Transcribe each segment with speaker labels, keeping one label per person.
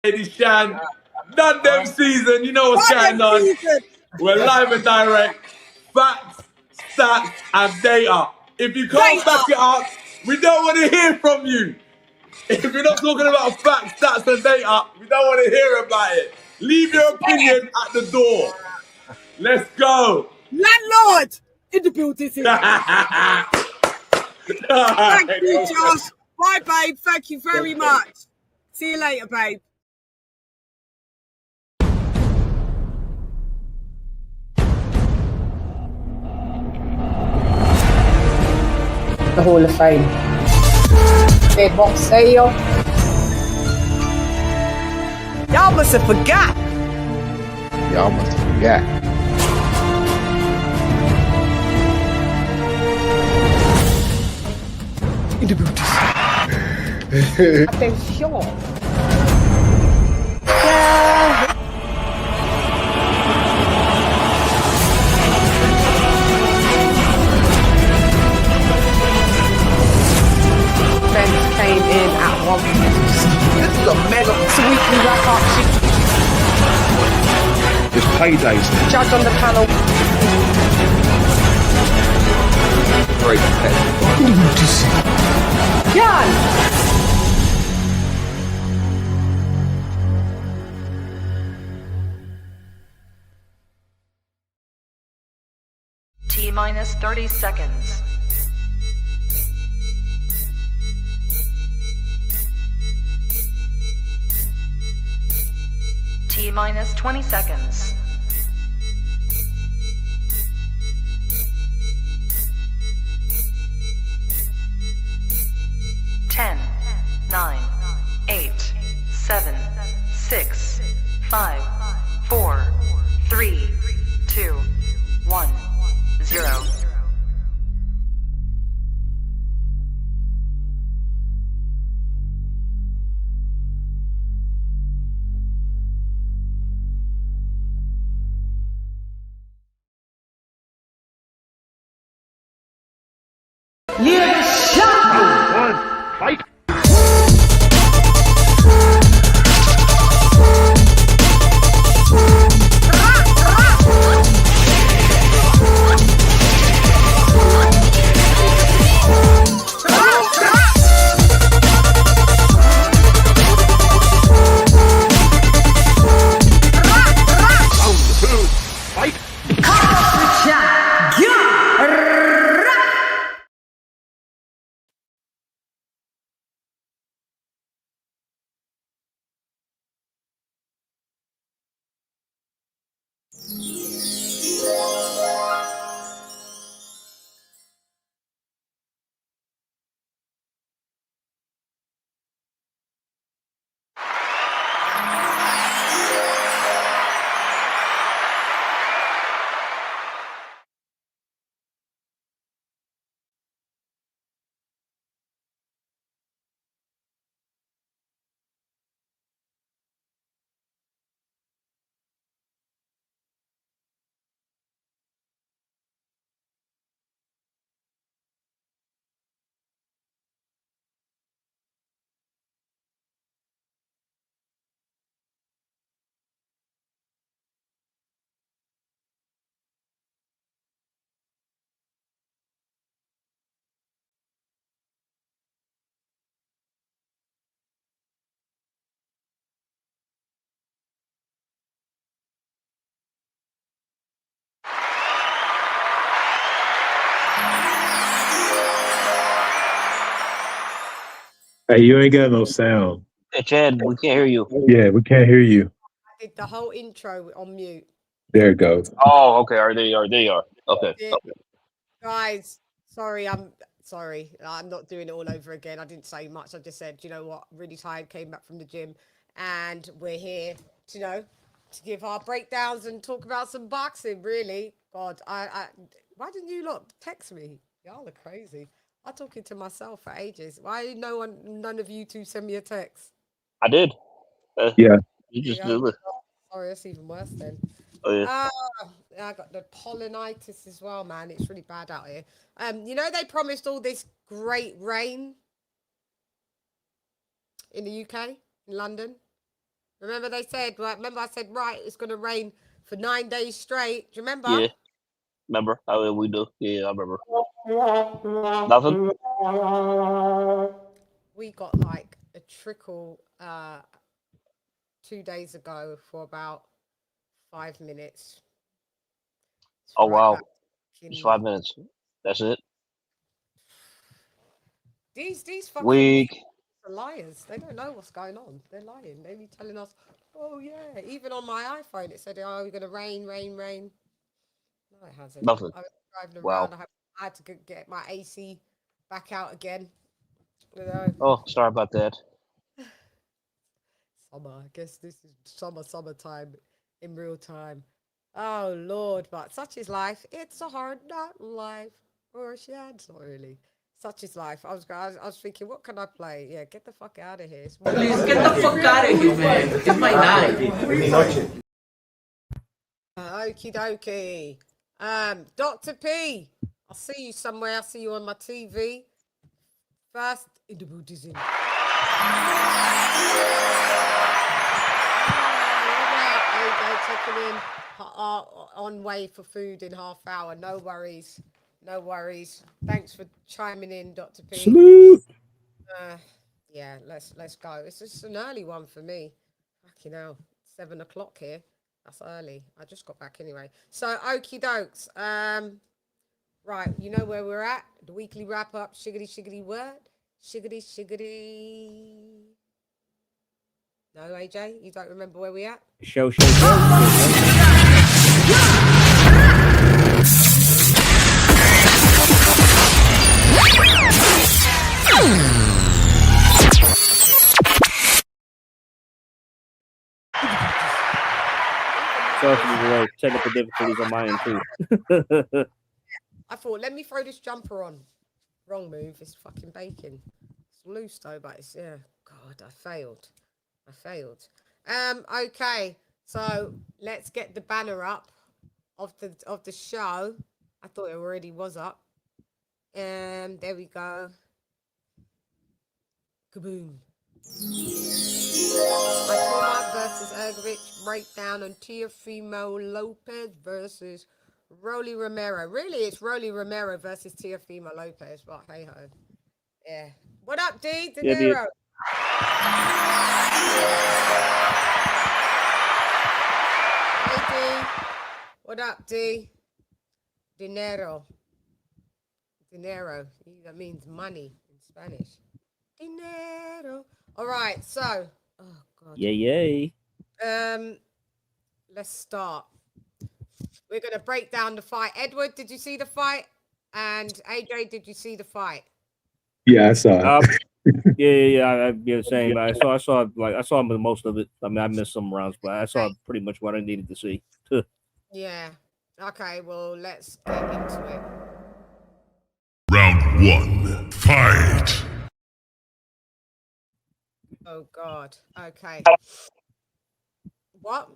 Speaker 1: Lady Chann, none them season. You know what's going on. We're live and direct. Facts, stats, and data. If you can't back it up, we don't want to hear from you. If you're not talking about facts, stats, and data, we don't want to hear about it. Leave your opinion at the door. Let's go.
Speaker 2: Landlord in the building. Thank you, Josh. Bye, babe. Thank you very much. See you later, babe.
Speaker 3: The Hall of Fame. Big box sale.
Speaker 2: Y'all must have forgot.
Speaker 4: Y'all must have forgot.
Speaker 2: In the building.
Speaker 3: Attention. Came in at 1.
Speaker 4: This is a mega
Speaker 3: Weekly wrap up.
Speaker 4: It's paydays.
Speaker 3: Judge on the panel.
Speaker 4: Very competitive.
Speaker 3: Chann.
Speaker 5: T-minus 30 seconds. T-minus 20 seconds. 10, 9, 8, 7, 6, 5, 4, 3, 2, 1, 0.
Speaker 4: Fight.
Speaker 6: Hey, you ain't got no sound.
Speaker 7: Hey, Chad, we can't hear you.
Speaker 6: Yeah, we can't hear you.
Speaker 2: I did the whole intro on mute.
Speaker 6: There it goes.
Speaker 7: Oh, okay. There you are. Okay.
Speaker 2: Guys, sorry, I'm sorry. I'm not doing it all over again. I didn't say much. I just said, you know what, really tired, came back from the gym, and we're here, to give our breakdowns and talk about some boxing, really. God, I why didn't you lot text me? Y'all are crazy. I'm talking to myself for ages. Why did none of you two send me a text?
Speaker 7: I did.
Speaker 6: Yeah.
Speaker 7: You just did it.
Speaker 2: Sorry, that's even worse then.
Speaker 7: Oh, yeah.
Speaker 2: I got the pollinitis as well, man. It's really bad out here. They promised all this great rain in the UK, in London. Remember they said, right? Remember I said, right, it's going to rain for 9 days straight. Do you remember?
Speaker 7: Yeah. Remember? How we do? Yeah, I remember. Nothing?
Speaker 2: We got like a trickle 2 days ago for about 5 minutes. It's
Speaker 7: Oh,
Speaker 2: right
Speaker 7: wow.
Speaker 2: back
Speaker 7: Just
Speaker 2: in
Speaker 7: 5 minutes. That's it?
Speaker 2: these fucking
Speaker 7: Week.
Speaker 2: people are liars. They don't know what's going on. They're lying. They be telling us, oh yeah. Even on my iPhone it said, oh, we're gonna rain. No, it hasn't.
Speaker 7: Nothing.
Speaker 2: I was driving
Speaker 7: Wow.
Speaker 2: around. I had to get my AC back out again. You know,
Speaker 7: Oh, sorry about that.
Speaker 2: summer. I guess this is summertime in real time. Oh Lord, but such is life. It's a hard knock life. Or yeah, it's not really. Such is life. I was thinking, what can I play? Yeah, get the fuck out of here.
Speaker 8: Please get the fuck out of here, man. It's my night.
Speaker 2: Okie dokie. Dr. P, I'll see you somewhere. I'll see you on my TV. First in the Buddhism. Checking in on way for food in half hour. No worries. No worries. Thanks for chiming in, Dr. P.
Speaker 6: Salute.
Speaker 2: Yeah, let's go. It's just an early one for me. Fucking hell, 7 o'clock here. That's early. I just got back anyway. So, okie dokes. Right, you know where we're at. The weekly wrap up. Shiggity word. Shiggity. No, AJ, you don't remember where we at?
Speaker 9: Show. Sorry for the technical difficulties on my end too.
Speaker 2: I thought, let me throw this jumper on. Wrong move. It's fucking bacon. It's loose though, but it's yeah. God, I failed. Okay. So let's get the banner up of the show. I thought it already was up. There we go. Kaboom. Itauma versus Hrgovic breakdown on Teofimo Lopez versus Romero. Really, it's Romero versus Teofimo Lopez, but hey ho. Yeah. What up, D? De Niro? Hey, D. What up, D? Dinero. That means money in Spanish. Dinero. All right, so. Oh God.
Speaker 9: Yay.
Speaker 2: Let's start. We're gonna break down the fight. Edward, did you see the fight? And AJ, did you see the fight?
Speaker 6: Yeah, I saw it.
Speaker 9: Yeah. Same. I saw most of it. I mean, I missed some rounds, but I saw pretty much what I needed to see.
Speaker 2: Yeah. Okay. Well, let's get into it.
Speaker 10: Round 1, fight.
Speaker 2: Oh God. Okay. What?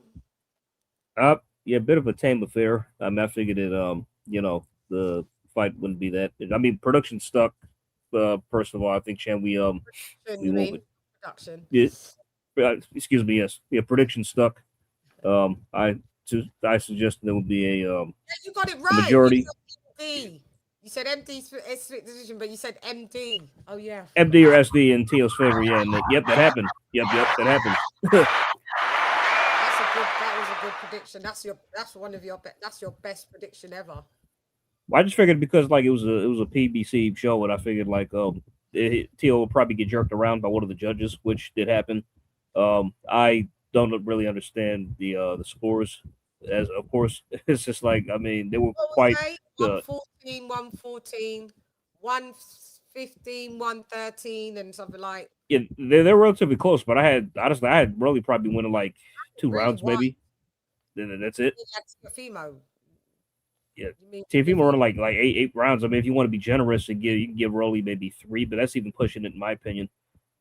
Speaker 9: Yeah, a bit of a tame affair. I mean, I figured it. The fight wouldn't be that. I mean, production stuck. First of all, I think Chann, we won't.
Speaker 2: Production.
Speaker 9: Yeah. Excuse me. Yes. Yeah. Prediction stuck. I suggest there will be a
Speaker 2: Yeah, you got it right.
Speaker 9: majority.
Speaker 2: You said MD split decision, but you said MD. Oh yeah.
Speaker 9: MD or SD in Teo's favor. Yeah. And that happened. Yep. That happened.
Speaker 2: That was a good prediction. That's your best prediction ever.
Speaker 9: Well, I just figured because like it was a PBC show, and I figured like Teo will probably get jerked around by one of the judges, which did happen. I don't really understand the scores, as of course it's just like I mean they were quite
Speaker 2: 114, 114, 115, 113, and something like.
Speaker 9: Yeah, they're relatively close, but I had really probably winning like 2 rounds maybe. Then that's it.
Speaker 2: Teofimo.
Speaker 9: Yeah, Teofimo running like eight rounds. I mean, if you want to be generous and you can give Rolly maybe 3, but that's even pushing it in my opinion.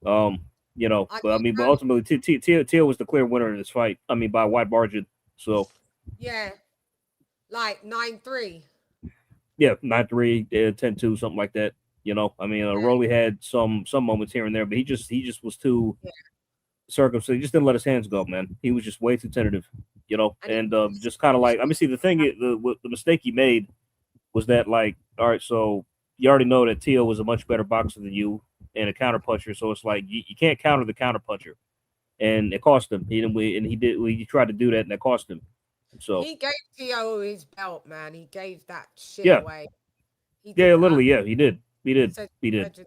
Speaker 9: But ultimately, Teo was the clear winner in this fight. I mean, by a wide margin. So
Speaker 2: yeah, like 9-3.
Speaker 9: Yeah, 9-3, 10-2, something like that. You know, I mean, Rolly had some moments here and there, but he just was too. circumstance. He just didn't let his hands go, man. He was just way too tentative, you know, and just kind of like, I mean, see, the thing, the mistake he made was that, like, all right, so you already know that Teo was a much better boxer than you and a counter puncher, so it's like you can't counter the counter puncher, and it cost him. He tried to do that, and that cost him. So
Speaker 2: he gave Teo his belt, man. He gave that shit away.
Speaker 9: He did. He did.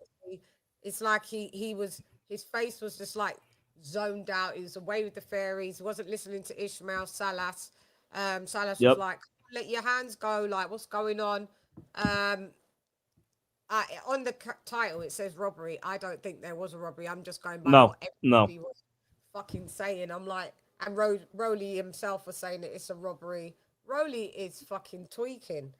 Speaker 2: It's like his face was just like zoned out. He was away with the fairies. He wasn't listening to Ishmael Salas. Salas was like, "Let your hands go. Like, what's going on?" On the title it says robbery. I don't think there was a robbery. I'm just going by what everybody was fucking saying. I'm like, and Rolly himself was saying that it's a robbery. Rolly is fucking tweaking.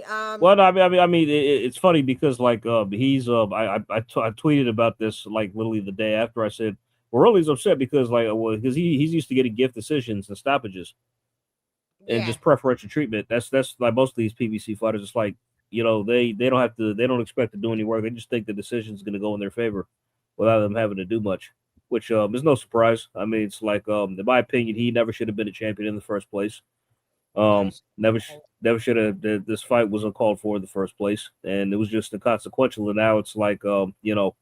Speaker 9: Well, I mean, it's funny because like he's I tweeted about this like literally the day after. I said, well, Rolly's upset because because he's used to getting gift decisions and stoppages and just preferential treatment. That's like most of these PBC fighters. It's like, you know, they don't expect to do any work. They just think the decision is going to go in their favor without them having to do much, which is no surprise. I mean, it's like in my opinion, he never should have been a champion in the first place. Never should have. This fight was uncalled for in the first place, and it was just inconsequential. And now it's like, you know,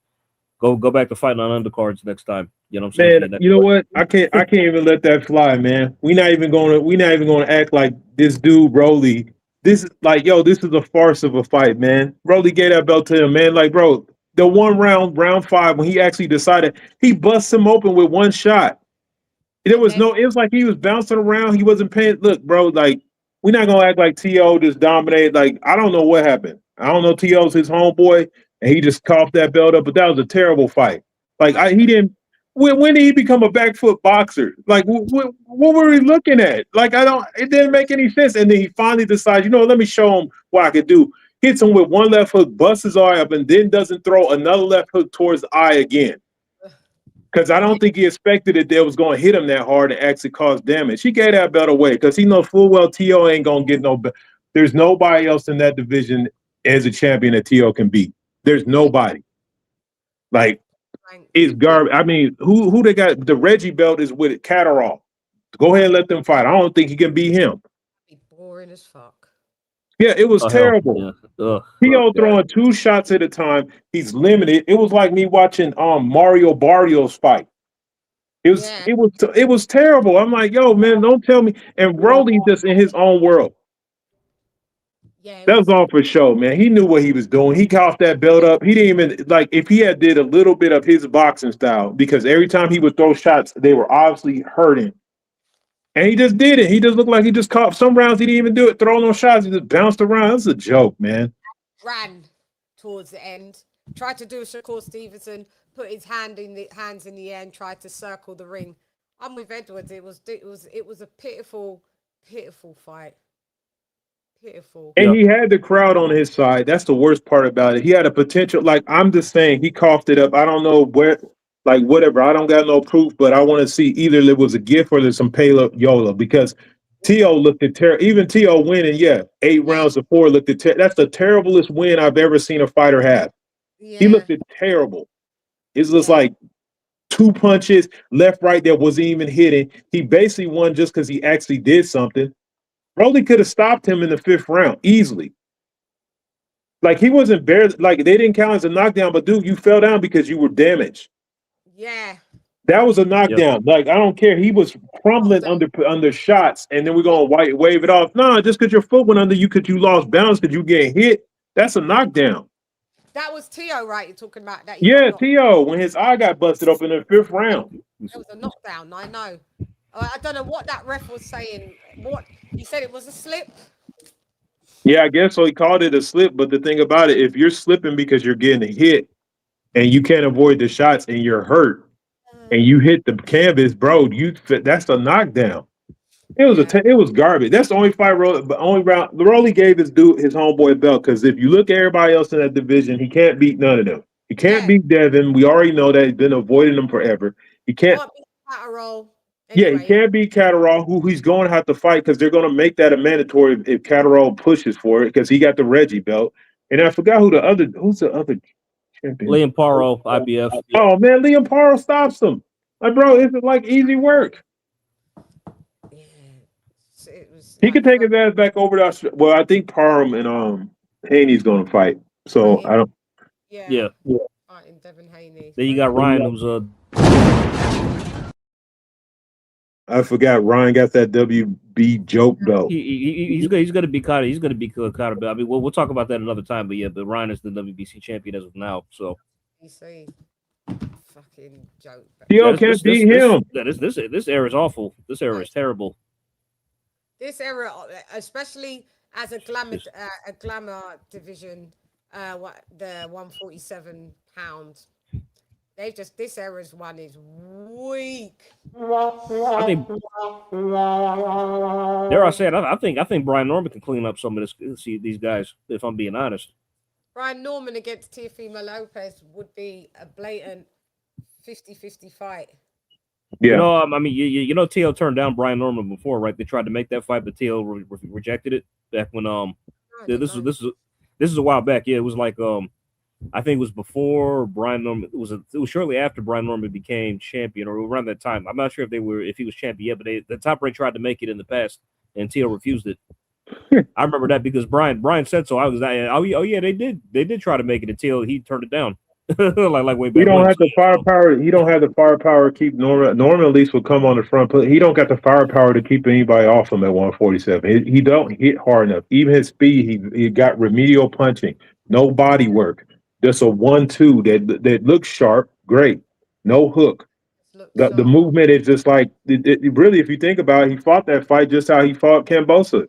Speaker 9: go back to fighting on undercards next time. You know what I'm saying?
Speaker 6: Man, you know what? I can't even let that fly, man. We're not even gonna act like this dude Rolly. This is like, yo, this is a farce of a fight, man. Rolly gave that belt to him, man. Like, bro, the one round 5, when he actually decided, he busts him open with one shot. It was like he was bouncing around. He wasn't paying. Look, bro, like, we're not gonna act like Teo just dominated. Like, I don't know what happened. I don't know. Teo's his homeboy, and he just coughed that belt up. But that was a terrible fight. Like, he didn't. When did he become a back foot boxer? Like, what were we looking at? Like, it didn't make any sense. And then he finally decides, you know, let me show him what I could do. Hits him with one left hook, busts his eye up, and then doesn't throw another left hook towards the eye again. Because I don't think he expected that they was going to hit him that hard and actually cause damage. He gave that belt away because he knows full well Teo ain't going to get no belt. There's nobody else in that division as a champion that Teo can beat. There's nobody. Like, it's garbage. I mean, who they got? The Reggie belt is with Catterall. Go ahead and let them fight. I don't think he can beat him.
Speaker 2: Boring as fuck.
Speaker 6: Yeah, it was terrible. Teo throwing 2 shots at a time. He's limited. It was like me watching Mario Barrios fight. It was terrible. I'm like, yo, man, don't tell me. And Rolly just in his own world. Yeah, that was all for show, man. He knew what he was doing. He coughed that belt up. He didn't even, like, if he had did a little bit of his boxing style, because every time he would throw shots, they were obviously hurting. And he just did it. He just looked like he just caught some rounds. He didn't even do it, throw no shots. He just bounced around. It's a joke, man.
Speaker 2: Ran towards the end. Tried to do a Shakur Stevenson, put his hands in the air and tried to circle the ring. I'm with Edwards. It was a pitiful fight. Pitiful.
Speaker 6: And he had the crowd on his side. That's the worst part about it. He had a potential, like, I'm just saying, he coughed it up. I don't know where, like, whatever. I don't got no proof, but I want to see either it was a gift or there's some payola, because Teo looked at terrible. Even Teo winning, 8 rounds to 4 looked at that's the terriblest win I've ever seen a fighter have. Yeah. He looked at terrible. It was like 2 punches, left, right, that wasn't even hitting. He basically won just because he actually did something. Rolly could have stopped him in the 5th round easily. Like, he wasn't barely, like, they didn't count as a knockdown, but dude, you fell down because you were damaged.
Speaker 2: Yeah.
Speaker 6: That was a knockdown. Yep. Like, I don't care. He was crumbling under shots, and then we're gonna wave it off. No, just because your foot went under you because you lost balance because you get hit, that's a knockdown.
Speaker 2: That was Teo, right? You're talking about that.
Speaker 6: Yeah, Teo, when his eye got busted up in the 5th round.
Speaker 2: It was a knockdown, I know. I don't know what that ref was saying. What he said, it was a slip.
Speaker 6: Yeah, I guess so. He called it a slip. But the thing about it, if you're slipping because you're getting hit and you can't avoid the shots and you're hurt and you hit the canvas, bro, that's a knockdown. It was it was garbage. That's the only fight. Only round. Rolly gave his homeboy belt, because if you look at everybody else in that division, he can't beat none of them. He can't beat Devin. We already know that. He's been avoiding them forever. He can't beat
Speaker 2: Catterall.
Speaker 6: Anyway. Yeah, he can't beat Catterall, who he's going to have to fight, because they're going to make that a mandatory if Catterall pushes for it, because he got the Reggie belt. And I forgot who's the other champion?
Speaker 9: Liam Paro, IBF.
Speaker 6: Oh man, Liam Paro stops him. Like, bro, it's like easy work.
Speaker 2: Yeah. So it was
Speaker 6: He
Speaker 2: like
Speaker 6: could take his ass back over to well, I think Parham and Haney's gonna fight. So
Speaker 2: fighting,
Speaker 6: I don't
Speaker 2: yeah, fighting Devin Haney.
Speaker 9: Then you got Ryan, who's
Speaker 6: I forgot Ryan got that WB joke belt.
Speaker 9: he's gonna be kind of. I mean, we'll talk about that another time. But yeah, but Ryan is the WBC champion as of now. So
Speaker 2: You see, fucking joke.
Speaker 6: Teo can't beat him.
Speaker 9: This era is awful. This era is terrible.
Speaker 2: This era, especially as a glamour division, what the 147 pounds. They've just this era's one is weak.
Speaker 9: I think dare I say it, I think Brian Norman can clean up some of these guys. If I'm being honest,
Speaker 2: Brian Norman against Teofimo Lopez would be a blatant 50-50 fight.
Speaker 6: Yeah.
Speaker 9: You know, I mean, you know, Teo turned down Brian Norman before, right? They tried to make that fight, but Teo rejected it back when this is a while back. Yeah, it was like I think it was before Brian Norman. It was shortly after Brian Norman became champion, or around that time. I'm not sure if he was champion yet, but the Top Rank tried to make it in the past, and Teo refused it. I remember that because Brian said so. I was oh yeah, they did try to make it until he turned it down. like way back.
Speaker 6: He don't have the firepower. He don't have the firepower to keep Norman. Norman at least will come on the front, but he don't got the firepower to keep anybody off him at 147. He don't hit hard enough. Even his speed, he got remedial punching, no body work. Just a 1-2 that looks sharp, great, no hook. The movement is just like it really. If you think about it, he fought that fight just how he fought Kambosa.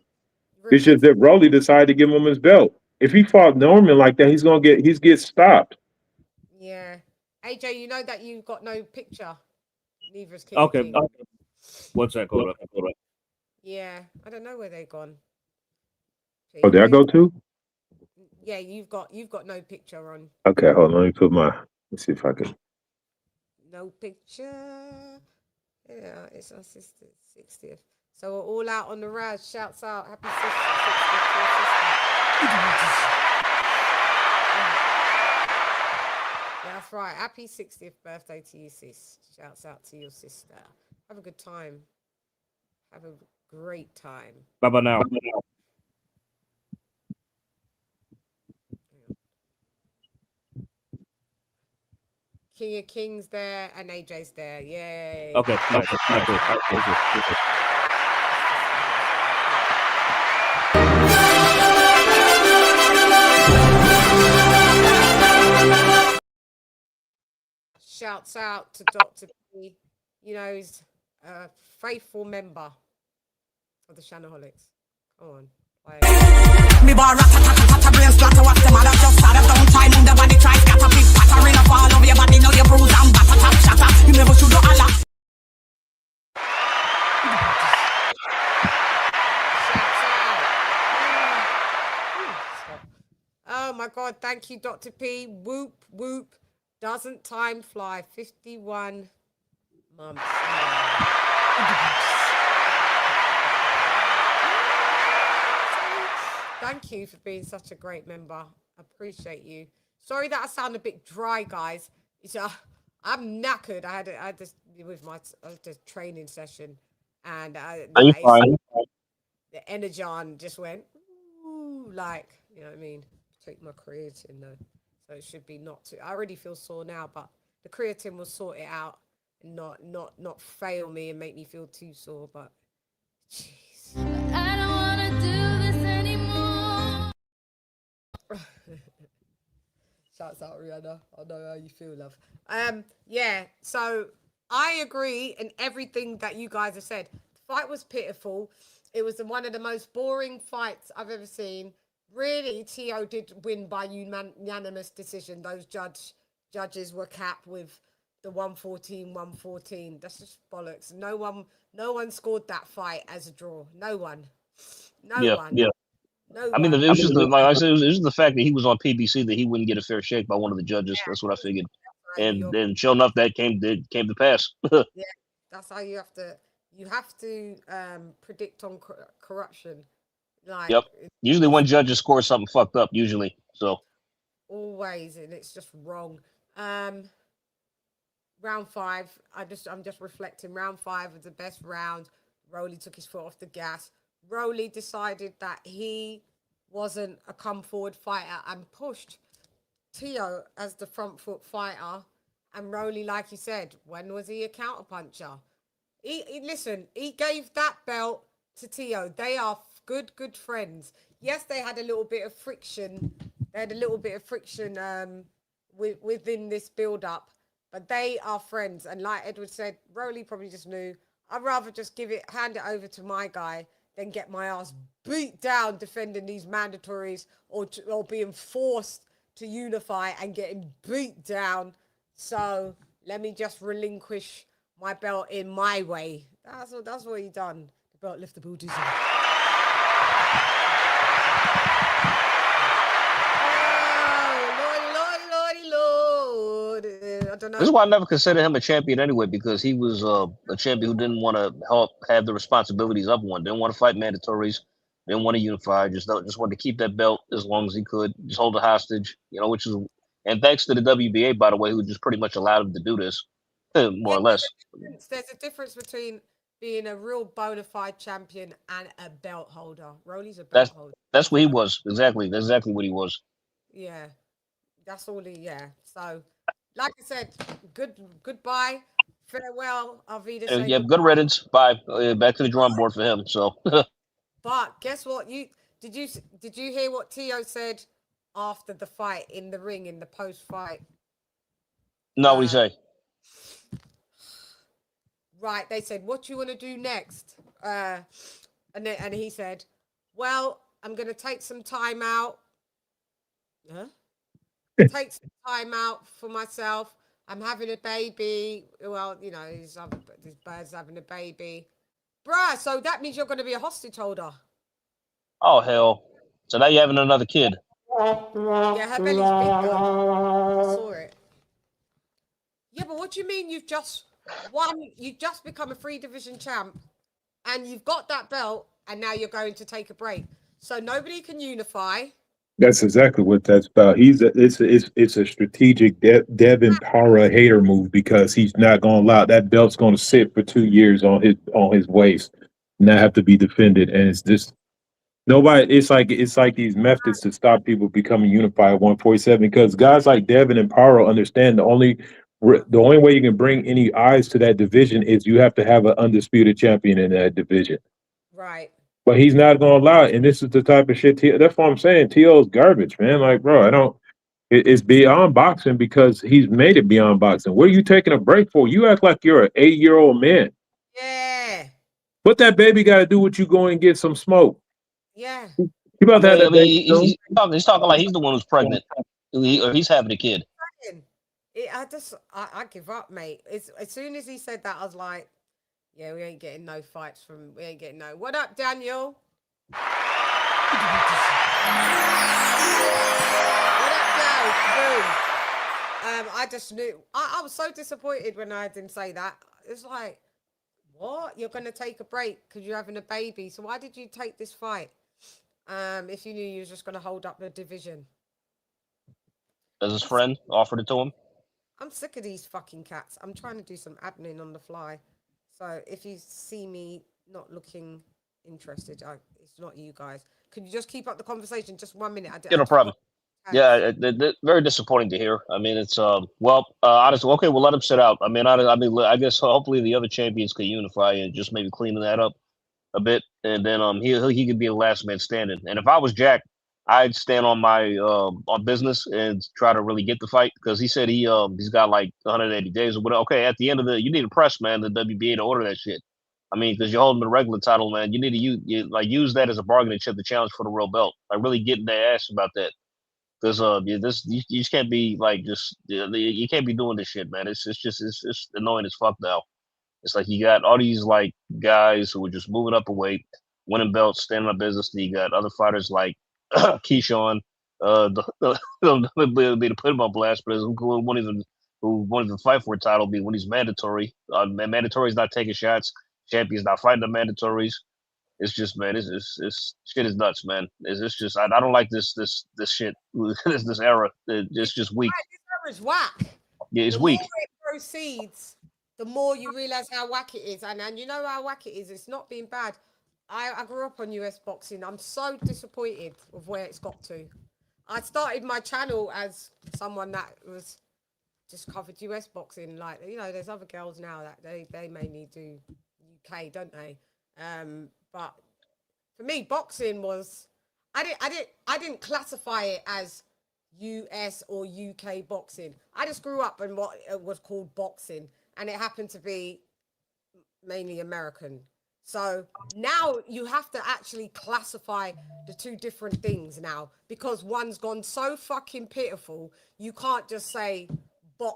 Speaker 6: It's just that Rolly decided to give him his belt. If he fought Norman like that, he's get stopped.
Speaker 2: Yeah, AJ, you know that you've got no picture. Neither is King.
Speaker 9: Okay. What's that called?
Speaker 2: Yeah, I don't know where they've gone.
Speaker 6: Oh, did I go too?
Speaker 2: Yeah, you've got no picture on.
Speaker 6: Okay, hold on. Let's see if I can.
Speaker 2: No picture. Yeah, it's our sister's 60th. So we're all out on the rise. Shouts out. Happy 60th. That's right. Happy 60th birthday to you, sis. Shouts out to your sister. Have a good time. Have a great time.
Speaker 9: Bye now.
Speaker 2: King of Kings there and AJ's there. Yay.
Speaker 9: Okay. Nice.
Speaker 2: Shouts out to Dr. P. You know, he's a faithful member of the Shannaholics. Come on.
Speaker 11: Me bar brain splatter, what's the matter? Just start up, don't try, move the body, try, scatter, big pattering up all over your body, know your bruise and batter, tap, shatter. You never should do a lot.
Speaker 2: Oh my God, thank you, Dr. P. Whoop, whoop. Doesn't time fly? 51 months. Thank you for being such a great member. Appreciate you. Sorry that I sound a bit dry, guys. It's I'm knackered. I had this with my training session, and the energon just went ooh, like, you know what I mean. Take my creatine though. So it should be not too. I already feel sore now, but the creatine will sort it out and not fail me and make me feel too sore. But jeez, I don't want to do this anymore. Shouts out, Rihanna. I know how you feel, love. Yeah. So I agree in everything that you guys have said. The fight was pitiful. It was one of the most boring fights I've ever seen. Really, Teo did win by unanimous decision. Those judges were capped with the 114. That's just bollocks. No one scored that fight as a draw. No one. No one.
Speaker 7: Yeah.
Speaker 2: No
Speaker 7: I mean,
Speaker 2: one.
Speaker 7: it was just like I said, it was just the fact that he was on PBC that he wouldn't get a fair shake by one of the judges. Yeah. That's what I figured. And then, sure enough, that came to pass.
Speaker 2: Yeah, that's how you have to predict on corruption. Like,
Speaker 7: yep. Usually one judge just scores something fucked up, usually. So
Speaker 2: always, and it's just wrong. round 5. I'm just reflecting. Round 5 was the best round. Rolly took his foot off the gas. Rolly decided that he wasn't a come forward fighter and pushed Teo as the front foot fighter. And Rolly, like you said, when was he a counter puncher? Listen, he gave that belt to Teo. They are good friends. Yes, they had a little bit of friction. Within this build up, but they are friends. And like Edward said, Rolly probably just knew, I'd rather just hand it over to my guy than get my ass beat down defending these mandatories or being forced to unify and getting beat down. So let me just relinquish my belt in my way. That's what he done. The belt lift the booties. I don't know.
Speaker 7: This is why I never considered him a champion anyway, because he was a champion who didn't want to have the responsibilities of one. Didn't want to fight mandatories. Didn't want to unify. Just wanted to keep that belt as long as he could. Just hold it hostage. Which is, and thanks to the WBA, by the way, who just pretty much allowed him to do this, more or less.
Speaker 2: There's a difference between being a real bona fide champion and a belt holder. Rolly's a belt holder.
Speaker 7: That's what he was. Exactly. That's exactly what he was.
Speaker 2: Yeah. That's all So, like I said, goodbye, farewell, Arvida.
Speaker 7: Yeah, good riddance. Bye. Back to the drawing board for him. So.
Speaker 2: But guess what? Did you hear what Teo said after the fight in the ring in the post fight?
Speaker 7: No, what did he say?
Speaker 2: Right, they said, "What do you want to do next?" And he said, "Well, I'm going to take some time out." Huh? Take some time out for myself. I'm having a baby. Well, his bird's having a baby. Bruh, so that means you're going to be a hostage holder.
Speaker 7: Oh, hell. So now you're having another kid.
Speaker 2: Yeah, her belly's big, though. I saw it. Yeah, but what do you mean you've just become a 3-division champ and you've got that belt and now you're going to take a break? So nobody can unify.
Speaker 6: That's exactly what that's about. It's a strategic Devin Para hater move because he's not going to allow that belt's going to sit for 2 years on his waist and not have to be defended. And it's just nobody. It's like these methods to stop people becoming unified at 147 because guys like Devin and Para understand the only way you can bring any eyes to that division is you have to have an undisputed champion in that division.
Speaker 2: Right.
Speaker 6: But he's not going to allow it. And this is the type of shit. That's what I'm saying. T.O.'s garbage, man. Like, bro, it's beyond boxing because he's made it beyond boxing. What are you taking a break for? You act like you're an 8-year-old man.
Speaker 2: Yeah.
Speaker 6: What that baby got to do with you going and get some smoke?
Speaker 2: Yeah.
Speaker 6: You about to have that baby?
Speaker 7: He's talking like he's the one who's pregnant. Or he's having a kid.
Speaker 2: I give up, mate. As soon as he said that, I was like, yeah, we ain't getting no fights we ain't getting no. What up, Daniel? What up, Dale? I just knew. I was so disappointed when I didn't say that. It's like, what? You're going to take a break because you're having a baby. So why did you take this fight if you knew you were just going to hold up the division?
Speaker 7: As his friend offered it to him?
Speaker 2: I'm sick of these fucking cats. I'm trying to do some admin on the fly. So if you see me not looking interested, it's not you guys. Could you just keep up the conversation? Just 1 minute.
Speaker 7: No problem. Yeah, very disappointing to hear. I mean, it's honestly, okay, we'll let him sit out. I mean, I guess hopefully the other champions could unify and just maybe clean that up a bit, and then he could be the last man standing. And if I was Jack, I'd stand on my on business and try to really get the fight because he said he's got like 180 days or whatever. Okay, at the end of you need to press, man, the WBA to order that shit. I mean, because you're holding the regular title, man. You need to use that as a bargaining chip to challenge for the real belt. Like really getting their ass about that. Because you just can't be like you can't be doing this shit, man. It's annoying as fuck now. It's like you got all these like guys who are just moving up a weight, winning belts, standing on business. And you got other fighters like Keyshawn, be to put him on blast, but who won't even fight for a title when he's mandatory. Mandatory is not taking shots. Champion's not fighting the mandatories. It's just, man, it's shit is nuts, man. It's just I don't like this shit. this era. It's just weak.
Speaker 2: This era is whack.
Speaker 7: Yeah, it's weak.
Speaker 2: The more it proceeds, the more you realize how whack it is. And you know how whack it is. It's not being bad. I grew up on US boxing. I'm so disappointed with where it's got to. I started my channel as someone that was just covered US boxing. Like, you know, there's other girls now that they mainly do UK, don't they? But for me, boxing was I didn't classify it as US or UK boxing. I just grew up in what it was called boxing, and it happened to be mainly American. So now you have to actually classify the two different things now, because one's gone so fucking pitiful. You can't just say,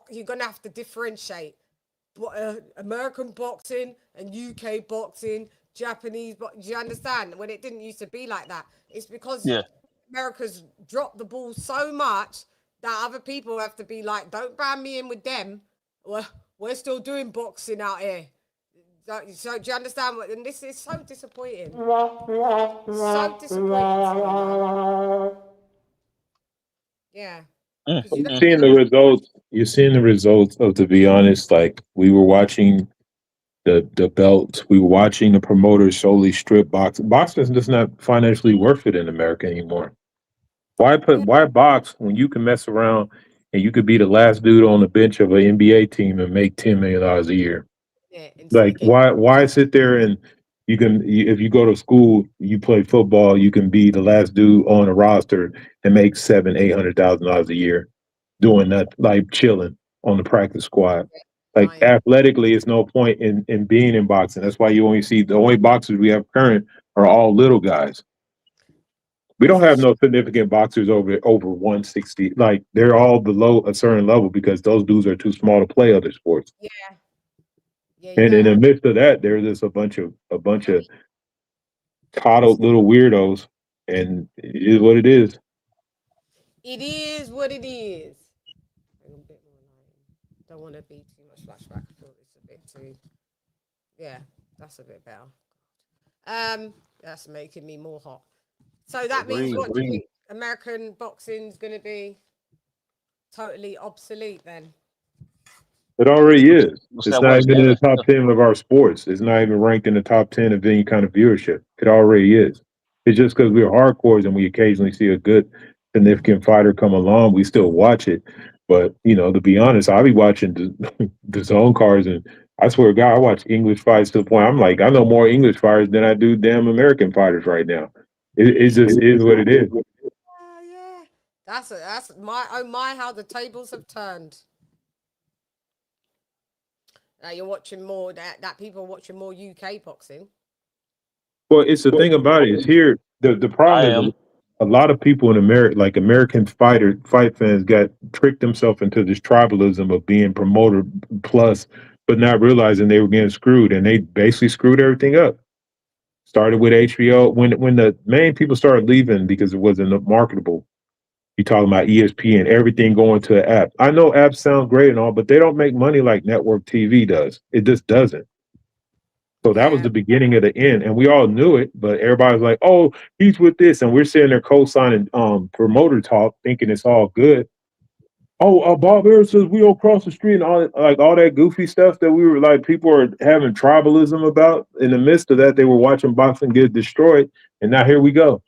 Speaker 2: you're going to have to differentiate American boxing and UK boxing, Japanese boxing. Do you understand? When it didn't used to be like that. It's because America's dropped the ball so much that other people have to be like, don't ban me in with them. We're still doing boxing out here. So do you understand? And this is so disappointing. So disappointing. Yeah.
Speaker 6: You're seeing the results. You're seeing the results of, to be honest, like we were watching the belts. We were watching the promoters solely strip boxing. Boxing is just not financially worth it in America anymore. Why box when you can mess around and you could be the last dude on the bench of an NBA team and make $10 million a year?
Speaker 2: Yeah,
Speaker 6: like why sit there and if you go to school, you play football, you can be the last dude on a roster and make $700,000-800,000 a year doing that, like chilling on the practice squad. Like athletically, it's no point in being in boxing. That's why you only see the only boxers we have current are all little guys. We don't have no significant boxers over 160. Like they're all below a certain level because those dudes are too small to play other sports.
Speaker 2: Yeah.
Speaker 6: And in the midst of that, there's just a bunch of coddled little weirdos, and it is what it is.
Speaker 2: It is what it is. Don't want to be too much flashback. I thought it's a bit too. Yeah, that's a bit better. That's making me more hot. So that means what? Do you think American boxing's going to be totally obsolete then?
Speaker 6: It already is. It's not even in the top 10 of our sports. It's not even ranked in the top 10 of any kind of viewership. It already is. It's just because we're hardcores and we occasionally see a good, significant fighter come along, we still watch it. But, you know, to be honest, I'll be watching the zone cards, and I swear to God, I watch English fights to the point I'm like, I know more English fighters than I do damn American fighters right now. It just is what it is.
Speaker 2: Yeah. That's how the tables have turned. You're watching more that people are watching more UK boxing.
Speaker 6: Well, it's the thing about it is here the problem is a lot of people in America, like American fight fans, got tricked themselves into this tribalism of being promoter plus, but not realizing they were getting screwed, and they basically screwed everything up. Started with HBO when the main people started leaving because it wasn't marketable. You talking about ESPN, everything going to an app. I know apps sound great and all, but they don't make money like network TV does. It just doesn't. So that was the beginning of the end, and we all knew it. But everybody's like, "Oh, he's with this," and we're sitting there co-signing promoter talk, thinking it's all good. Oh, Bob Harris says we don't cross the street, and all that goofy stuff that we were like, people are having tribalism about. In the midst of that, they were watching boxing get destroyed, and now here we go.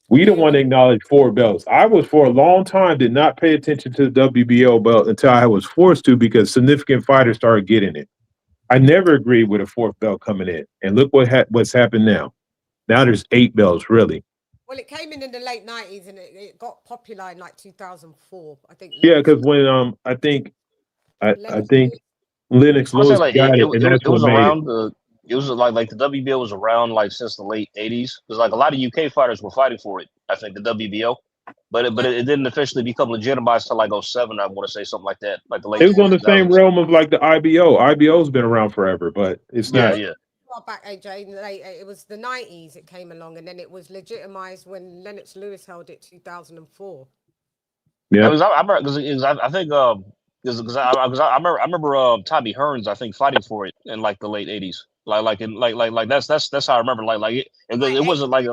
Speaker 6: We don't want to acknowledge 4 belts. I was for a long time did not pay attention to the WBO belt until I was forced to because significant fighters started getting it. I never agreed with a 4th belt coming in, and look what's happened now. Now there's 8 belts, really.
Speaker 2: Well, it came in the late 90s, and it got popular in like 2004. I think.
Speaker 6: Yeah, because when I think Lennox Lewis got it, and that's what made it.
Speaker 7: It was like the WBO was around like since the late 80s because like a lot of UK fighters were fighting for it. I think the WBO, but it didn't officially become legitimized till like 07. I want to say something like that. Like the late.
Speaker 6: It was on the same realm of like the IBO. IBO's been around forever, but it's not.
Speaker 7: Yeah.
Speaker 2: Back AJ, it was the 90s. It came along, and then it was legitimized when Lennox Lewis held it 2004.
Speaker 6: Yeah,
Speaker 7: I think because I remember Tommy Hearns I think fighting for it in like the late 80s. Like that's how I remember. Like it wasn't like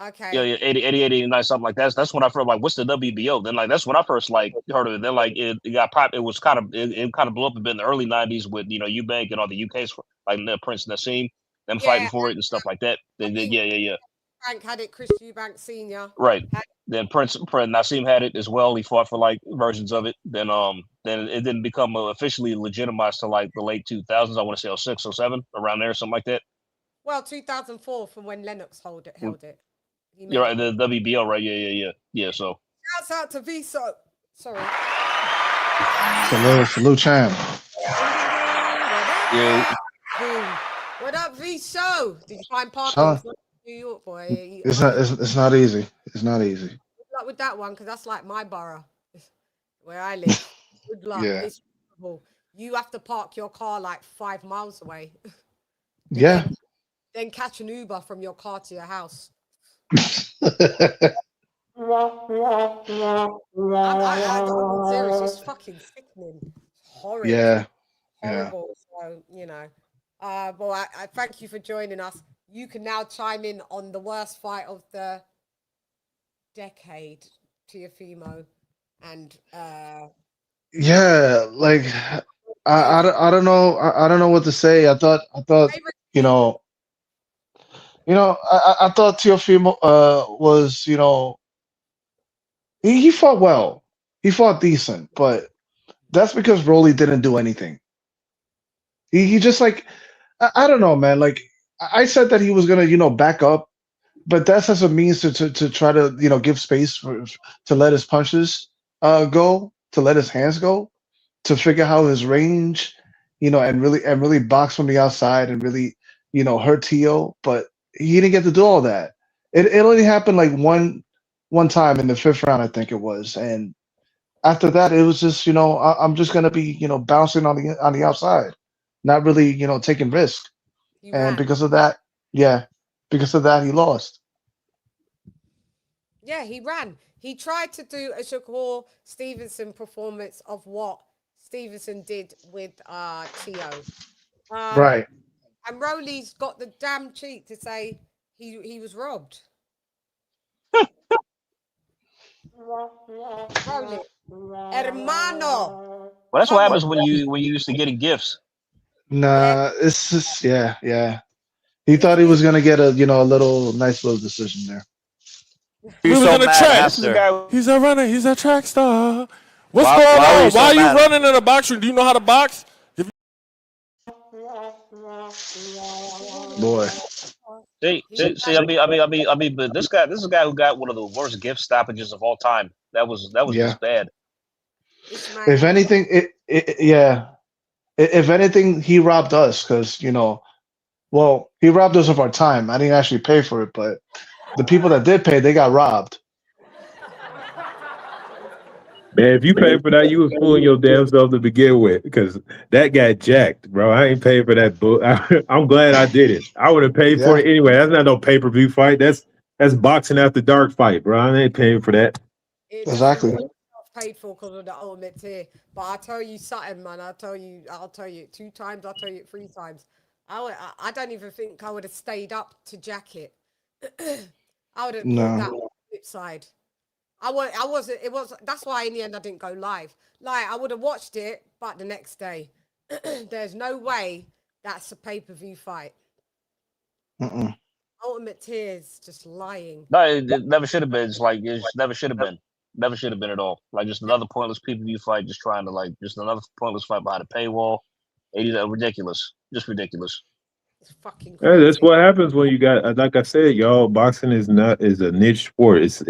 Speaker 2: Okay.
Speaker 7: Yeah, 88, 89, something like that. That's when I first like, what's the WBO? Then like that's when I first like heard of it. Then like it got pop. It was kind of it kind of blew up a bit in the early 90s with Eubank and all the UK's like Prince Nassim, them fighting for it and stuff like that. Then yeah.
Speaker 2: Frank had it. Chris Eubank Senior.
Speaker 7: Right. Then Prince Nassim had it as well. He fought for like versions of it. Then it didn't become officially legitimized to like the late 2000s. I want to say 06, 07, around there, something like that.
Speaker 2: Well, 2004 from when Lennox held it.
Speaker 7: You're right, the WBO, right? Yeah. So
Speaker 2: shouts out to Viso. Sorry.
Speaker 12: Salute, Chann.
Speaker 7: Yeah.
Speaker 2: What up, Viso? Did you find parking in New York, boy?
Speaker 12: It's not easy. It's not easy.
Speaker 2: Good luck with that one, because that's like my borough, where I live. Good luck.
Speaker 12: Yeah.
Speaker 2: It's horrible. You have to park your car like 5 miles away.
Speaker 12: Yeah.
Speaker 2: Then catch an Uber from your car to your house. I'm serious. It's fucking sickening. Horrible.
Speaker 12: Yeah.
Speaker 2: Horrible. So, well, I thank you for joining us. You can now chime in on the worst fight of the decade, Teofimo, and
Speaker 12: yeah, like I don't know. I don't know what to say. I thought I thought Teofimo was, he fought well. He fought decent, but that's because Rolly didn't do anything. He just like I don't know, man. Like I said that he was gonna, back up, but that's as a means to try to, give space to let his punches go, to let his hands go, to figure out his range, and really box from the outside and really, hurt Teo. But he didn't get to do all that. It only happened like one time in the 5th round, I think it was, and after that it was just, I'm just gonna be, bouncing on the outside, not really, taking risk. And because of that, he lost.
Speaker 2: Yeah, he ran. He tried to do a Shakur Stevenson performance of what Stevenson did with Teo.
Speaker 12: Right.
Speaker 2: And Rolly's got the damn cheek to say he was robbed. Rolly, hermano.
Speaker 7: Well, that's what happens when you used to getting gifts.
Speaker 12: Nah, it's just yeah. He thought he was gonna get a nice little decision there.
Speaker 13: He's so mad. He's a runner. He's a track star. What's going on? Why are you running in a box ring? Do you know how to box?
Speaker 12: Boy.
Speaker 7: See. I mean, but this is a guy who got one of the worst gift stoppages of all time. That was just bad.
Speaker 12: If anything, If anything, he robbed us because, he robbed us of our time. I didn't actually pay for it, but the people that did pay, they got robbed.
Speaker 6: Man, if you paid for that, you was fooling your damn self to begin with, because that got jacked, bro. I ain't paying for that book. I'm glad I did it. I would have paid for it anyway. That's not no pay-per-view fight. That's boxing after dark fight, bro. I ain't paying for that.
Speaker 12: Exactly.
Speaker 2: Paid for because of the ultimate tier, but I'll tell you something, man. I'll tell you it 2 times. I'll tell you it 3 times. I don't even think I would have stayed up to jack it. I would have pulled that on the flip side. That's why in the end I didn't go live. Like I would have watched it, but the next day, there's no way that's a pay-per-view fight. Ultimate Tears just lying.
Speaker 7: No, it never should have been. It's like it never should have been. Never should have been at all. Like just another pointless pay-per-view fight, just trying to just another pointless fight behind a paywall. Ridiculous. Just ridiculous.
Speaker 2: It's fucking
Speaker 6: crazy. Yeah, that's what happens when you got, like I said, y'all, boxing is a niche sport. It's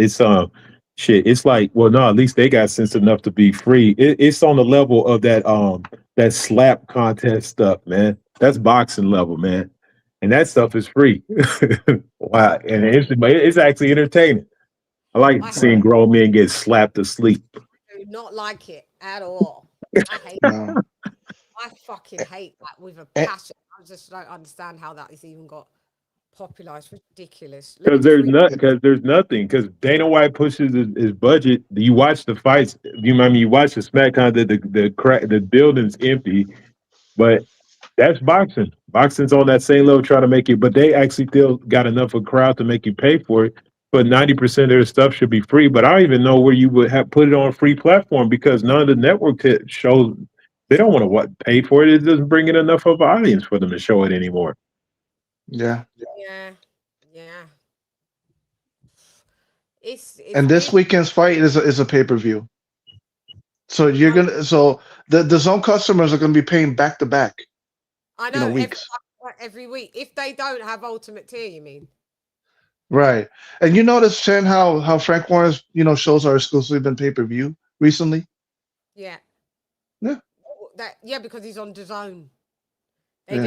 Speaker 6: shit. It's like, well, no, at least they got sense enough to be free. It's on the level of that slap contest stuff, man. That's boxing level, man. And that stuff is free. Wow. And it's actually entertaining. I like seeing grown men get slapped to sleep.
Speaker 2: I do not like it at all. I hate it. I fucking hate that with a passion. I just don't understand how that has even got popular. It's ridiculous.
Speaker 6: Because there's nothing. Because Dana White pushes his budget. You watch the fights. You watch the SmackDown. The building's empty, but that's boxing. Boxing's on that same level, trying to make it. But they actually still got enough of a crowd to make you pay for it. but 90% of their stuff should be free. But I don't even know where you would have put it on a free platform because none of the network shows they don't want to pay for it. It doesn't bring in enough of an audience for them to show it anymore.
Speaker 12: Yeah.
Speaker 2: It's
Speaker 12: And this weekend's fight is a pay-per-view. So you're gonna the zone customers are gonna be paying back to back.
Speaker 2: I know
Speaker 12: weeks.
Speaker 2: every week. If they don't have Ultimate Tier, you mean?
Speaker 12: Right. And you notice, Chann, how Frank Warner's shows are exclusively been pay-per-view recently?
Speaker 2: Yeah.
Speaker 12: Yeah.
Speaker 2: Because he's on DAZN. They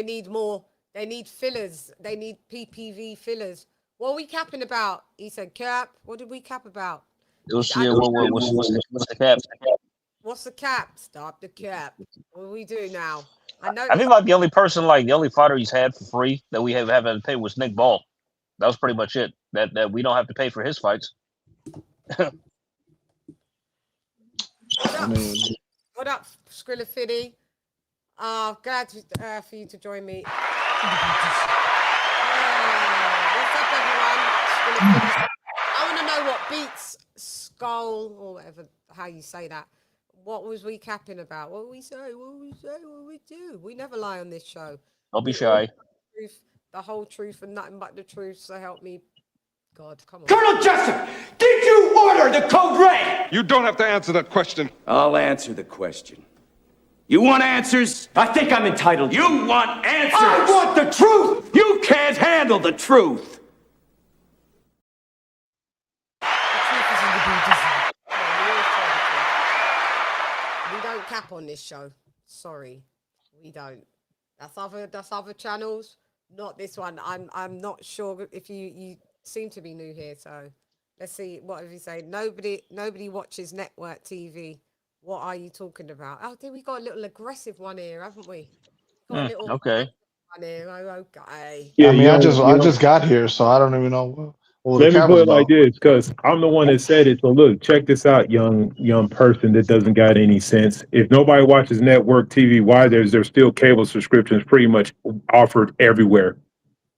Speaker 2: need more. They need fillers. They need PPV fillers. What are we capping about? He said cap. What did we cap about?
Speaker 7: What's the cap?
Speaker 2: What's the cap? Stop the cap. What do we do now? I
Speaker 7: think like the only fighter he's had for free that we haven't had to pay was Nick Ball. That was pretty much it. That we don't have to pay for his fights.
Speaker 2: What up, Skrilla Fiddy? Glad for you to join me. What's up, everyone? I want to know what beats Skull or whatever, how you say that. What was we capping about? What we say? What we say? What we do? We never lie on this show.
Speaker 7: Don't be shy.
Speaker 2: The whole truth and nothing but the truth. So help me, God. Come on.
Speaker 14: Colonel Jessup, did you order the code red?
Speaker 15: You don't have to answer that question.
Speaker 14: I'll answer the question. You want answers? I think I'm entitled. You want answers? I want the truth. You can't handle the truth.
Speaker 2: We don't cap on this show. Sorry, we don't. That's other channels, not this one. I'm not sure if you seem to be new here, so let's see. What have you say? Nobody watches network TV. What are you talking about? Oh, we got a little aggressive one here, haven't we?
Speaker 7: Okay.
Speaker 2: One here. Okay.
Speaker 12: Yeah, I mean, I just got here, so I don't even know.
Speaker 6: Let me put it like this, because I'm the one that said it. So look, check this out, young person that doesn't got any sense. If nobody watches network TV, why there's still cable subscriptions pretty much offered everywhere.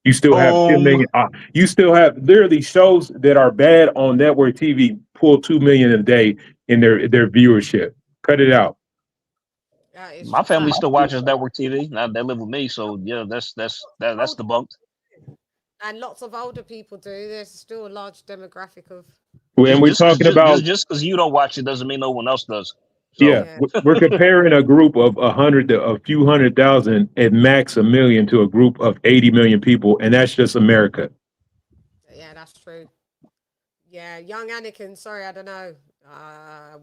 Speaker 6: You still have 10 million. You still have literally shows that are bad on network TV pull 2 million a day in their viewership. Cut it out.
Speaker 7: My family still watches network TV. Now they live with me, so yeah, that's debunked.
Speaker 2: And lots of older people do. There's still a large demographic of.
Speaker 6: And we're talking about
Speaker 7: just because you don't watch it doesn't mean no one else does.
Speaker 6: So. Yeah, we're comparing a group of 100 to a few 100,000 at max 1 million to a group of 80 million people, and that's just America.
Speaker 2: Yeah, that's true. Yeah, young Anakin. Sorry, I don't know.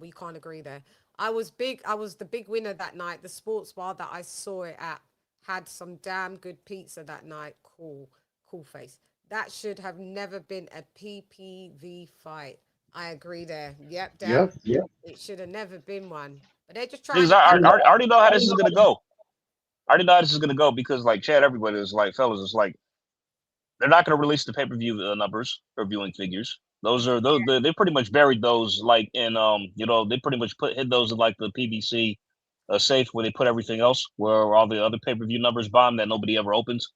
Speaker 2: We can't agree there. I was the big winner that night. The sports bar that I saw it at had some damn good pizza that night. Cool face. That should have never been a PPV fight. I agree there. Yep. It should have never been one. But they're just trying.
Speaker 7: I already know how this is gonna go. I already know how this is gonna go because like Chad, everybody is like, fellas, it's like they're not gonna release the pay-per-view numbers or viewing figures. They pretty much buried those like in they pretty much hid those in like the PBC safe where they put everything else, where all the other pay-per-view numbers bomb that nobody ever opens.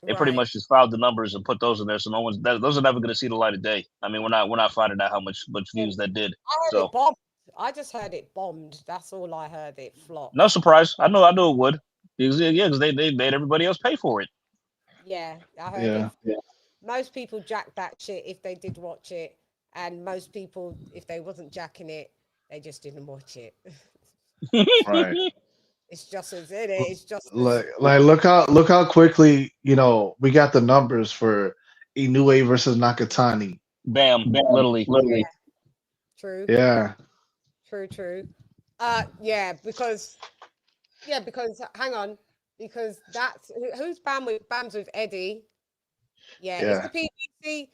Speaker 7: They pretty much just filed the numbers and put those in there, so those are never going to see the light of day. I mean, we're not finding out how much views that did.
Speaker 2: It bombed. I just heard it bombed. That's all I heard. It flopped.
Speaker 7: No surprise. I know it would. Because they made everybody else pay for it.
Speaker 2: Yeah, I heard it. Most people jacked that shit if they did watch it, and most people, if they wasn't jacking it, they just didn't watch it.
Speaker 12: Right.
Speaker 2: It's just as it is. It's just
Speaker 12: like look how quickly we got the numbers for Inoue versus Nakatani.
Speaker 7: Bam, literally.
Speaker 2: Yeah. True.
Speaker 12: Yeah.
Speaker 2: True. Because hang on, because that's who's Bam's with Eddie. Yeah. It's the PBC.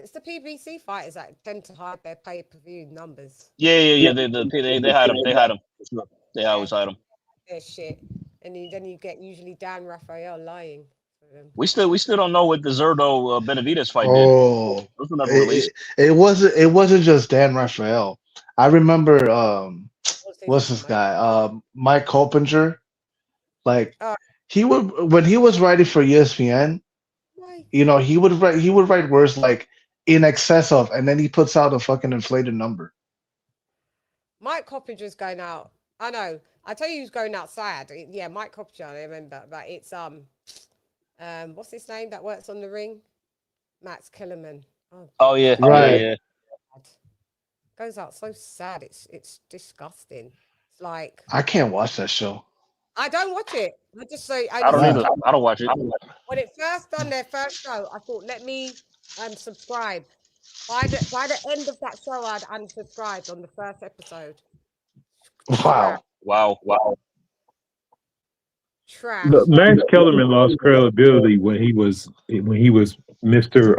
Speaker 2: It's the PBC fighters that tend to hide their pay-per-view numbers.
Speaker 7: Yeah. They hide them. They hide them. They always hide them.
Speaker 2: Their shit, and then you get usually Dan Rafael lying.
Speaker 7: We still don't know what the Zerdo Benavidez fight
Speaker 12: did. It wasn't just Dan Rafael. I remember what's this guy? Mike Coppinger. Like when he was writing for ESPN, you know, he would write words like in excess of, and then he puts out a fucking inflated number.
Speaker 2: Mike Coppinger going out. I know. I tell you who's going outside. Yeah, Mike Coppinger, I remember. But it's what's his name that works on the ring? Max Kellerman.
Speaker 7: Oh yeah,
Speaker 12: right.
Speaker 7: yeah.
Speaker 2: Goes out so sad. It's disgusting. It's like
Speaker 12: I can't watch that show.
Speaker 2: I don't watch it. I just say
Speaker 7: I don't either. I don't watch it.
Speaker 2: When it first done their first show, I thought, let me subscribe. By the end of that show, I'd unsubscribed on the first episode.
Speaker 12: Wow.
Speaker 2: Trash.
Speaker 6: Look, Max Kellerman lost credibility when he was Mr.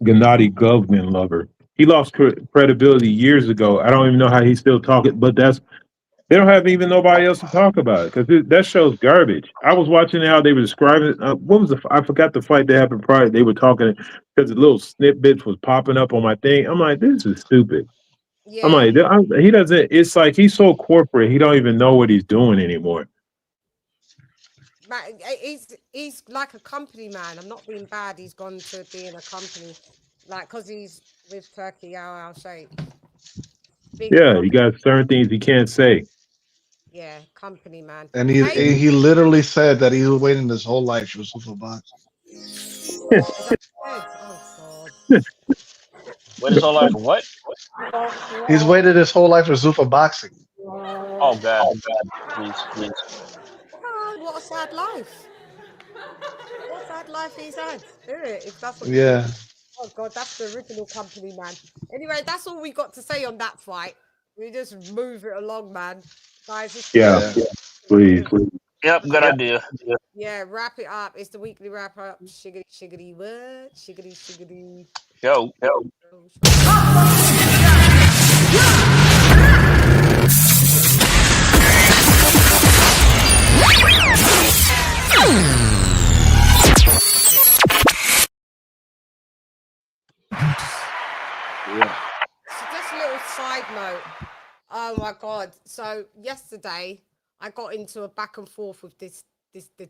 Speaker 6: Gennady Golovkin lover. He lost credibility years ago. I don't even know how he's still talking, but they don't have even nobody else to talk about it because that show's garbage. I was watching how they were describing it. What was I forgot the fight that happened prior. They were talking because the little snippets was popping up on my thing. I'm like, this is stupid.
Speaker 2: Yeah.
Speaker 6: I'm like, he doesn't. It's like he's so corporate. He don't even know what he's doing anymore.
Speaker 2: He's like a company man. I'm not being bad. He's gone to being a company, like because he's with Turkey. I'll say.
Speaker 6: Yeah, he got certain things he can't say.
Speaker 2: Yeah, company man.
Speaker 12: And he literally said that he was waiting his whole life for super boxing.
Speaker 2: Oh
Speaker 7: God. Wait his whole life for what?
Speaker 12: He's waited his whole life for super boxing.
Speaker 7: Oh God! Please.
Speaker 2: What a sad life. What a sad life he's had. If that's what Oh God, that's the original company man. Anyway, that's all we got to say on that fight. We just move it along, man. Guys,
Speaker 6: please.
Speaker 7: Yep, good idea.
Speaker 2: Yeah, wrap it up. It's the weekly wrap up. Shiggity what? Shiggity.
Speaker 7: Yo.
Speaker 2: So just a little side note. Oh my God. So yesterday I got into a back and forth with the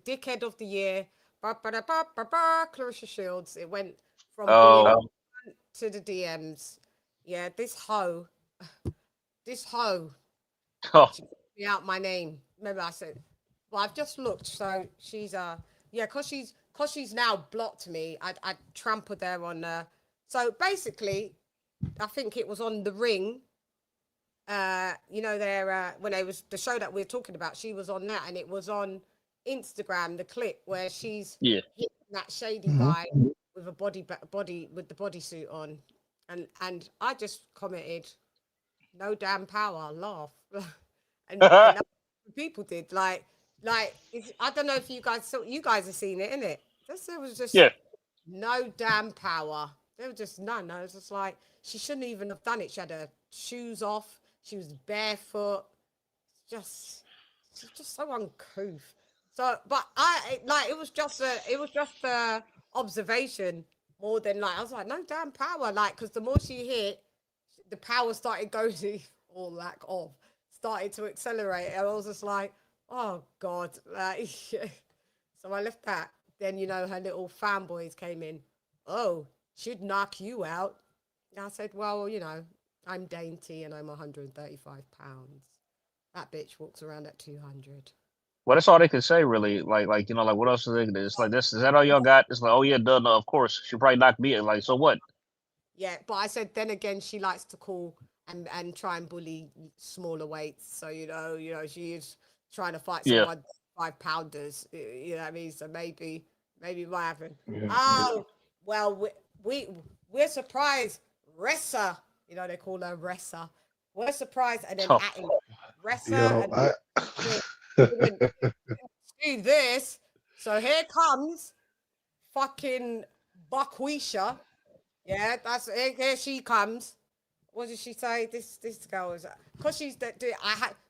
Speaker 2: dickhead of the year, Claressa Shields. It went from to the DMs. Yeah, this hoe. She put me out my name. Remember I said, well, I've just looked. So she's because she's now blocked me. I trampled there on so basically I think it was on The Ring. You know, when it was the show that we're talking about, she was on that, and it was on Instagram, the clip where she's hitting that shady guy with a body with the bodysuit on, and I just commented, "No damn power," laugh, and that's what people did like I don't know if you guys have seen it, innit? There was just no damn power. There was just none. I was just like, she shouldn't even have done it. She had her shoes off. She was barefoot. She's just so uncouth. So, but it was just a observation more than I was like, no damn power. Because the more she hit, the power started going, or lack of, started to accelerate. And I was just like, oh God. So I left that. Then, her little fanboys came in. Oh, she'd knock you out. And I said, well, I'm dainty and I'm 135 pounds. That bitch walks around at 200.
Speaker 7: Well, that's all they can say, really. Like what else is it? It's like this. Is that all y'all got? It's like, oh yeah, duh, no, of course. She probably knocked me in. Like, so what?
Speaker 2: Yeah, but I said then again, she likes to call and try and bully smaller weights. So she is trying to fight some 5-pounders. You know what I mean? So maybe it might happen. Yeah. Oh well, we're surprised. Ressa, they call her Ressa. We're surprised, and then Ressa do this. So here comes fucking Buckwisha. Yeah, here she comes. What did she say? This girl is because she's do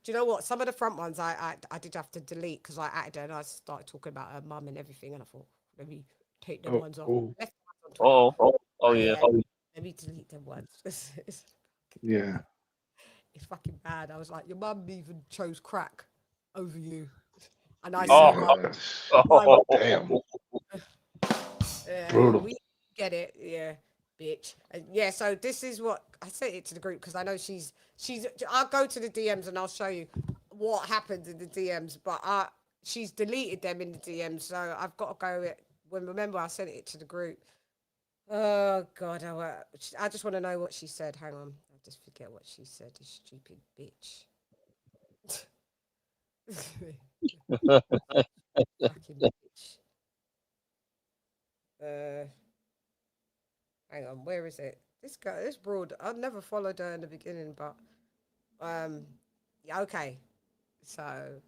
Speaker 2: you know what? Some of the front ones I did have to delete because I added her and I started talking about her mum and everything, and I thought let me take them ones off.
Speaker 7: Yeah.
Speaker 2: Let me delete them ones. It's fucking bad. I was like, your mum even chose crack over you, and I said,
Speaker 12: damn. Brutal.
Speaker 2: We get it, yeah, bitch. Yeah, so this is what I sent it to the group because I know she's. I'll go to the DMs and I'll show you what happened in the DMs, but she's deleted them in the DMs, so I've got to go. Remember, I sent it to the group. Oh God, I just want to know what she said. Hang on, I just forget what she said. This stupid bitch. Fucking bitch. Hang on, where is it? This girl, this broad. I've never followed her in the beginning, but yeah, okay. So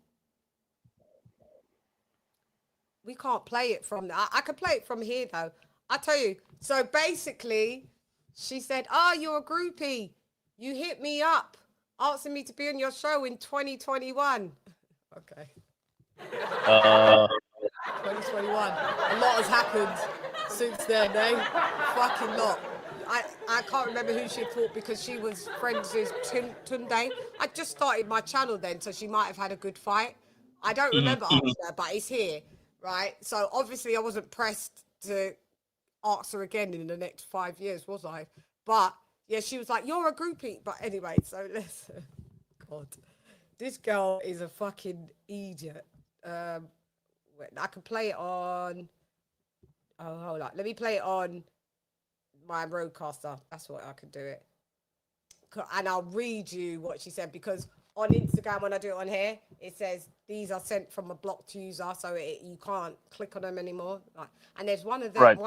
Speaker 2: we can't play it from. I could play it from here though. I tell you. So basically, she said, "Oh, you're a groupie. You hit me up, asking me to be on your show in 2021." Okay. 2021. A lot has happened since then, eh? Fucking lot. I can't remember who she thought because she was friends with Tunde. I just started my channel then, so she might have had a good fight. I don't remember asking her, but it's here, right? So obviously I wasn't pressed to ask her again in the next 5 years, was I? But yeah, she was like, "You're a groupie." But anyway, so listen. God, this girl is a fucking idiot. I can play it on. Oh, hold on. Let me play it on my roadcaster. That's what I can do it. And I'll read you what she said because on Instagram, when I do it on here, it says these are sent from a blocked user, so you can't click on them anymore. And there's one of them.
Speaker 7: Right.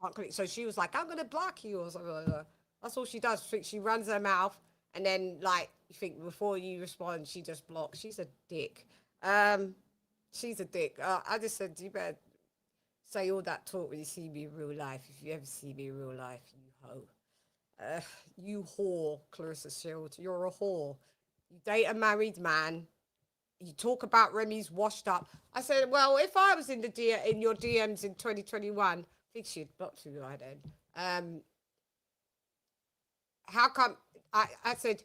Speaker 2: Can't click. So she was like, "I'm gonna block you" or something like that. That's all she does. She runs her mouth, and then like you think before you respond, she just blocks. She's a dick. She's a dick. I just said you better say all that talk when you see me in real life. If you ever see me in real life, you hoe. You whore, Claressa Shield. You're a whore. You date a married man. You talk about Remy's washed up. I said, well, if I was in your DMs in 2021, I think she'd block you by then. How come? I said,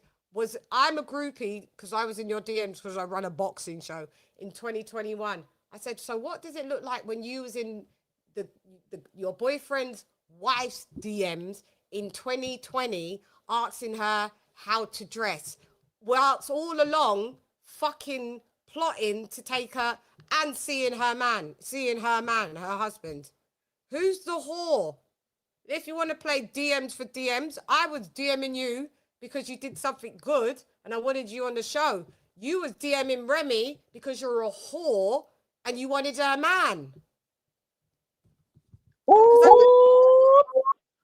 Speaker 2: I'm a groupie because I was in your DMs because I run a boxing show in 2021. I said, so what does it look like when you was in your boyfriend's wife's DMs in 2020 asking her how to dress? Well, it's all along fucking plotting to take her and seeing her man, her husband. Who's the whore? If you want to play DMs for DMs, I was DMing you because you did something good and I wanted you on the show. You was DMing Remy because you're a whore and you wanted her man.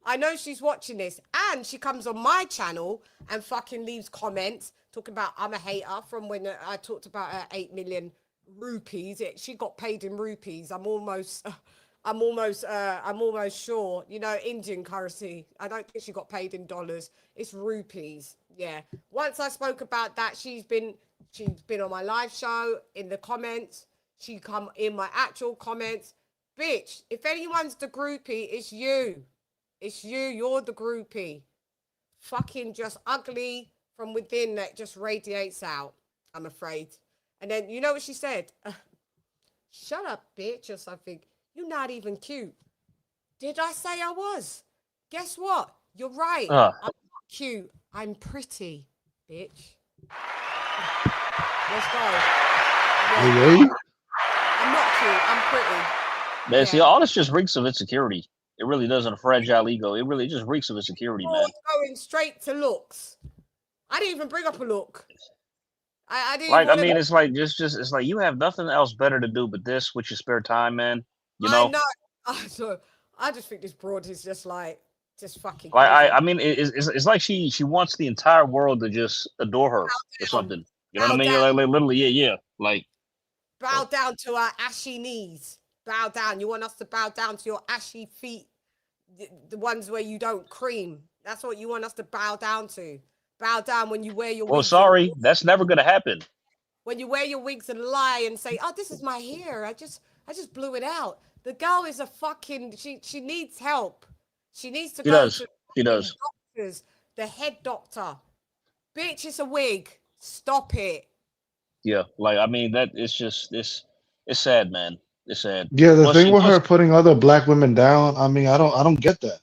Speaker 2: I know she's watching this and she comes on my channel and fucking leaves comments talking about I'm a hater from when I talked about her 8 million rupees. She got paid in rupees. I'm almost sure, Indian currency. I don't think she got paid in dollars. It's rupees. Yeah. Once I spoke about that, she's been on my live show in the comments. She come in my actual comments. Bitch, if anyone's the groupie, it's you. It's you. You're the groupie. Fucking just ugly from within that just radiates out, I'm afraid. And then, you know what she said? Shut up, bitch, or something. You're not even cute. Did I say I was? Guess what? You're right. I'm not cute. I'm pretty, bitch. Let's go. Yeah. I'm not cute. I'm pretty.
Speaker 7: Man, see, all this just reeks of insecurity. It really does, in a fragile ego. It really just reeks of insecurity, man.
Speaker 2: Going straight to looks. I didn't even bring up a look. I didn't.
Speaker 7: Like, I mean, it's like it's like you have nothing else better to do but this with your spare time, man. You know.
Speaker 2: I know. I just think this broad is just fucking.
Speaker 7: I mean, it's like she wants the entire world to just adore her or something. You know what I mean? Like literally, yeah. Like
Speaker 2: bow down to our ashy knees. Bow down. You want us to bow down to your ashy feet, the ones where you don't cream. That's what you want us to bow down to. Bow down when you wear your.
Speaker 7: Well, sorry, that's never gonna happen.
Speaker 2: When you wear your wigs and lie and say, "Oh, this is my hair. I just blew it out." The girl is a fucking. She needs help. She needs to go to
Speaker 7: the
Speaker 2: doctors, the head doctor. Bitch, it's a wig. Stop it.
Speaker 7: Yeah, like I mean that it's just it's sad, man. It's sad.
Speaker 12: Yeah, the
Speaker 7: Plus,
Speaker 12: thing with
Speaker 7: plus,
Speaker 12: her putting other black women down, I mean, I don't get that.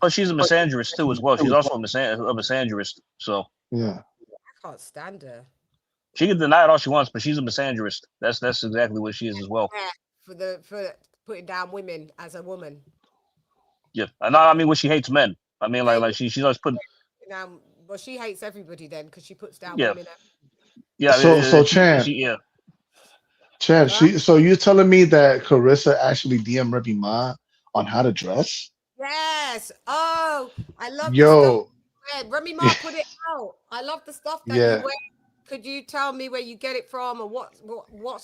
Speaker 7: plus, she's a misandrist too, as well. She's also a misandrist. So
Speaker 12: Yeah.
Speaker 2: I can't stand her.
Speaker 7: she can deny it all she wants, but she's a misandrist. That's exactly what she is as well.
Speaker 2: For putting down women as a woman.
Speaker 7: Yeah, and I mean, when she hates men, I mean, like she's always putting.
Speaker 2: Now, well, she hates everybody then because she puts down
Speaker 7: Yeah,
Speaker 2: women.
Speaker 7: yeah.
Speaker 12: So
Speaker 7: She,
Speaker 12: Chann,
Speaker 2: Huh?
Speaker 12: so you telling me that Claressa actually DM Remy Ma on how to dress?
Speaker 2: Yes. Oh, I love the stuff.
Speaker 12: Yo,
Speaker 2: Remy Ma put it out. I love the stuff that you
Speaker 12: yeah.
Speaker 2: wear. Could you tell me where you get it from, or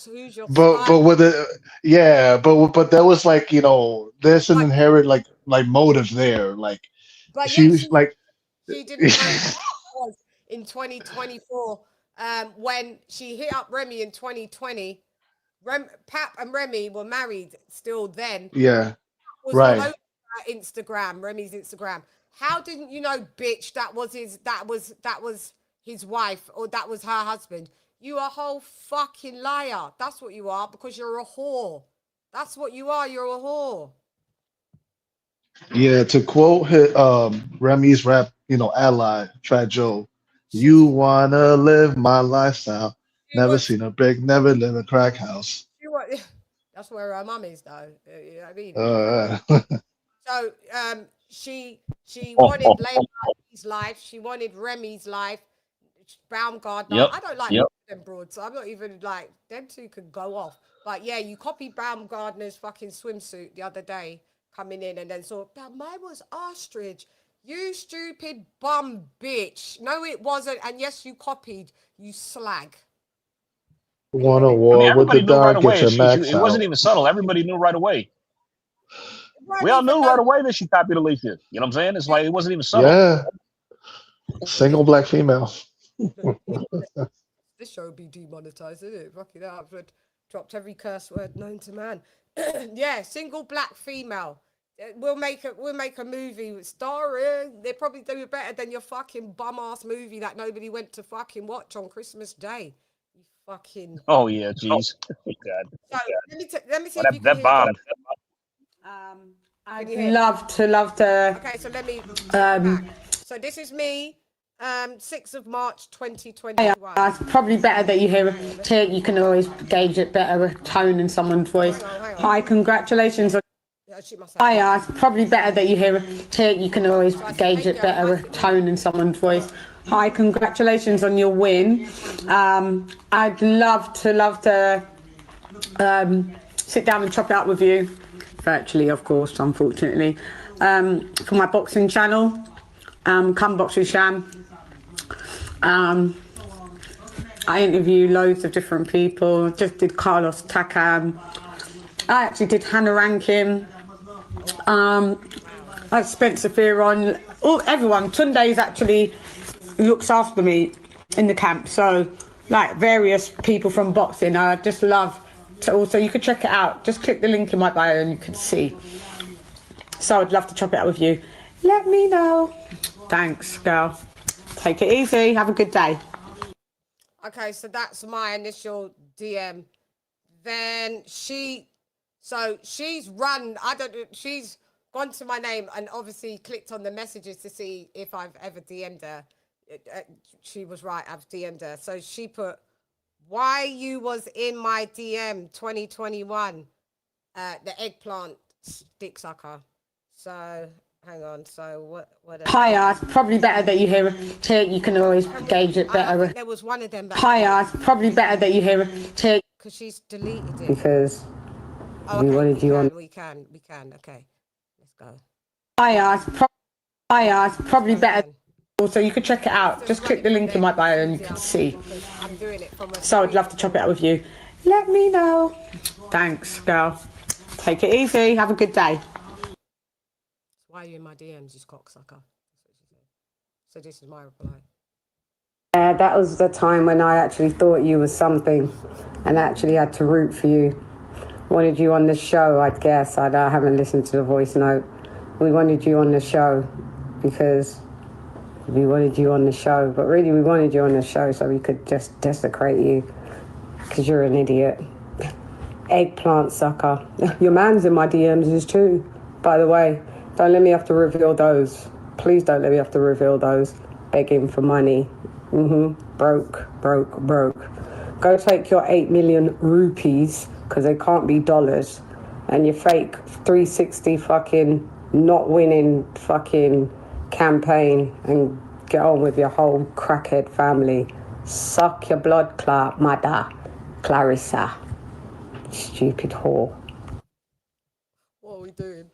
Speaker 2: who's your
Speaker 12: But
Speaker 2: style?
Speaker 12: with it, yeah, but there was like, there's an inherent like motive there. Like
Speaker 2: But
Speaker 12: she
Speaker 2: yet
Speaker 12: was like
Speaker 2: she didn't know who it was in 2024. When she hit up Remy in 2020, Pap and Remy were married still then.
Speaker 12: yeah,
Speaker 2: Was all
Speaker 12: right.
Speaker 2: over Instagram, Remy's Instagram. How didn't you know, bitch, that was his wife, or that was her husband? You a whole fucking liar. That's what you are, because you're a whore. That's what you are. You're a whore.
Speaker 12: Yeah, to quote Remy's rap, ally, Fat Joe, you wanna live my lifestyle. Never seen a brick, never live a crack house.
Speaker 2: That's where her mum is, though. You know what I mean?
Speaker 12: Uh,
Speaker 2: So she wanted Lady's life. She wanted Remy's life. Baumgartner.
Speaker 7: Yep.
Speaker 2: I don't like
Speaker 7: Yep.
Speaker 2: them broads, so I'm not even like them two could go off. But yeah, you copied Baumgartner's fucking swimsuit the other day coming in, and then that mine was ostrich. You stupid bum bitch. No, it wasn't. And yes, you copied. You slag.
Speaker 12: want a
Speaker 7: I mean,
Speaker 12: war with the
Speaker 7: everybody knew right
Speaker 12: dog, get
Speaker 7: away.
Speaker 12: your
Speaker 7: It
Speaker 12: max
Speaker 7: wasn't
Speaker 12: out.
Speaker 7: even subtle. Everybody knew right away. We all knew right away that she copied Alicia. You know what I'm saying? It's like it wasn't even subtle.
Speaker 12: Yeah, single black female.
Speaker 2: This show would be demonetized, isn't it? Fucking hell, I've dropped every curse word known to man. Yeah, single black female. We'll make a movie starring. They probably do it better than your fucking bum ass movie that nobody went to fucking watch on Christmas Day. You fucking.
Speaker 7: Oh yeah, jeez. God.
Speaker 2: So let me see
Speaker 7: Well,
Speaker 2: if you can
Speaker 7: that
Speaker 2: hear
Speaker 7: bombed.
Speaker 3: I'd love to.
Speaker 2: Okay, so let me. So this is me. 6th of March 2021.
Speaker 3: It's probably better that you hear it. You can always gauge it better with tone in someone's voice.
Speaker 2: Hang on.
Speaker 3: Hi, congratulations on. Hiya, it's probably better that you hear it. You can always gauge it better with tone in someone's voice. Hi, congratulations on your win. I'd love to sit down and chop it out with you, virtually, of course, unfortunately, for my boxing channel. Come Box with Sham. I interview loads of different people. Just did Carlos Takam. I actually did Hannah Rankin. I had Spencer Fearon. Everyone. Tunde's actually looks after me in the camp. So, like various people from boxing. I just love to also. You could check it out. Just click the link in my bio and you can see. So I'd love to chop it out with you. Let me know. Thanks, girl. Take it easy. Have a good day.
Speaker 2: Okay, so that's my initial DM. Then she's run. She's gone to my name and obviously clicked on the messages to see if I've ever DM'd her. She was right. I've DM'd her. So she put, "Why you was in my DM 2021? The eggplant dick sucker." So. Hang on, so what
Speaker 3: Hiya, it's probably better that you hear it. You can always gauge it better.
Speaker 2: There was one of them.
Speaker 3: Hiya, it's probably better that you hear it.
Speaker 2: Because she's deleted it.
Speaker 3: Because we wanted you on.
Speaker 2: We can. Okay, let's go.
Speaker 3: Hiya, it's probably better. Also, you could check it out. Just click the link in my bio and you can see.
Speaker 2: I'm doing it from.
Speaker 3: So I'd love to chop it out with you. Let me know. Thanks, girl. Take it easy. Have a good day.
Speaker 2: Why are you in my DMs, you cocksucker? So this is my reply.
Speaker 3: That was the time when I actually thought you was something and actually had to root for you. Wanted you on the show, I guess. I haven't listened to the voice note. We wanted you on the show because we wanted you on the show. But really, we wanted you on the show so we could just desecrate you because you're an idiot. eggplant sucker. Your man's in my DMs too, by the way. Don't let me have to reveal those. Please don't let me have to reveal those. Begging for money. Broke. Go take your 8 million rupees, because they can't be dollars, and your fake 360 fucking not winning fucking campaign, and get on with your whole crackhead family. Suck your blood clot mother, Claressa. Stupid whore.
Speaker 2: What are we doing?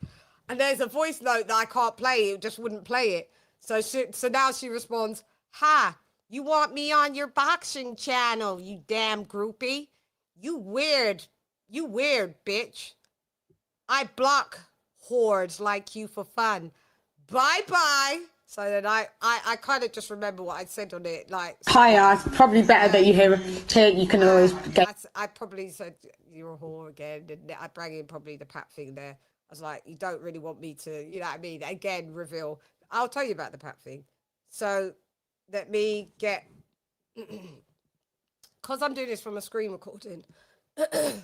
Speaker 2: And there's a voice note that I can't play. It just wouldn't play it. So now she responds, "Ha, you want me on your boxing channel, you damn groupie? You weird, bitch. I block whores like you for fun. Bye-bye." So then I kind of just remember what I said on it. Like,
Speaker 3: Hiya, it's probably better that you hear it. You can always get.
Speaker 2: I probably said you're a whore again, and I bring in probably the Pat thing there. I was like, you don't really want me to, you know what I mean? Again, reveal. I'll tell you about the Pat thing. So let me get, because I'm doing this from a screen recording, I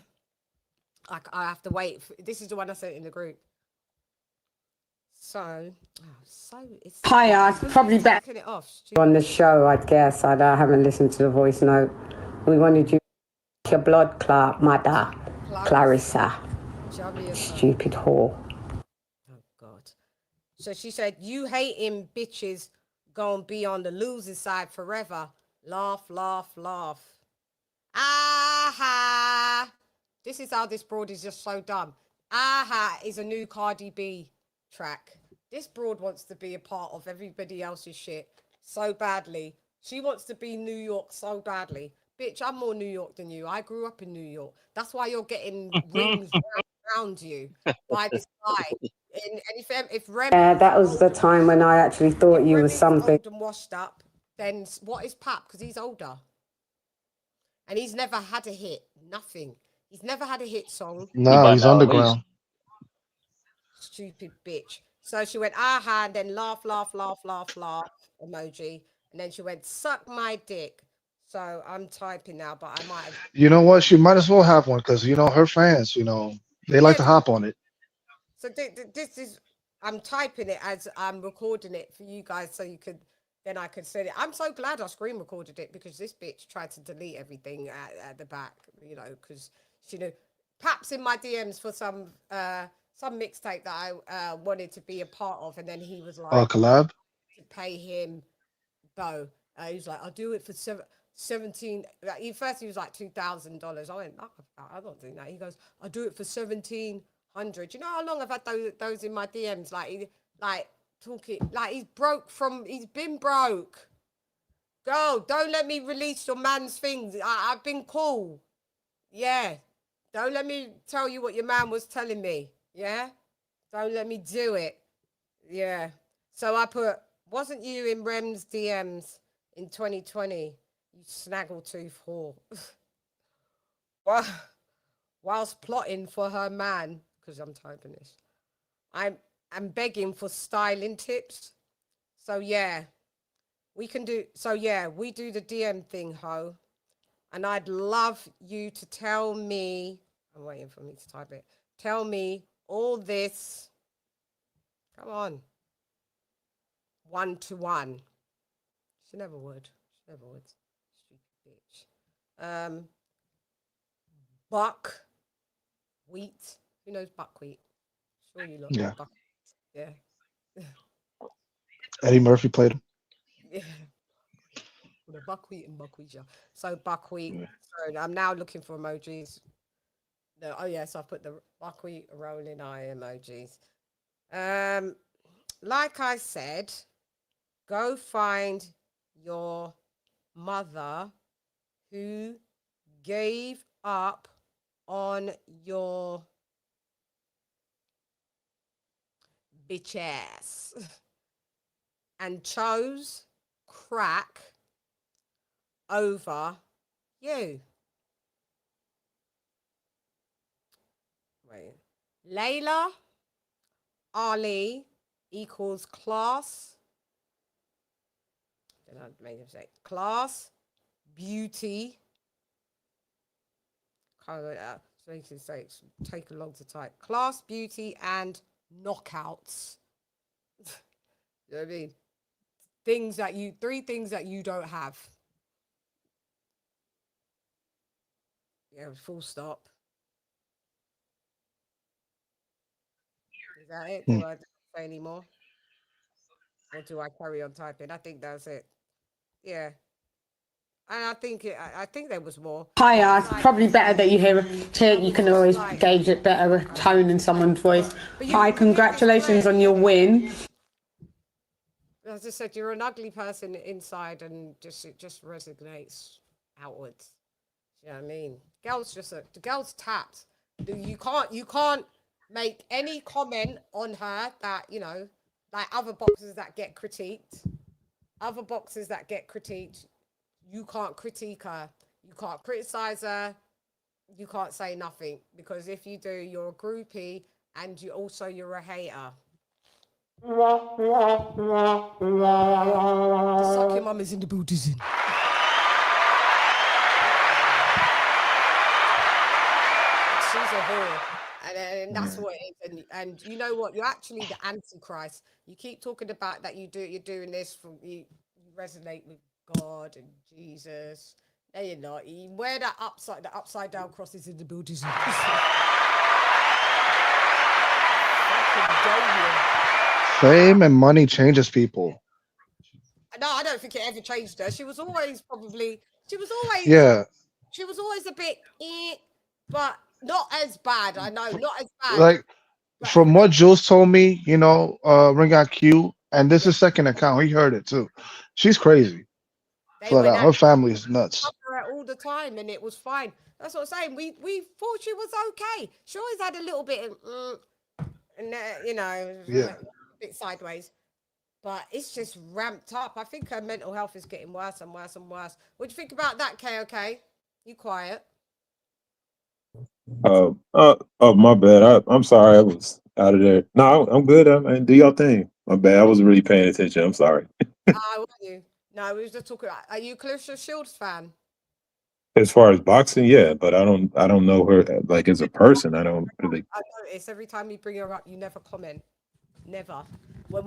Speaker 2: have to wait. This is the one I sent in the group. So, it's
Speaker 3: Hiya, it's probably better
Speaker 2: it off.
Speaker 3: on the show, I guess. I haven't listened to the voice note. We wanted you your blood clot mother, Claressa. Stupid whore.
Speaker 2: Oh, God. So she said, "You hating bitches gonna be on the losing side forever. Laugh, laugh, laugh. Aha! This is how this broad is just so dumb. Aha is a new Cardi B track. This broad wants to be a part of everybody else's shit so badly. She wants to be New York so badly. Bitch, I'm more New York than you. I grew up in New York. That's why you're getting rings around you by this guy. And if Remy,
Speaker 3: Yeah, that was the time when I actually thought you was something.
Speaker 2: old and washed up, then what is Pap? Because he's older. And he's never had a hit. Nothing. He's never had a hit song.
Speaker 12: No, he's underground.
Speaker 2: Stupid bitch. So she went, aha, and then laugh, laugh, laugh, laugh, laugh emoji. And then she went, suck my dick. So I'm typing now, but I might have.
Speaker 12: You know what? She might as well have one because, her fans, they like to hop on it.
Speaker 2: So this is, I'm typing it as I'm recording it for you guys so you could, then I could send it. I'm so glad I screen recorded it because this bitch tried to delete everything at the back, because she knew. Pap's in my DMs for some mixtape that I wanted to be a part of, and then he was like,
Speaker 12: collab?
Speaker 2: To pay him, Bo. He was like, I'll do it for 17. First he was like $2,000. I went, I'm not doing that. He goes, I'll do it for 1,700. You know how long I've had those in my DMs? Talking like he's been broke. Girl, don't let me release your man's things. I've been cool. Yeah. Don't let me tell you what your man was telling me. Yeah? Don't let me do it. Yeah. So I put, wasn't you in Rem's DMs in 2020? You snaggletooth whore. Whilst plotting for her man, because I'm typing this, I'm begging for styling tips. So yeah, we do the DM thing, ho. And I'd love you to tell me, I'm waiting for me to type it. Tell me all this. Come on. 1-to-1. She never would. Stupid bitch. Buckwheat. Who knows buckwheat? Sure you look.
Speaker 12: Yeah.
Speaker 2: Buckwheat. Yeah.
Speaker 12: Eddie Murphy played him.
Speaker 2: Yeah. The buckwheat and buckwheat. So buckwheat. So I'm now looking for emojis. No, so I put the buckwheat rolling eye emojis. Like I said, go find your mother who gave up on your bitch ass and chose crack over you. Wait. Layla Ali equals class. Then I made a mistake. Class, beauty. Making mistakes take a long to type. Class, beauty, and knockouts. You know what I mean? Three things that you don't have. Yeah, full stop. Is that it? Do I say any more? Or do I carry on typing? I think that's it. Yeah. And I think there was more.
Speaker 3: Hiya, it's probably better that you hear you can always gauge it better, a tone in someone's voice. Hi, congratulations on your win.
Speaker 2: As I said, you're an ugly person inside, and it just resonates outwards. You know what I mean? The girl's tapped. You can't make any comment on her that, you know, like other boxers that get critiqued. Other boxers that get critiqued, you can't critique her. You can't criticize her. You can't say nothing, because if you do, you're a groupie, and you're a hater. The suck your mum is in the Buddhism. She's a whore, and that's what it is. And you know what? You're actually the Antichrist. You keep talking about that you're doing this you resonate with God and Jesus. No, you're not. You wear the upside down crosses in the Buddhism.
Speaker 12: Fame and money changes people.
Speaker 2: No, I don't think it ever changed her. She was always
Speaker 12: Yeah.
Speaker 2: She was always a bit, but not as bad. I know, not as bad.
Speaker 12: Like, from what Jules told me, you know, Ring Q, and this is second account. He heard it too. She's crazy. Her family is nuts.
Speaker 2: All the time, and it was fine. That's what I'm saying. We thought she was okay. She always had a little bit of, and you know, a bit sideways. But it's just ramped up. I think her mental health is getting worse and worse and worse. What do you think about that, KOK? You quiet?
Speaker 6: My bad. I'm sorry. I was out of there. No, I'm good. Do your thing. My bad. I wasn't really paying attention. I'm sorry.
Speaker 2: Were you? No, we was just talking. Are you a Claressa Shields fan?
Speaker 6: As far as boxing, yeah, but I don't know her like as a person. I don't really.
Speaker 2: I notice every time you bring her up, you never comment. Never.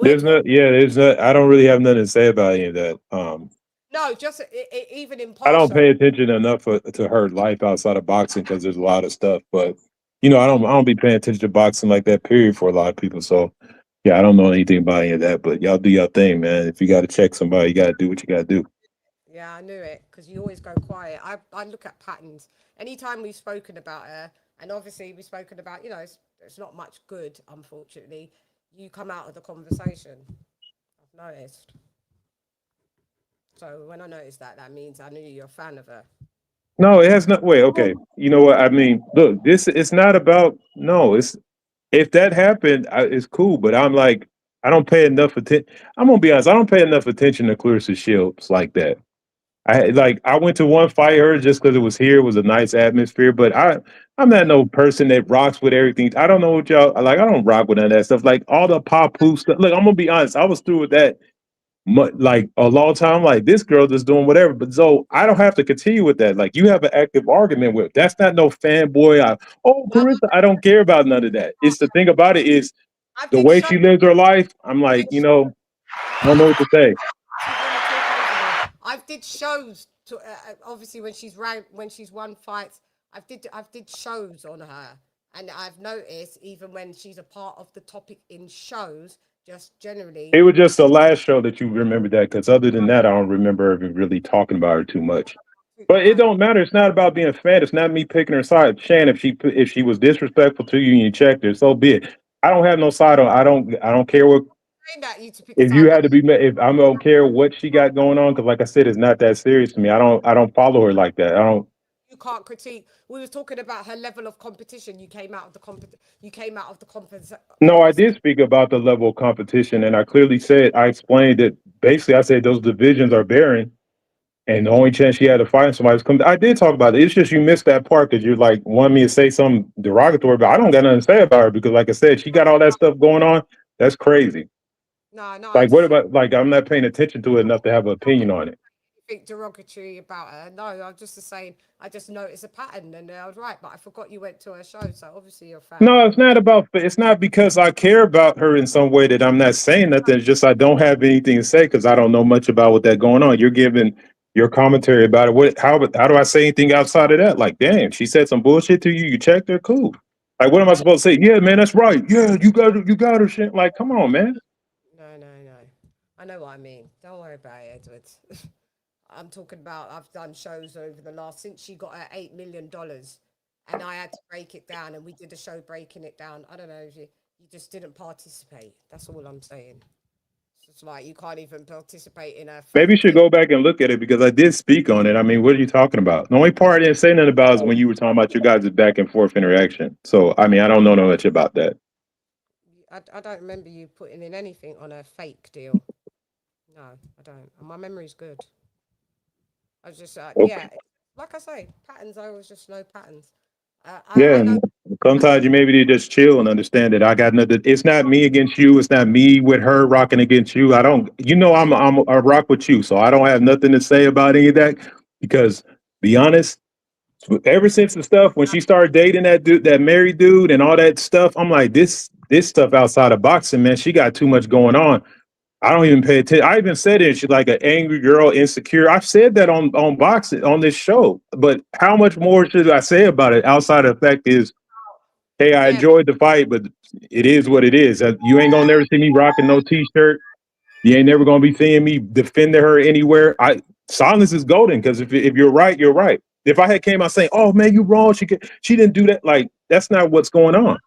Speaker 6: There's not. I don't really have nothing to say about any of that.
Speaker 2: No, just even in.
Speaker 6: I don't pay attention enough to her life outside of boxing, because there's a lot of stuff. But you know, I don't be paying attention to boxing like that. Period, for a lot of people. So yeah, I don't know anything about any of that. But y'all do your thing, man. If you got to check somebody, you got to do what you got to do.
Speaker 2: Yeah, I knew it, because you always go quiet. I look at patterns. Anytime we've spoken about her, and obviously we've spoken about, you know, it's not much good, unfortunately. You come out of the conversation. I've noticed. So when I noticed that means I knew you're a fan of her.
Speaker 6: No, it has not. Wait, okay. You know what I mean? Look, it's not about. No, it's if that happened, it's cool. But I'm like, I don't pay enough attention. I'm gonna be honest. I don't pay enough attention to Claressa Shields like that. I went to one fight her just because it was here. It was a nice atmosphere. But I'm not no person that rocks with everything. I don't know what y'all like. I don't rock with none of that stuff. Like all the pop poo stuff. Look, I'm gonna be honest. I was through with that. Like a long time, like this girl just doing whatever. But so I don't have to continue with that. Like you have an active argument with. That's not no fanboy. Claressa, I don't care about none of that. It's the thing about it is the way she lives her life. I'm like, you know, I don't know what to say.
Speaker 2: I did shows to obviously when she's won fights. I did shows on her, and I've noticed even when she's a part of the topic in shows. Just generally,
Speaker 6: it was just the last show that you remember that, because other than that, I don't remember ever really talking about her too much. But it don't matter. It's not about being a fan. It's not me picking her side. Chann, if she was disrespectful to you and you checked her, so be it. I don't have no side on. I don't care what. If you had to be, if I don't care what she got going on, because like I said, it's not that serious to me. I don't follow her like that. I don't.
Speaker 2: You can't critique. We were talking about her level of competition. You came out of the competition.
Speaker 6: No, I did speak about the level of competition, and I clearly said, I explained that basically I said those divisions are barren, and the only chance she had to fight somebody was come. I did talk about it. It's just you missed that part because you're like wanting me to say something derogatory, but I don't got nothing to say about her because, like I said, she got all that stuff going on. That's crazy.
Speaker 2: No.
Speaker 6: Like, what about, like, I'm not paying attention to it enough to have an opinion on it.
Speaker 2: anything derogatory about her. No, I'm just saying I just noticed a pattern, and I was right, but I forgot you went to her show, so obviously you're a fan.
Speaker 6: No, it's not about. It's not because I care about her in some way that I'm not saying nothing. It's just I don't have anything to say because I don't know much about what that going on. You're giving your commentary about it. What? How do I say anything outside of that? Like, damn, she said some bullshit to you. You checked her, cool. Like, what am I supposed to say? Yeah, man, that's right. Yeah, you got her. Shit. Like, come on, man.
Speaker 2: No. I know what I mean. Don't worry about it, Edward. I'm talking about I've done shows over the last since she got her $8 million, and I had to break it down, and we did a show breaking it down. I don't know if you just didn't participate. That's all I'm saying. It's like you can't even participate in a.
Speaker 6: Maybe you should go back and look at it because I did speak on it. I mean, what are you talking about? The only part I didn't say nothing about is when you were talking about your guys' back and forth interaction. So, I mean, I don't know much about that.
Speaker 2: I don't remember you putting in anything on a fake deal. No, I don't. And my memory's good. I was just, yeah, like I say, patterns. I always just know patterns.
Speaker 6: Yeah,
Speaker 2: I know.
Speaker 6: sometimes you maybe need to just chill and understand that I got nothing. It's not me against you. It's not me with her rocking against you. I don't. You know, I rock with you, so I don't have nothing to say about any of that. Because, be honest, ever since the stuff when she started dating that dude, that married dude, and all that stuff, I'm like, this stuff outside of boxing, man. She got too much going on. I don't even pay attention. I even said it. She's like an angry girl, insecure. I've said that on boxing on this show. But how much more should I say about it outside of the fact is, hey, I enjoyed the fight, but it is what it is. You ain't gonna never see me rocking no t-shirt. You ain't never gonna be seeing me defending her anywhere. Silence is golden because if you're right, you're right. If I had came out saying, "Oh man, you wrong," she didn't do that. Like that's not what's going on.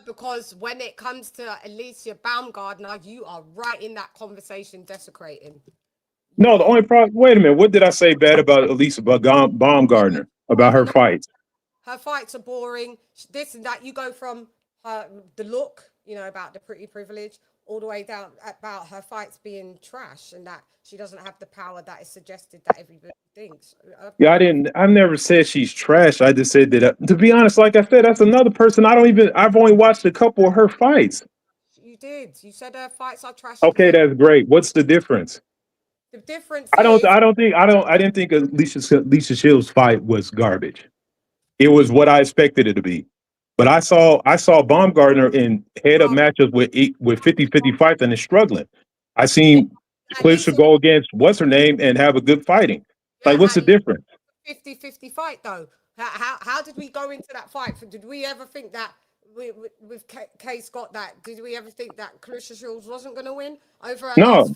Speaker 2: Because when it comes to Alicia Baumgardner, you are right in that conversation desecrating.
Speaker 6: No, the only problem. Wait a minute. What did I say bad about Alicia Baumgardner about her fights?
Speaker 2: Her fights are boring. This and that. You go from the look, about the pretty privilege, all the way down about her fights being trash and that she doesn't have the power that is suggested that everybody thinks.
Speaker 6: Yeah, I never said she's trash. I just said that, to be honest, like I said, that's another person I've only watched a couple of her fights.
Speaker 2: You did. You said her fights are trash.
Speaker 6: Okay, that's great. What's the difference?
Speaker 2: The difference
Speaker 6: I
Speaker 2: is
Speaker 6: didn't think Alicia Shields' fight was garbage. It was what I expected it to be. But I saw Baumgardner in head-up matches with 50-50 fights and is struggling. I seen Claressa go against what's her name and have a good fighting. Like, what's the difference?
Speaker 2: 50-50 fight though. How did we go into that fight? Did we ever think that with Kay Scott did we ever think that Claressa Shields wasn't going to win over her last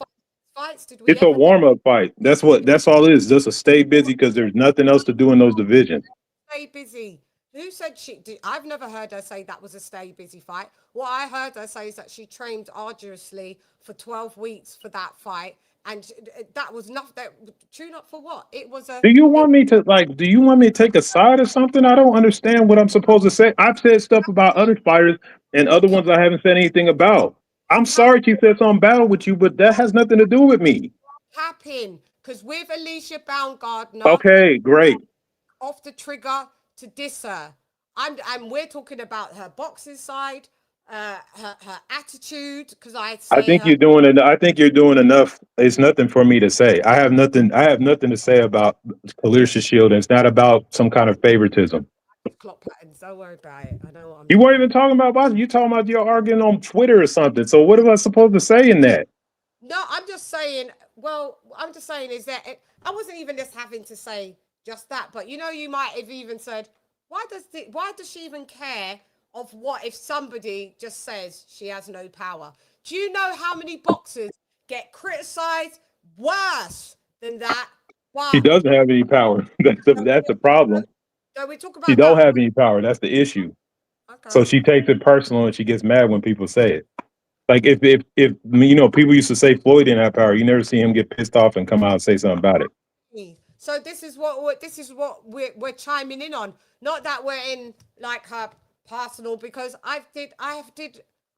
Speaker 2: fights? Did we?
Speaker 6: It's a warm-up fight. That's all it is. Just to stay busy because there's nothing else to do in those divisions.
Speaker 2: Stay busy. Who said I've never heard her say that was a stay busy fight. What I heard her say is that she trained arduously for 12 weeks for that fight. And that was nothing. Tune up for what? It was a.
Speaker 6: Do you want me to take a side or something? I don't understand what I'm supposed to say. I've said stuff about other fighters and other ones I haven't said anything about. I'm sorry she said something bad with you, but that has nothing to do with me.
Speaker 2: Happen because with Alicia Baumgardner.
Speaker 6: Okay, great.
Speaker 2: Off the trigger to diss her. And we're talking about her boxing side, her attitude. Because I think
Speaker 6: you're doing it. I think you're doing enough. It's nothing for me to say. I have nothing to say about Claressa Shields. It's not about some kind of favoritism.
Speaker 2: Clock patterns. Don't worry about it. I know what I'm.
Speaker 6: You weren't even talking about boxing. You talking about you're arguing on Twitter or something. So what am I supposed to say in that?
Speaker 2: No, I'm just saying. Well, I'm just saying is that I wasn't even just having to say just that, but you might have even said, why does she even care of what if somebody just says she has no power? Do you know how many boxers get criticized worse than that? Wow.
Speaker 6: She doesn't have any power. That's the problem.
Speaker 2: So we talk about
Speaker 6: she don't have any power. That's the issue. Okay. So she takes it personal and she gets mad when people say it. Like if people used to say Floyd didn't have power, you never see him get pissed off and come out and say something about it.
Speaker 2: So this is what we're chiming in on. Not that we're in like her personal, because I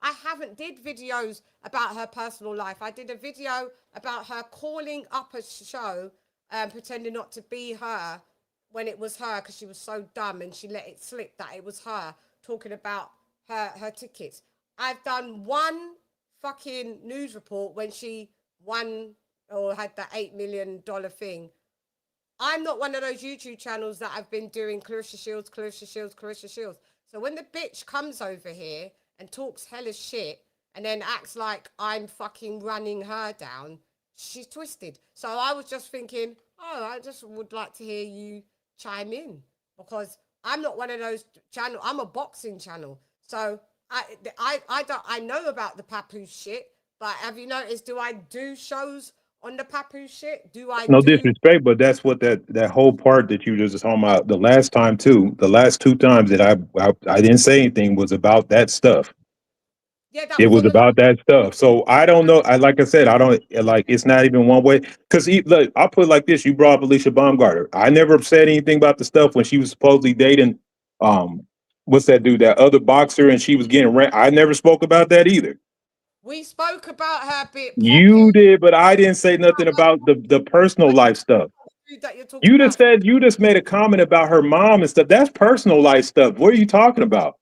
Speaker 2: haven't did videos about her personal life. I did a video about her calling up a show and pretending not to be her when it was her because she was so dumb and she let it slip that it was her, talking about her tickets. I've done one fucking news report when she won or had that $8 million thing I'm not one of those YouTube channels that have been doing Claressa Shields. So when the bitch comes over here and talks hella shit and then acts like I'm fucking running her down, she's twisted. So I was just thinking, oh, I just would like to hear you chime in, because I'm not one of those channel. I'm a boxing channel. So I know about the Papoose shit, but have you noticed, do I do shows on the Papoose shit? Do I
Speaker 6: No
Speaker 2: do?
Speaker 6: disrespect, but that's what that whole part that you just talking about the last time too. The last two times that I didn't say anything was about that stuff.
Speaker 2: Yeah, that
Speaker 6: It
Speaker 2: was
Speaker 6: was
Speaker 2: on the.
Speaker 6: about that stuff. So I don't know. Like I said, I don't like. It's not even one way. Because look, I'll put it like this: you brought up Alicia Baumgartner. I never said anything about the stuff when she was supposedly dating. What's that dude? That other boxer, and she was getting rent. I never spoke about that either.
Speaker 2: We spoke about her bit.
Speaker 6: You did, but I didn't say nothing about the personal life stuff.
Speaker 2: That you're talking
Speaker 6: You
Speaker 2: about.
Speaker 6: just said you just made a comment about her mom and stuff. That's personal life stuff. What are you talking about?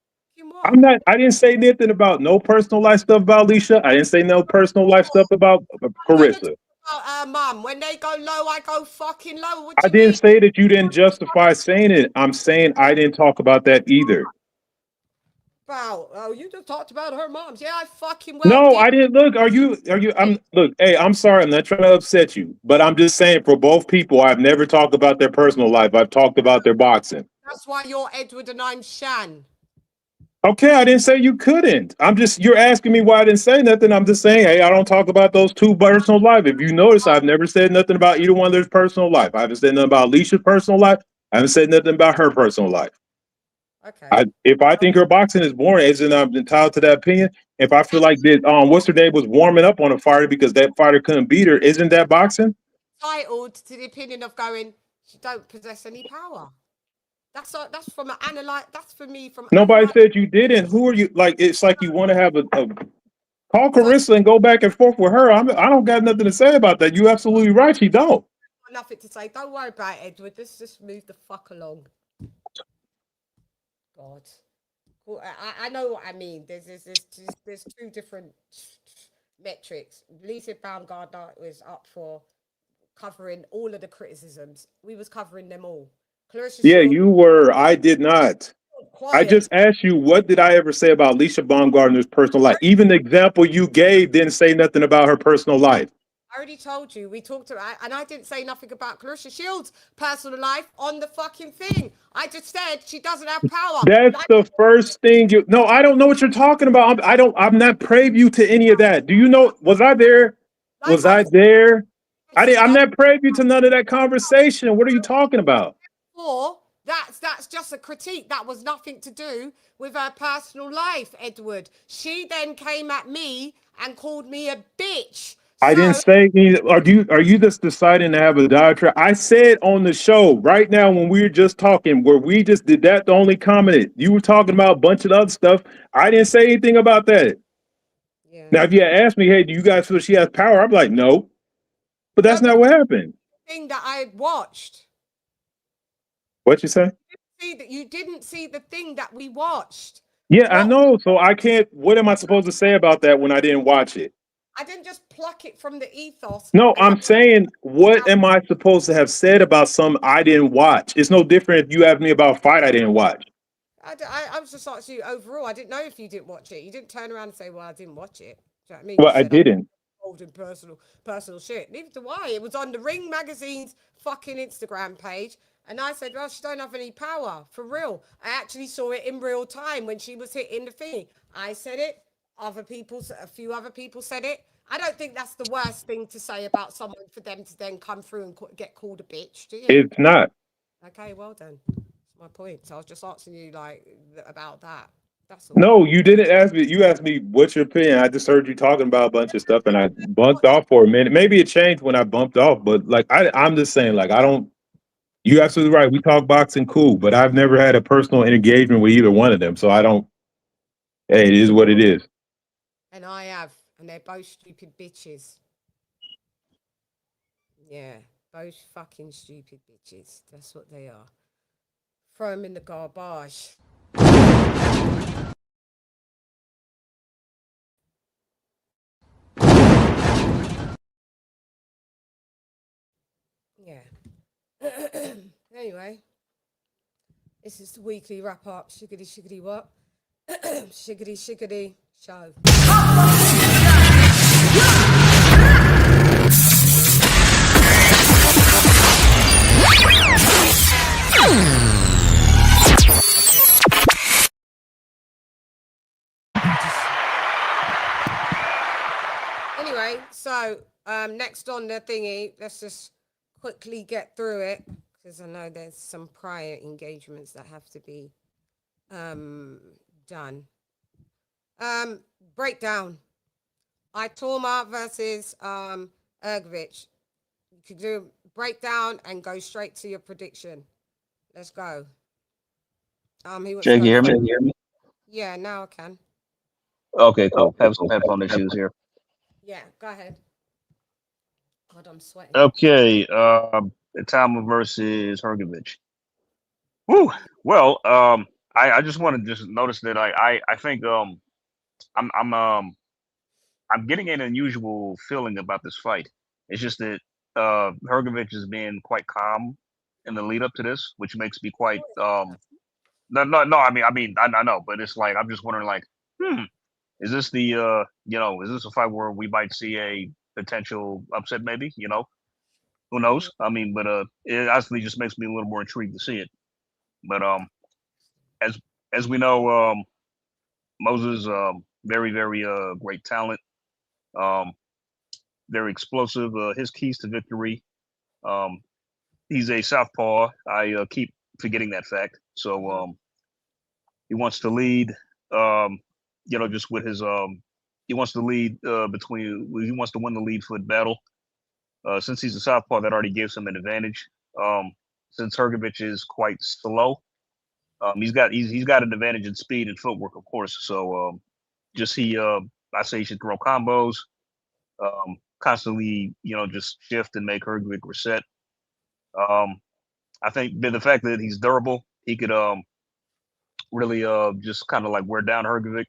Speaker 6: I'm not. I didn't say nothing about no personal life stuff about Alicia. I didn't say no personal life stuff about Claressa.
Speaker 2: About mum, when they go low, I go fucking low. What
Speaker 6: I
Speaker 2: do you
Speaker 6: didn't
Speaker 2: mean?
Speaker 6: say that you didn't justify saying it. I'm saying I didn't talk about that either.
Speaker 2: Wow. Oh, you just talked about her moms. Yeah, I fucking well
Speaker 6: No,
Speaker 2: did.
Speaker 6: I didn't. Look, are you? I'm look. Hey, I'm sorry. I'm not trying to upset you, but I'm just saying for both people, I've never talked about their personal life. I've talked about their boxing.
Speaker 2: That's why you're Edward and I'm Chann.
Speaker 6: Okay, I didn't say you couldn't. You're asking me why I didn't say nothing. I'm just saying, hey, I don't talk about those two personal life. If you notice, I've never said nothing about either one of their personal life. I haven't said nothing about Alicia's personal life. I haven't said nothing about her personal life.
Speaker 2: Okay.
Speaker 6: If I think her boxing is boring, isn't I'm entitled to that opinion. If I feel like that, what's her name was warming up on a fighter because that fighter couldn't beat her, isn't that boxing?
Speaker 2: Entitled to the opinion of going, she don't possess any power. That's from an analyze. That's for me from.
Speaker 6: Nobody said you didn't. Who are you? Like it's like you want to have a call Claressa and go back and forth with her. I don't got nothing to say about that. You absolutely right. She don't.
Speaker 2: Nothing to say. Don't worry about it, Edward. Let's just move the fuck along. God. Well, I know what I mean. There's two different metrics. Lisa Baumgartner was up for covering all of the criticisms. We was covering them all. Claressa
Speaker 6: Yeah,
Speaker 2: Shields,
Speaker 6: you were. I did not. I
Speaker 2: quiet.
Speaker 6: just asked you, what did I ever say about Alicia Baumgartner's personal life? Even the example you gave didn't say nothing about her personal life.
Speaker 2: I already told you. We talked about, and I didn't say nothing about Claressa Shields' personal life on the fucking thing. I just said she doesn't have power.
Speaker 6: That's the first thing you. No, I don't know what you're talking about. I'm not preview to any of that. Do you know? Was I there? Was I there? I'm not preview to none of that conversation. What are you talking about?
Speaker 2: Or that's just a critique. That was nothing to do with her personal life, Edward. She then came at me and called me a bitch.
Speaker 6: I didn't say any. Are you just deciding to have a diatribe? I said on the show right now when we were just talking, where we just did that, the only comment. You were talking about a bunch of other stuff. I didn't say anything about that. Yeah. Now, if you had asked me, hey, do you guys feel she has power? I'm like, no. But that's not what happened.
Speaker 2: Thing that I watched.
Speaker 6: What you say?
Speaker 2: You didn't see the thing that we watched.
Speaker 6: Yeah, I know. So I can't. What am I supposed to say about that when I didn't watch it?
Speaker 2: I didn't just pluck it from the ethos.
Speaker 6: No, I'm saying, what am I supposed to have said about something I didn't watch? It's no different if you asked me about a fight I didn't watch.
Speaker 2: I was just asking you overall. I didn't know if you didn't watch it. You didn't turn around and say, well, I didn't watch it. Do you know what I mean?
Speaker 6: Well, I didn't.
Speaker 2: In personal shit. Neither do I. It was on the Ring Magazine's fucking Instagram page. And I said, well, she don't have any power. For real. I actually saw it in real time when she was hitting the thing. I said it. A few other people said it. I don't think that's the worst thing to say about someone for them to then come through and get called a bitch, do you?
Speaker 6: It's not.
Speaker 2: Okay, well then. That's my point. So I was just asking you about that. That's all.
Speaker 6: No, you didn't ask me. You asked me what's your opinion. I just heard you talking about a bunch of stuff and I bumped off for a minute. Maybe it changed when I bumped off, but I'm just saying, you're absolutely right. We talk boxing, cool, but I've never had a personal engagement with either one of them. So hey, it is what it is.
Speaker 2: And I have. And they're both stupid bitches. Yeah, both fucking stupid bitches. That's what they are. Throw them in the garbage. Yeah. Anyway, this is the weekly wrap up. Shiggity, shiggity, what? Shiggity, shiggity show. Anyway, so next on the thingy, let's just quickly get through it because I know there's some prior engagements that have to be done. Breakdown. Itauma versus Hrgovic. You could do a breakdown and go straight to your prediction. Let's go.
Speaker 7: Jake, you hear me?
Speaker 2: Yeah, now I can.
Speaker 7: Okay, cool. Have some headphone issues here.
Speaker 2: Yeah, go ahead. God, I'm sweating.
Speaker 7: Okay, Itauma versus Hrgovic. Woo. Well, I just want to just notice that I think I'm getting an unusual feeling about this fight. It's just that Hrgovic has been quite calm in the lead up to this, which makes me quite no. I mean, I know, but it's like I'm just wondering, like, is this the is this a fight where we might see a potential upset? Maybe, who knows? I mean, but it actually just makes me a little more intrigued to see it. But as we know, Moses, very great talent, very explosive. His keys to victory. He's a southpaw. I keep forgetting that fact. So he wants to lead. Just with his he wants to lead he wants to win the lead foot battle. Since he's a southpaw, that already gives him an advantage. Since Hrgovic is quite slow, he's got an advantage in speed and footwork, of course. So I say he should throw combos, constantly, just shift and make Hrgovic reset. I think the fact that he's durable, he could really just kind of like wear down Hrgovic,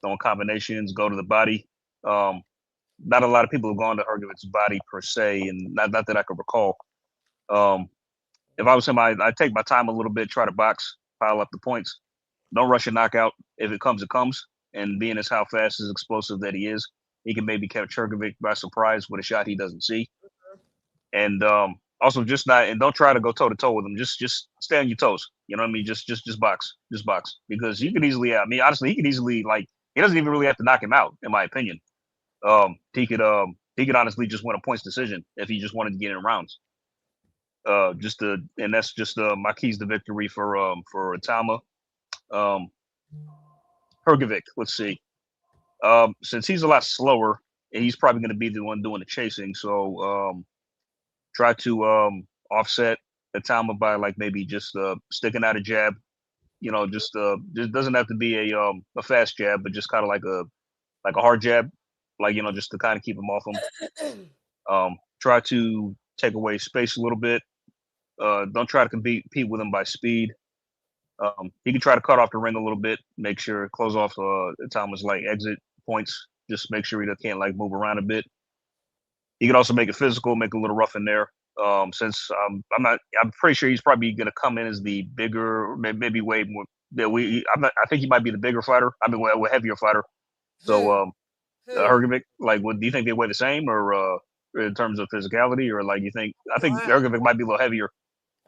Speaker 7: throwing combinations, go to the body. Not a lot of people have gone to Hrgovic's body per se, and not that I could recall. If I was him, I'd take my time a little bit, try to box, pile up the points. Don't rush a knockout. If it comes, it comes. And being as how fast as explosive that he is, he can maybe catch Hrgovic by surprise with a shot he doesn't see. And also don't try to go toe to toe with him. Just stay on your toes. You know what I mean? Just box, because you could easily. I mean, honestly, he could easily he doesn't even really have to knock him out, in my opinion. He could honestly just win a points decision if he just wanted to get in rounds. And that's just my keys to victory for Itauma. Hrgovic, let's see. Since he's a lot slower, and he's probably going to be the one doing the chasing, so try to offset Itauma by like maybe just sticking out a jab. Just doesn't have to be a fast jab, but just kind of like a hard jab, just to kind of keep him off him. Try to take away space a little bit. Don't try to compete with him by speed. He can try to cut off the ring a little bit, make sure close off Itauma's exit points. Just make sure he can't move around a bit. He can also make it physical, make it a little rough in there. Since I'm pretty sure he's probably going to come in as the bigger, maybe way more. I think he might be the bigger fighter. I mean, a heavier fighter. So Hrgovic, do you think they weigh the same, or in terms of physicality, or you think? I think Hrgovic might be a little heavier.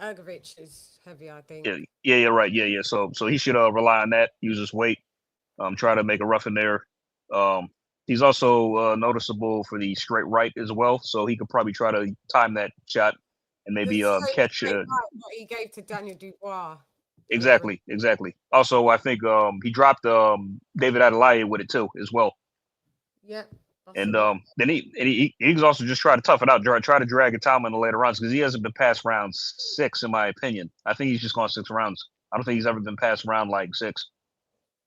Speaker 2: Hrgovic is heavier, I think.
Speaker 7: Yeah, right. Yeah. So he should rely on that. Use his weight. Try to make a rough in there. He's also noticeable for the straight right as well, so he could probably try to time that shot and maybe catch.
Speaker 2: What he gave to Daniel Dubois.
Speaker 7: Exactly. Also, I think he dropped David Adelaya with it too, as well.
Speaker 2: Yeah.
Speaker 7: And then he also just try to tough it out, try to drag Itauma in the later rounds, because he hasn't been past round 6, in my opinion. I think he's just gone 6 rounds. I don't think he's ever been past round 6.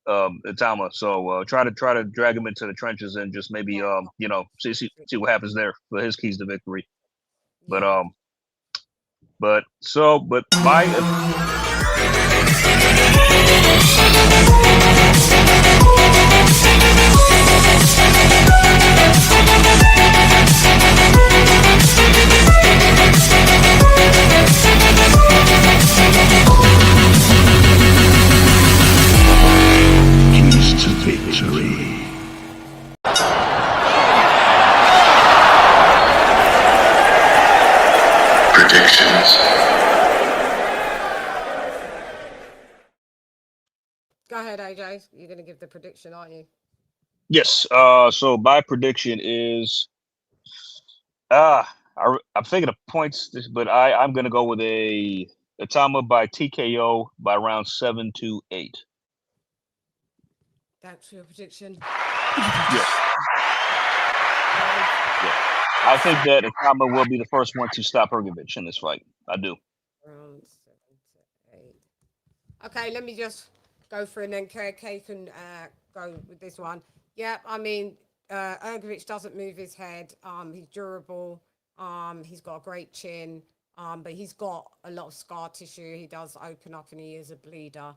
Speaker 7: Itauma. So try to drag him into the trenches and just maybe see what happens there for his keys to victory. But my
Speaker 10: Predictions.
Speaker 2: Go ahead, AJ. You're going to give the prediction, aren't you?
Speaker 7: Yes. So my prediction is I'm thinking of points, but I'm gonna go with a Itauma by TKO by round 7 to 8.
Speaker 2: That's for your prediction.
Speaker 7: Yes. Yeah. I think that Itauma will be the first one to stop Hrgovic in this fight. I do.
Speaker 2: Round 7 to 8. Okay, let me just go through and then KK can go with this one. Yeah, I mean, Hrgovic doesn't move his head. He's durable. He's got a great chin. But he's got a lot of scar tissue. He does open up and he is a bleeder.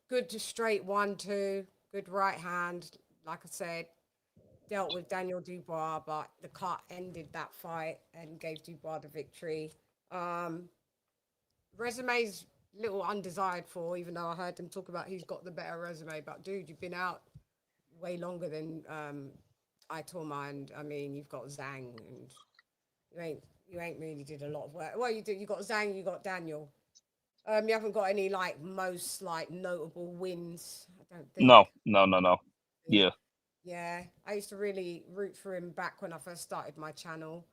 Speaker 2: Good straight 1-2. Good right hand. Like I said, dealt with Daniel Dubois, but the cut ended that fight and gave Dubois the victory. Resume's little undesired for, even though I heard them talk about who's got the better resume. But dude, you've been out way longer than Itauma, and I mean you've got Zhang, and you ain't really did a lot of work. Well, you did. You got Zhang, you got Daniel. You haven't got any most notable wins. I don't think.
Speaker 7: No. Yeah.
Speaker 2: Yeah, I used to really root for him back when I first started my channel,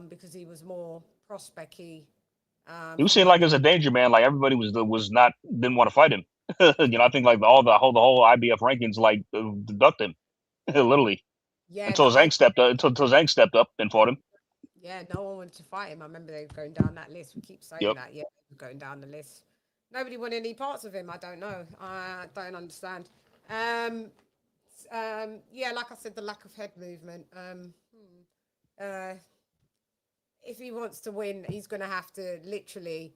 Speaker 2: because he was more prospect-y.
Speaker 7: He was seen like as a danger man. Like everybody didn't want to fight him. I think like the whole IBF rankings deduct him, literally.
Speaker 2: Yeah.
Speaker 7: Until Zhang stepped up and fought him.
Speaker 2: Yeah, no one wanted to fight him. I remember they were going down that list. We keep saying that. Yeah, going down the list. Nobody wanted any parts of him. I don't know. I don't understand. Yeah, like I said, the lack of head movement. If he wants to win, he's going to have to literally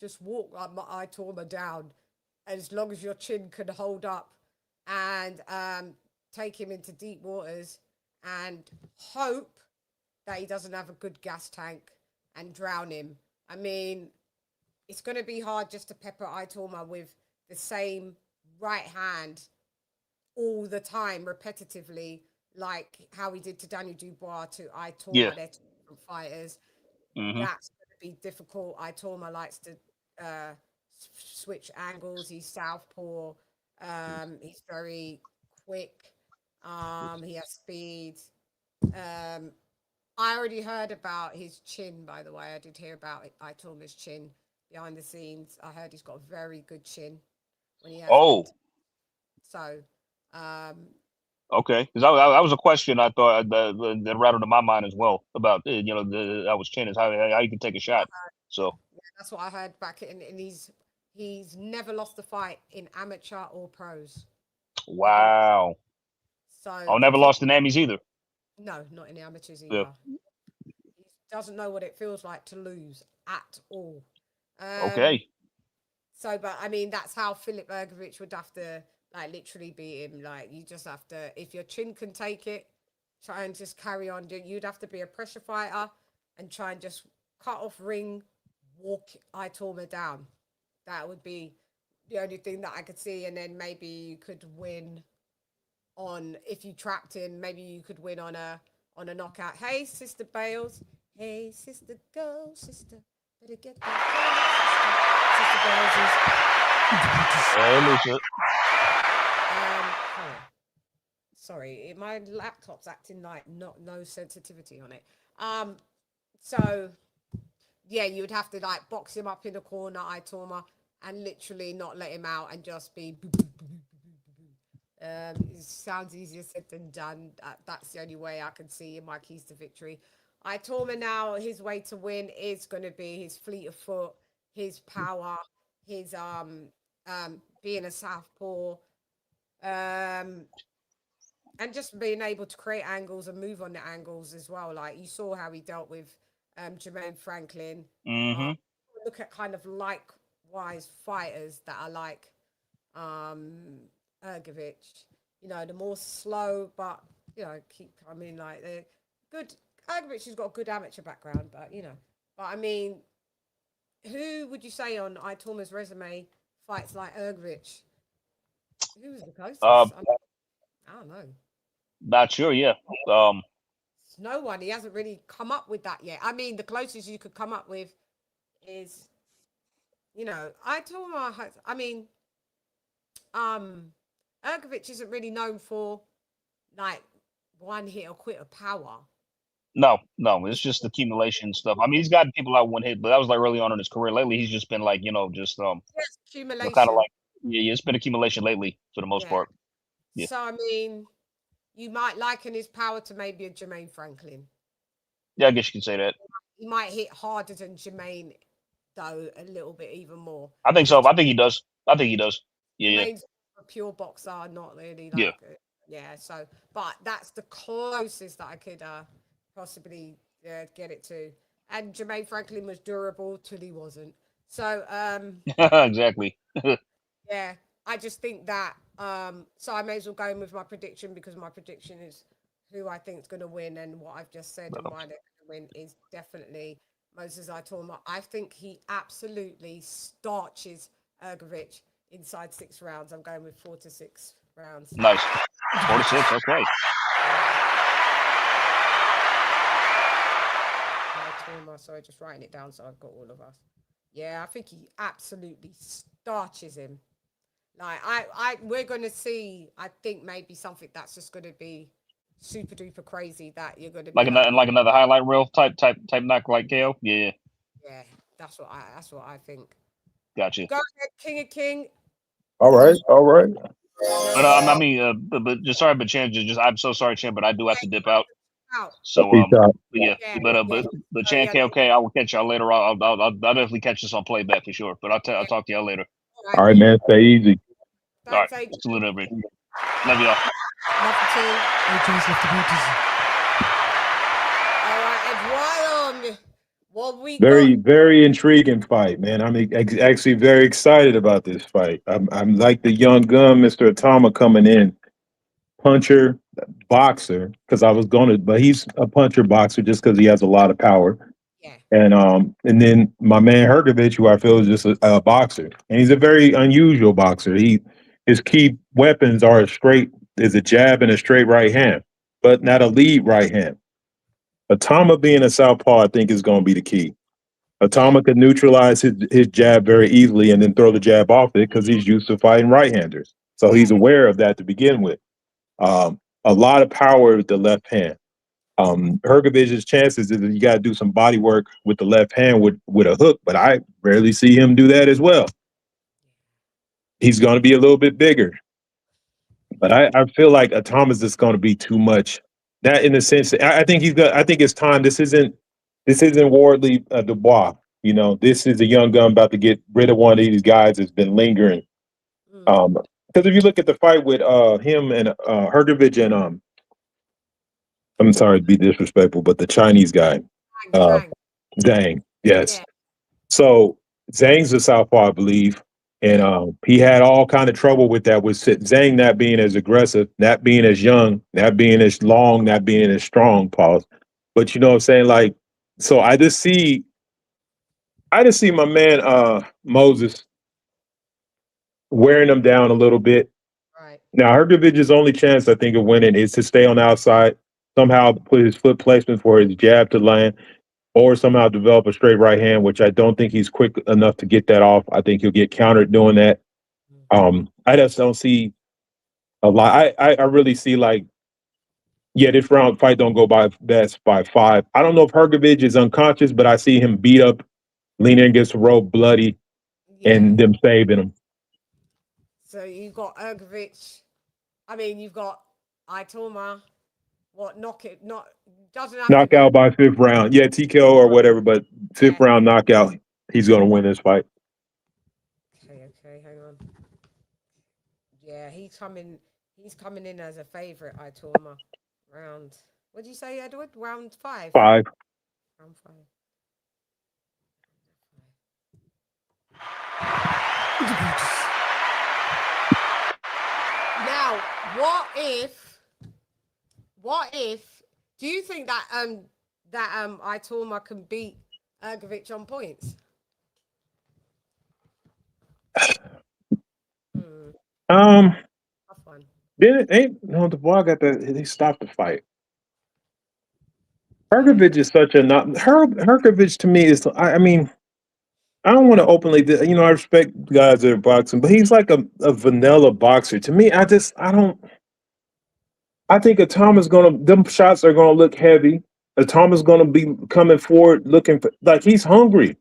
Speaker 2: just walk Itauma down, as long as your chin can hold up, and take him into deep waters and hope that he doesn't have a good gas tank and drown him. I mean, it's going to be hard just to pepper Itauma with the same right hand all the time, repetitively, like how he did to Daniel Dubois to Itauma.
Speaker 7: Yeah.
Speaker 2: They're two different fighters.
Speaker 7: Mm-hmm.
Speaker 2: That's going to be difficult. Itauma likes to switch angles. He's southpaw. He's very quick. He has speed. I already heard about his chin, by the way. I did hear about Itauma's chin behind the scenes. I heard he's got a very good chin when he has. So.
Speaker 7: Okay, because that was a question I thought that rattled in my mind as well about that was chin is how you can take a shot. So
Speaker 2: yeah, that's what I heard back in, and he's never lost a fight in amateur or pros.
Speaker 7: Wow.
Speaker 2: So
Speaker 7: never lost in Amis either.
Speaker 2: No, not in the amateurs either. Yeah. He doesn't know what it feels like to lose at all.
Speaker 7: Okay.
Speaker 2: So, but I mean, that's how Filip Hrgovic would have to literally beat him. You just have to, if your chin can take it, try and just carry on. You'd have to be a pressure fighter and try and just cut off ring, walk Itauma down. That would be the only thing that I could see. And then maybe you could win on, if you trapped him, maybe you could win on a knockout. Hey, Sister Bales. Hey, sister, go, sister. Better get that. Sister Bales is. Sorry, my laptop's acting like no sensitivity on it. So yeah, you would have to box him up in the corner, Itauma, and literally not let him out and just be. It sounds easier said than done. That's the only way I can see in my keys to victory. Itauma now, his way to win is going to be his fleet of foot, his power, his being a southpaw, and just being able to create angles and move on the angles as well. You saw how he dealt with Jermaine Franklin.
Speaker 7: Mm-hmm.
Speaker 2: Look at kind of likewise fighters that are like Hrgovic. The more slow, but keep coming. They're good. Hrgovic has got a good amateur background, but But I mean, who would you say on Itauma's resume fights like Hrgovic? Who was the closest? I don't know.
Speaker 7: Not sure. Yeah.
Speaker 2: no one. He hasn't really come up with that yet. I mean, the closest you could come up with is, Itauma. I mean, Hrgovic isn't really known for like one hit or quit of power.
Speaker 7: No, it's just accumulation stuff. I mean, he's got people out one hit, but that was like early on in his career. Lately, he's just been like, just
Speaker 2: Yes, accumulation.
Speaker 7: kind of like it's been accumulation lately for the most part. Yeah.
Speaker 2: So I mean, you might liken his power to maybe a Jermaine Franklin.
Speaker 7: Yeah, I guess you can say that.
Speaker 2: He might hit harder than Jermaine, though, a little bit even more.
Speaker 7: I think so. I think he does. Yeah.
Speaker 2: Jermaine's a pure boxer, not really like so, but that's the closest that I could possibly get it to. And Jermaine Franklin was durable till he wasn't. So
Speaker 7: exactly.
Speaker 2: yeah, I just think that so I may as well go in with my prediction, because my prediction is who I think is going to win, and what I've just said and why they're going to win is definitely Moses Itauma. I think he absolutely starches Hrgovic inside 6 rounds. I'm going with 4 to 6 rounds.
Speaker 7: Nice. 4 to 6, okay.
Speaker 2: Sorry, just writing it down so I've got all of us. Yeah, I think he absolutely starches him. Like we're going to see, I think maybe something that's just going to be super duper crazy, that you're going to be
Speaker 7: like another highlight reel type knock like KO. Yeah,
Speaker 2: that's what I think.
Speaker 7: Gotcha.
Speaker 2: Go ahead, King of King.
Speaker 6: All right.
Speaker 7: But I mean, but just sorry, but Chann, I'm so sorry, Chann, but I do have to dip out. So but Chann, okay, I will catch y'all later. I'll definitely catch this on playback for sure. But I'll talk to y'all later.
Speaker 6: All right, man. Stay easy.
Speaker 7: All right, salute everybody. Love y'all.
Speaker 2: Love you too. All right, Eduardo. What we
Speaker 6: very intriguing fight, man. I'm actually very excited about this fight. I'm like the young gun, Mr. Itauma, coming in, puncher, boxer, because but he's a puncher boxer just because he has a lot of power.
Speaker 2: Yeah.
Speaker 6: And then my man Hrgovic, who I feel is just a boxer, and he's a very unusual boxer. His key weapons are a jab and a straight right hand, but not a lead right hand. Itauma being a southpaw, I think, is going to be the key. Itauma could neutralize his jab very easily and then throw the jab off it because he's used to fighting right-handers. So he's aware of that to begin with. A lot of power with the left hand. Hrgovic's chances is that you got to do some body work with the left hand with a hook, but I rarely see him do that as well. He's going to be a little bit bigger. But I feel like Itauma's just going to be too much. That in the sense, I think I think it's time. This isn't Wardley Dubois. This is a young gun about to get rid of one of these guys that's been lingering. Because if you look at the fight with him and Hrgovic and I'm sorry to be disrespectful, but the Chinese guy, Zhang. Yes. Yeah. So Zhang's a southpaw, I believe. And he had all kind of trouble with that, with Zhang not being as aggressive, not being as young, not being as long, not being as strong, pause. But you know what I'm saying? Like, so I just see my man Moses wearing him down a little bit.
Speaker 2: Right.
Speaker 6: Now, Hrgovic's only chance, I think, of winning is to stay on the outside, somehow put his foot placement for his jab to land, or somehow develop a straight right hand, which I don't think he's quick enough to get that off. I think he'll get countered doing that. I just don't see a lot. I really see this round fight don't go by 5. I don't know if Hrgovic is unconscious, but I see him beat up, leaning against the rope, bloody, and them saving him.
Speaker 2: So you've got Hrgovic. I mean, you've got Itauma.
Speaker 6: Knockout by 5th round. Yeah, TKO or whatever, but 5th round knockout. He's going to win this fight.
Speaker 2: Okay, hang on. Yeah, he's coming in as a favorite, Itauma. Round. What did you say, Edward? Round 5?
Speaker 6: 5.
Speaker 2: Round 5. Now, what if do you think that Itauma can beat Hrgovic on points?
Speaker 6: The boy got that. He stopped the fight. Hrgovic is such a not Hrgovic to me is. I mean, I don't want to openly, I respect guys that are boxing, but he's like a vanilla boxer. To me, I don't. I think Itauma's them shots are gonna look heavy. Itauma's gonna be coming forward looking for, like, he's hungry.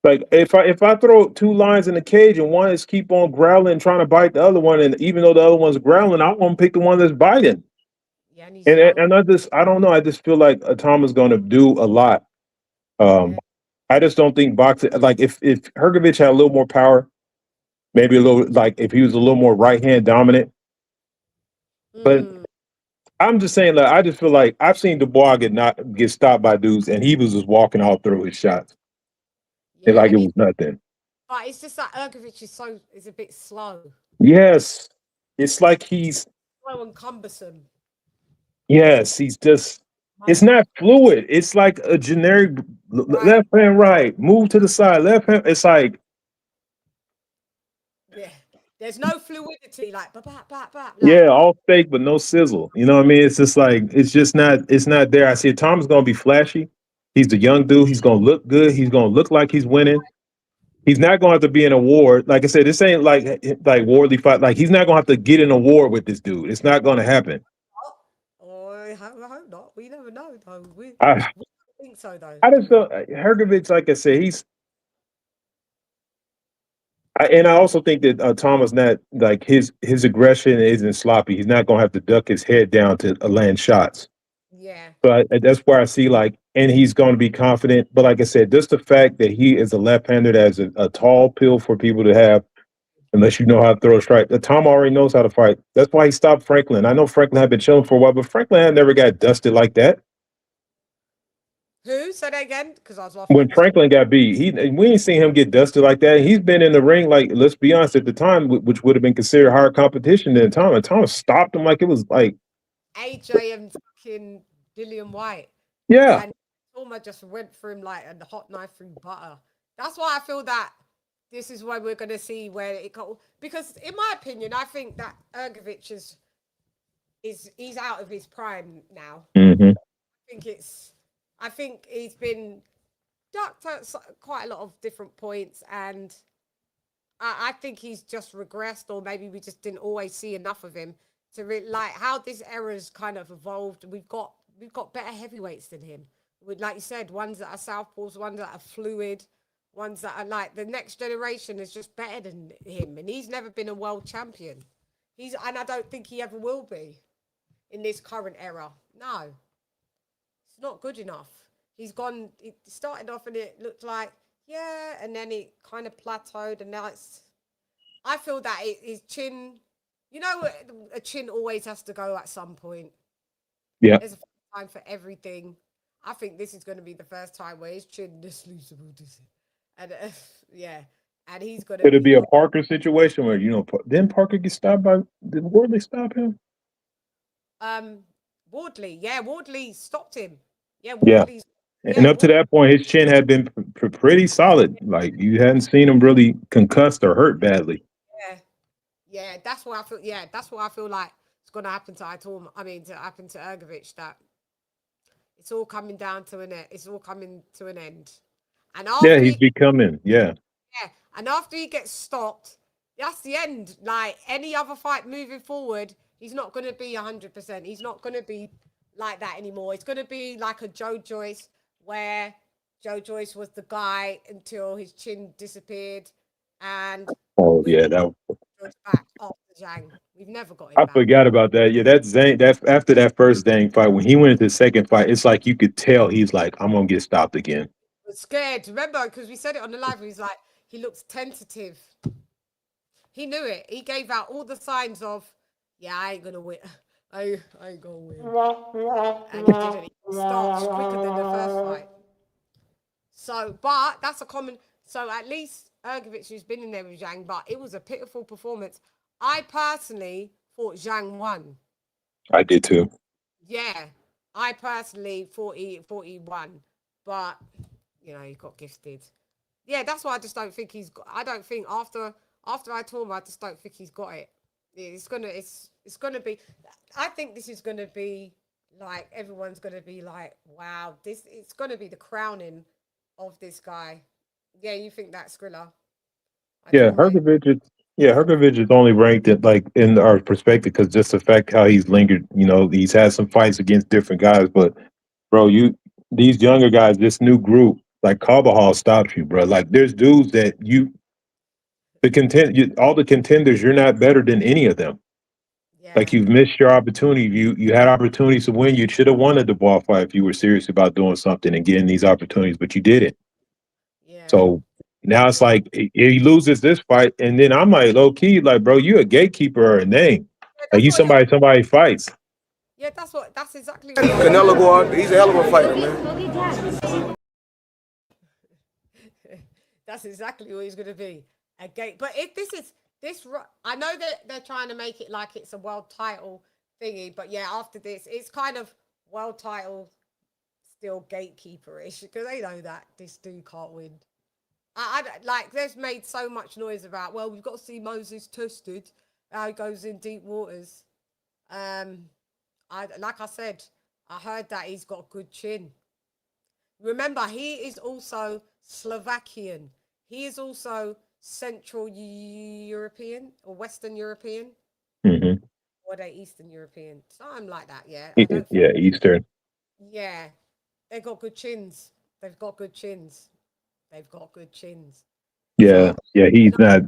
Speaker 6: Like, if I throw two lions in the cage and one is keep on growling, trying to bite the other one, and even though the other one's growling, I want to pick the one that's biting.
Speaker 2: Yeah,
Speaker 6: And I don't know. I just feel like Itauma's gonna do a lot. I just don't think boxing, like, if Hrgovic had a little more power, maybe a little, like, if he was a little more right hand dominant. But I'm just saying, like, I just feel like I've seen Dubois get stopped by dudes, and he was just walking all through his shots, and like it was nothing.
Speaker 2: But it's just that Hrgovic is a bit slow.
Speaker 6: Yes, it's like he's
Speaker 2: Slow and cumbersome.
Speaker 6: yes, he's just. It's not fluid. It's like a generic left hand, right, move to the side, left hand. It's like,
Speaker 2: yeah, there's no fluidity. Like,
Speaker 6: yeah, all fake but no sizzle. You know what I mean? It's just like it's not there. I see Tom's gonna be flashy. He's the young dude. He's gonna look good. He's gonna look like he's winning. He's not gonna have to be an award. Like I said, this ain't like Wardley fight. Like, he's not gonna have to get an award with this dude. It's not gonna happen.
Speaker 2: I hope not. We never know, though. We
Speaker 6: I
Speaker 2: don't think so, though.
Speaker 6: I just feel Hrgovic, like I said, and I also think that Thomas, not like his aggression isn't sloppy. He's not gonna have to duck his head down to land shots.
Speaker 2: Yeah.
Speaker 6: So that's where I see, like, and he's going to be confident. But like I said, just the fact that he is a left-hander, that's a tall pill for people to have, unless you know how to throw a strike. Tom already knows how to fight. That's why he stopped Franklin. I know Franklin had been chilling for a while, but Franklin had never got dusted like that.
Speaker 2: Who? Say that again? Because I was laughing.
Speaker 6: When Franklin got beat, we ain't seen him get dusted like that. He's been in the ring, like, let's be honest, at the time, which would have been considered hard competition than Tom. And Tom stopped him like it was like
Speaker 2: AJ and fucking Dillian White.
Speaker 6: Yeah.
Speaker 2: And Itauma just went through him like a hot knife through butter. That's why I feel that this is where we're going to see where it got. Because in my opinion, I think that Hrgovic he's out of his prime now.
Speaker 6: Mm-hmm.
Speaker 2: I think he's been ducked at quite a lot of different points, and I think he's just regressed, or maybe we just didn't always see enough of him to like how this era's kind of evolved. We've got better heavyweights than him. With, like you said, ones that are southpaws, ones that are fluid, ones that are like the next generation is just better than him, and he's never been a world champion. And I don't think he ever will be in this current era. No. It's not good enough. It started off and it looked like, yeah, and then it kind of plateaued, and now I feel that his chin, a chin always has to go at some point.
Speaker 6: Yeah.
Speaker 2: There's a time for everything. I think this is going to be the first time where his chin is looseable, and yeah, and he's going to.
Speaker 6: Could it be a Parker situation where, didn't Parker get stopped did Wardley stop him?
Speaker 2: Wardley stopped him. Yeah.
Speaker 6: And up to that point, his chin had been pretty solid. Like, you hadn't seen him really concussed or hurt badly.
Speaker 2: Yeah. That's what I feel. Yeah, that's what I feel like it's going to happen to Itauma. I mean, to happen to Hrgovic. That it's all coming down to an end. It's all coming to an end. And after
Speaker 6: he's becoming. Yeah.
Speaker 2: Yeah, and after he gets stopped, that's the end. Like any other fight moving forward, he's not going to be 100%. He's not going to be like that anymore. It's going to be like a Joe Joyce, where Joe Joyce was the guy until his chin disappeared, and
Speaker 6: that
Speaker 2: was back after Zhang. We've never got him
Speaker 6: I
Speaker 2: back.
Speaker 6: forgot about that. Yeah, that's Zhang. That after that first Zhang fight, when he went into the second fight, it's like you could tell he's like, I'm gonna get stopped again.
Speaker 2: I was scared. Remember, because we said it on the live. He's like, he looks tentative. He knew it. He gave out all the signs of, I ain't gonna win. I ain't gonna win. And he didn't. He starts quicker than the first fight. So, but that's a common. So at least Hrgovic, who's been in there with Zhang, but it was a pitiful performance. I personally thought Zhang won.
Speaker 6: I did too.
Speaker 2: Yeah, I personally thought he won, but he got gifted. Yeah, that's why I just don't think he's got. I don't think after Itauma, I just don't think he's got it. It's gonna be. I think this is gonna be like everyone's gonna be like, wow, this it's gonna be the crowning of this guy. Yeah, you think that, Skrilla? I
Speaker 6: Yeah,
Speaker 2: can't wait.
Speaker 6: Hrgovic is only ranked at like in our perspective because just the fact how he's lingered. You know, he's had some fights against different guys, but bro, these younger guys, this new group, like Carvajal stops you, bro. Like there's dudes that all the contenders, you're not better than any of them. Like
Speaker 2: Yeah,
Speaker 6: you've missed your opportunity. You had opportunities to win. You should have won the ball fight if you were serious about doing something and getting these opportunities, but you didn't.
Speaker 2: yeah.
Speaker 6: So now it's like he loses this fight, and then I'm like low key, like, bro, you a gatekeeper or a name.
Speaker 2: Yeah,
Speaker 6: Like
Speaker 2: that's
Speaker 6: you
Speaker 2: what.
Speaker 6: somebody fights.
Speaker 2: Yeah, that's exactly what.
Speaker 15: Canelo go out. He's a hell of a fighter, man.
Speaker 2: That's exactly what he's going to be. A gate. But if this is I know that they're trying to make it like it's a world title thingy, but yeah, after this, it's kind of world title still gatekeeper-ish because they know that this dude can't win. Like there's made so much noise about. Well, we've got to see Moses tested. How he goes in deep waters. Like I said, I heard that he's got a good chin. Remember, he is also Slovakian. He is also Central European or Western European.
Speaker 6: Mm-hmm.
Speaker 2: Or are they Eastern European? Something like that, yeah.
Speaker 6: Yeah, Eastern.
Speaker 2: Yeah. They've got good chins. They've got good chins. They've got good chins.
Speaker 6: Yeah, yeah, he's not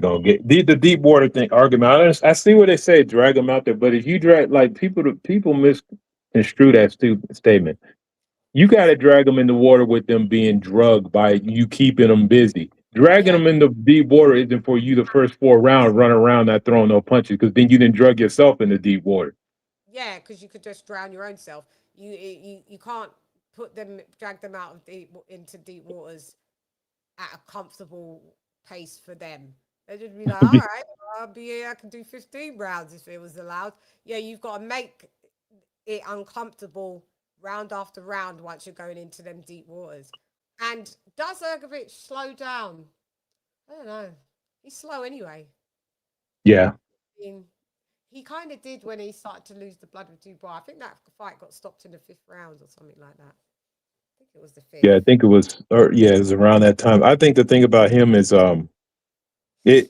Speaker 6: gonna get the deep water thing argument. I see what they say, drag him out there, but if you drag like people misconstrue that statement. You got to drag them in the water with them being drugged by you keeping them busy. Dragging them in the deep water isn't for you the first 4 rounds run around not throwing no punches because then you didn't drug yourself in the deep water.
Speaker 2: Yeah, because you could just drown your own self. You can't drag them out of into deep waters at a comfortable pace for them. They'd just be like, all right, I'll be here. I can do 15 rounds if it was allowed. Yeah, you've got to make it uncomfortable round after round once you're going into them deep waters. And does Hrgovic slow down? I don't know. He's slow anyway.
Speaker 6: Yeah.
Speaker 2: I mean, he kind of did when he started to lose the blood with Dubois. I think that fight got stopped in the 5th round or something like that. I think it was the 5th.
Speaker 6: Yeah, I think it was, it was around that time. I think the thing about him is,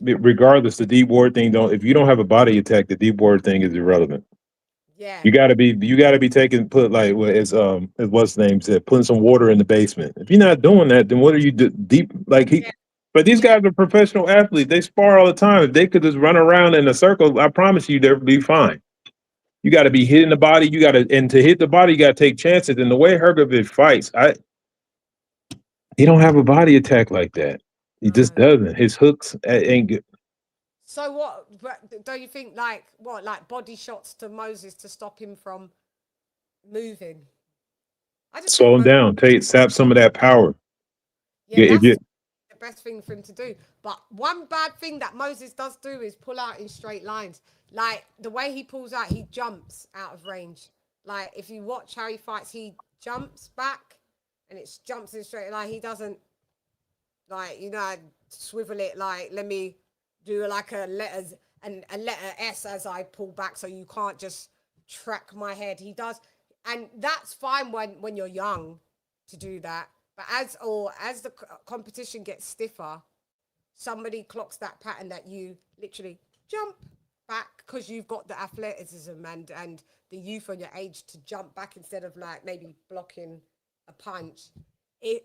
Speaker 6: regardless the deep water thing, if you don't have a body attack, the deep water thing is irrelevant.
Speaker 2: Yeah.
Speaker 6: You gotta be put like as what's the name said, putting some water in the basement. If you're not doing that, then what are you deep like he? Yeah. But these guys are professional athletes. They spar all the time. If they could just run around in a circle, I promise you they'll be fine. You got to be hitting the body. And to hit the body, you got to take chances. And the way Hrgovic fights, he don't have a body attack like that. He just doesn't. His hooks ain't good.
Speaker 2: So what? Don't you think like body shots to Moses to stop him from moving?
Speaker 6: I just slow him down. Sap some of that power.
Speaker 2: Yeah, that's the best thing for him to do. But one bad thing that Moses does do is pull out in straight lines. Like the way he pulls out, he jumps out of range. Like if you watch how he fights, he jumps back and it jumps in straight line. He doesn't swivel it like let me do like a letter S as I pull back so you can't just track my head. He does, and that's fine when you're young to do that. But as the competition gets stiffer, somebody clocks that pattern that you literally jump back because you've got the athleticism and the youth on your age to jump back instead of like maybe blocking a punch.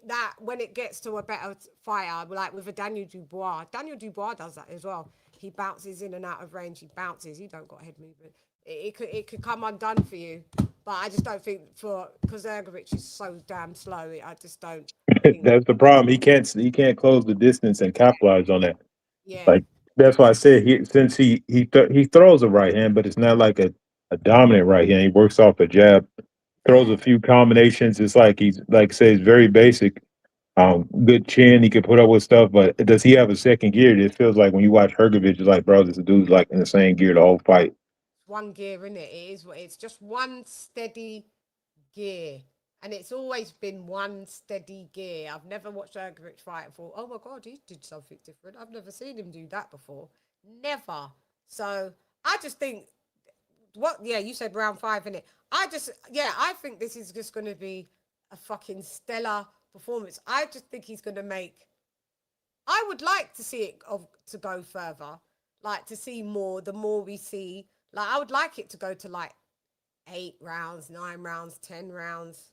Speaker 2: That when it gets to a better fighter, like with a Daniel Dubois does that as well. He bounces in and out of range. He bounces. He don't got head movement. It could come undone for you. But I just don't think because Hrgovic is so damn slow. I just don't.
Speaker 6: That's the problem. He can't close the distance and capitalize on that.
Speaker 2: Yeah.
Speaker 6: Like that's why I said he throws a right hand, but it's not like a dominant right hand. He works off a jab, throws a few combinations. It's like he's very basic. Good chin. He can put up with stuff, but does he have a second gear? It feels like when you watch Hrgovic, it's like, bro, this dude's like in the same gear the whole fight.
Speaker 2: One gear, isn't it? It's just one steady gear. And it's always been one steady gear. I've never watched Hrgovic fight and thought, oh my God, he did something different. I've never seen him do that before. Never. So I just think what? Yeah, you said round 5, innit? I think this is just going to be a fucking stellar performance. I just think he's going to make. I would like to see it to go further, like to see more. The more we see, like I would like it to go to like 8 rounds, 9 rounds, 10 rounds.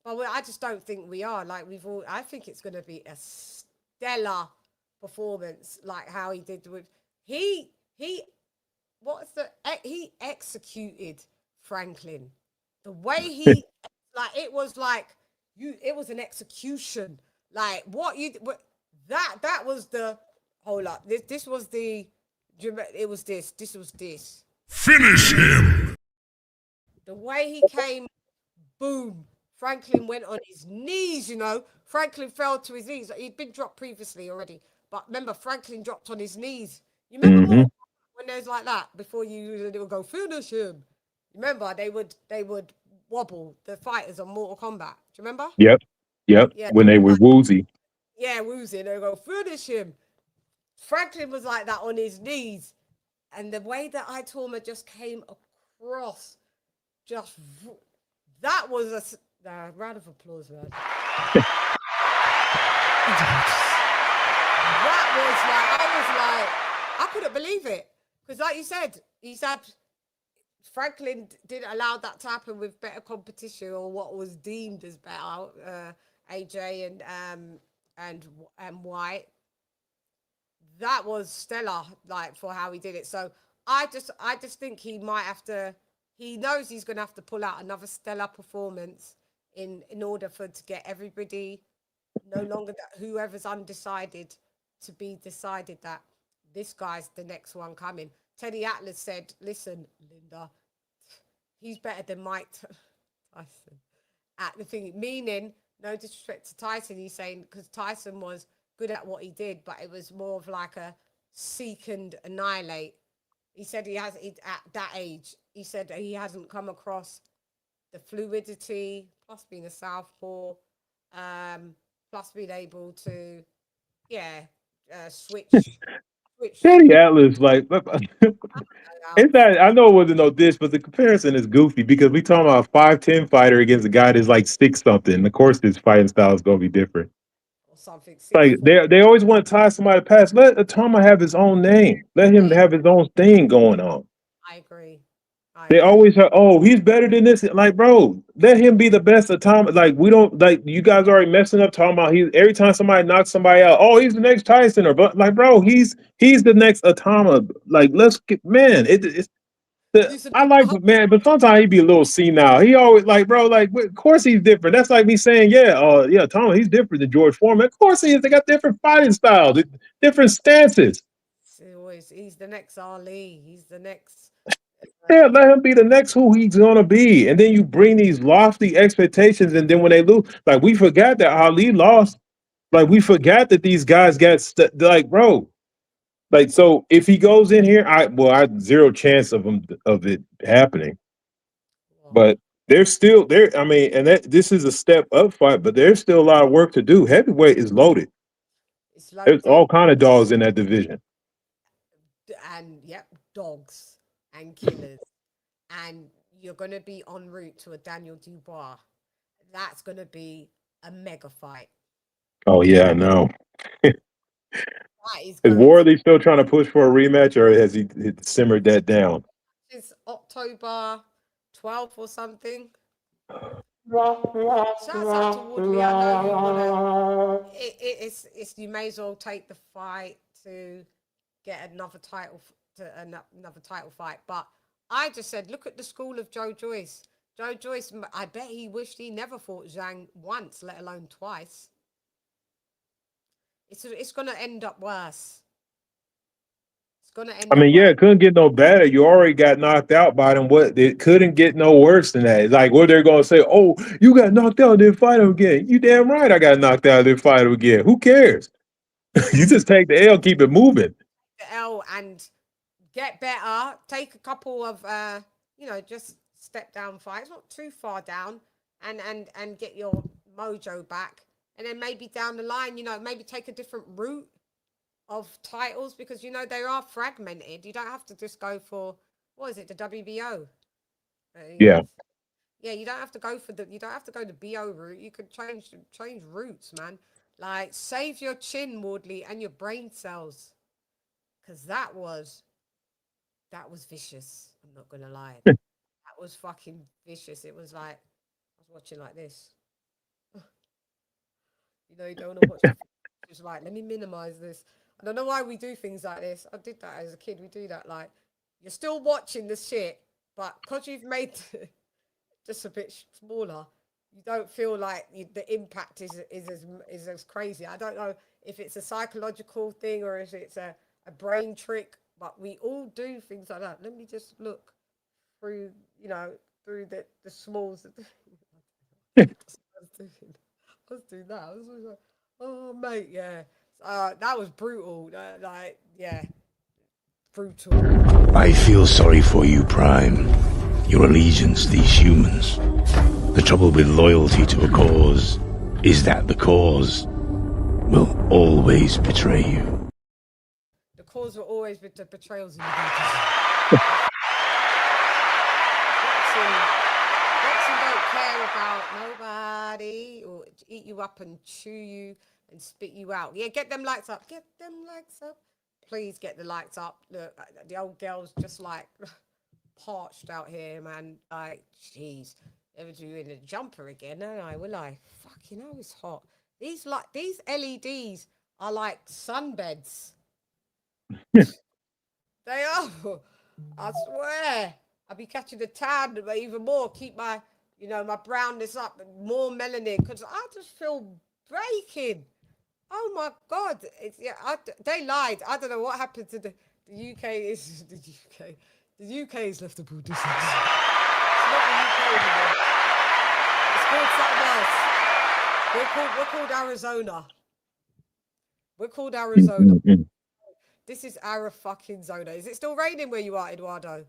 Speaker 2: But I just don't think we are. Like I think it's going to be a stellar performance, like how he did with he executed Franklin. The way he it was an execution. Like that was the hold up. This was the it was this.
Speaker 10: Finish him.
Speaker 2: The way he came, boom. Franklin went on his knees, Franklin fell to his knees. He'd been dropped previously already. But remember, Franklin dropped on his knees. You remember when there's like that, before they would go, finish him. Remember, they would wobble, the fighters on Mortal Kombat. Do you remember?
Speaker 6: Yep. Yeah. When they were woozy.
Speaker 2: Yeah, woozy. They go, finish him. Franklin was like that on his knees. And the way that Itauma just came across, that was a round of applause, man. I couldn't believe it. Because like you said, Franklin didn't allow that to happen with better competition or what was deemed as better, AJ and White. That was stellar, like for how he did it. So I just think he might have to. He knows he's going to have to pull out another stellar performance in order to get everybody, no longer whoever's undecided, to be decided that this guy's the next one coming. Teddy Atlas said, listen, Linda, he's better than Mike Tyson at the thing. Meaning, no disrespect to Tyson, he's saying, because Tyson was good at what he did, but it was more of like a seek and annihilate. He said at that age, he said he hasn't come across the fluidity, plus being a southpaw, plus being able to, switch.
Speaker 6: Teddy Atlas, like, it's not. I know it wasn't no dish, but the comparison is goofy because we talking about a 5'10" fighter against a guy that's like 6 something. Of course, his fighting style is gonna be different.
Speaker 2: Or something.
Speaker 6: Like they always want to tie somebody past. Let Itauma have his own name. Let him have his own thing going on.
Speaker 2: I agree.
Speaker 6: They always are, he's better than this. Like, bro, let him be the best Itauma. Like, we don't, like, you guys already messing up talking about every time somebody knocks somebody out, he's the next Tyson, or but like, bro, he's the next Itauma. Like, let's get, man, I like, man, but sometimes he be a little senile. He always like, bro, like, of course he's different. That's like me saying, Itauma, he's different than George Foreman. Of course he is. They got different fighting styles, different stances.
Speaker 2: He's the next Ali. He's the next.
Speaker 6: Yeah, let him be the next who he's gonna be, and then you bring these lofty expectations, and then when they lose, like we forgot that Ali lost, like we forgot that these guys got like, bro, like so if he goes in here, I zero chance of it happening, but there's still there. I mean, and this is a step up fight, but there's still a lot of work to do. Heavyweight is loaded. There's all kind of dogs in that division,
Speaker 2: and dogs. And killers, and you're going to be en route to a Daniel Dubois. That's going to be a mega fight.
Speaker 6: Oh yeah, I know. Is Warley still trying to push for a rematch, or has he simmered that down?
Speaker 2: It's October 12th or something. Shouts out to Woodley. I know you want to. It's you may as well take the fight to get another title. To another title fight, but I just said, look at the school of Joe Joyce. Joe Joyce, I bet he wished he never fought Zhang once, let alone twice. It's going to end up worse. It's going to end.
Speaker 6: I mean, it couldn't get no better. You already got knocked out by them. What? It couldn't get no worse than that. Like, what they're going to say? Oh, you got knocked out, then fight him again. You damn right, I got knocked out, then fight him again. Who cares? You just take the L, keep it moving.
Speaker 2: The L and get better. Take a couple of, just step down fights, not too far down, and get your mojo back. And then maybe down the line, maybe take a different route of titles because, they are fragmented. You don't have to just go for what is it? The WBO.
Speaker 6: Yeah.
Speaker 2: Yeah, you don't have to go the BO route. You could change routes, man. Like save your chin, Wardley, and your brain cells, because that was vicious. I'm not gonna lie, that was fucking vicious. It was like I was watching like this. You know, you don't want to watch. Just like, let me minimize this. I don't know why we do things like this. I did that as a kid. We do that. Like, you're still watching the shit, but because you've made just a bit smaller, you don't feel like the impact is as crazy. I don't know if it's a psychological thing or if it's a brain trick, but we all do things like that. Let me just look through, through the smalls. I was doing that. I was like, oh, mate, yeah. That was brutal. Brutal.
Speaker 10: I feel sorry for you, Prime. Your allegiance, these humans. The trouble with loyalty to a cause is that the cause will always betray you.
Speaker 2: The cause will always be the betrayals in the Boxing don't care about nobody or eat you up and chew you and spit you out. Yeah, get them lights up. Get them lights up. Please get the lights up. Look, the old girl's just like parched out here, man. Like, jeez. Ever do you in a jumper again? No, will I? Fucking hell, it's hot. These LEDs are like sunbeds. They are. I swear. I'll be catching the tan, but even more. Keep my, my brownness up, more melanin, because I just feel breaking. Oh my God! They lied. I don't know what happened to the UK. Is the UK? The UK is left the ball distance. It's not the UK anymore. It's called something else. We're called Arizona. We're called Arizona. This is our fucking zona. Is it still raining where you are, Eduardo?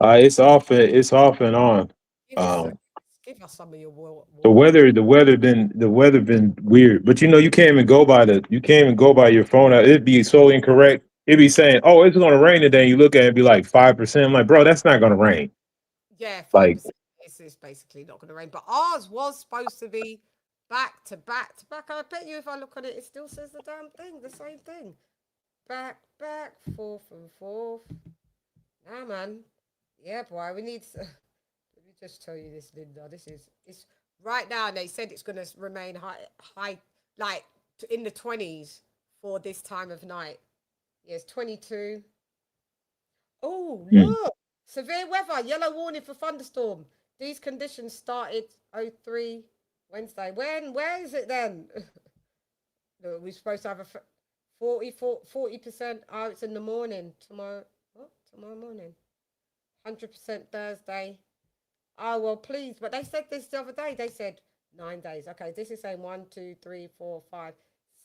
Speaker 6: It's off and on.
Speaker 2: Give us some of your water.
Speaker 6: The weather been weird, but you can't even go by your phone. It'd be so incorrect. It'd be saying, "Oh, it's gonna rain today." And you look at it and be like 5%. I'm like, bro, that's not gonna rain.
Speaker 2: Yeah, 5%. It's basically not gonna rain. But ours was supposed to be back to back to back. I bet you if I look at it, it still says the damn thing, the same thing. Back, forth and forth. Nah, man. Yeah, boy, we need to. Let me just tell you this, Linda. It's right now. They said it's going to remain high, like in the 20s for this time of night. Yes, 22. Oh, look. Severe weather, yellow warning for thunderstorm. These conditions started 03 Wednesday. Where is it then? Look, we're supposed to have a 40%. Oh, it's in the morning. Tomorrow morning. 100% Thursday. Oh, well, please. But they said this the other day. They said 9 days. Okay, this is saying 1, 2, 3, 4, 5,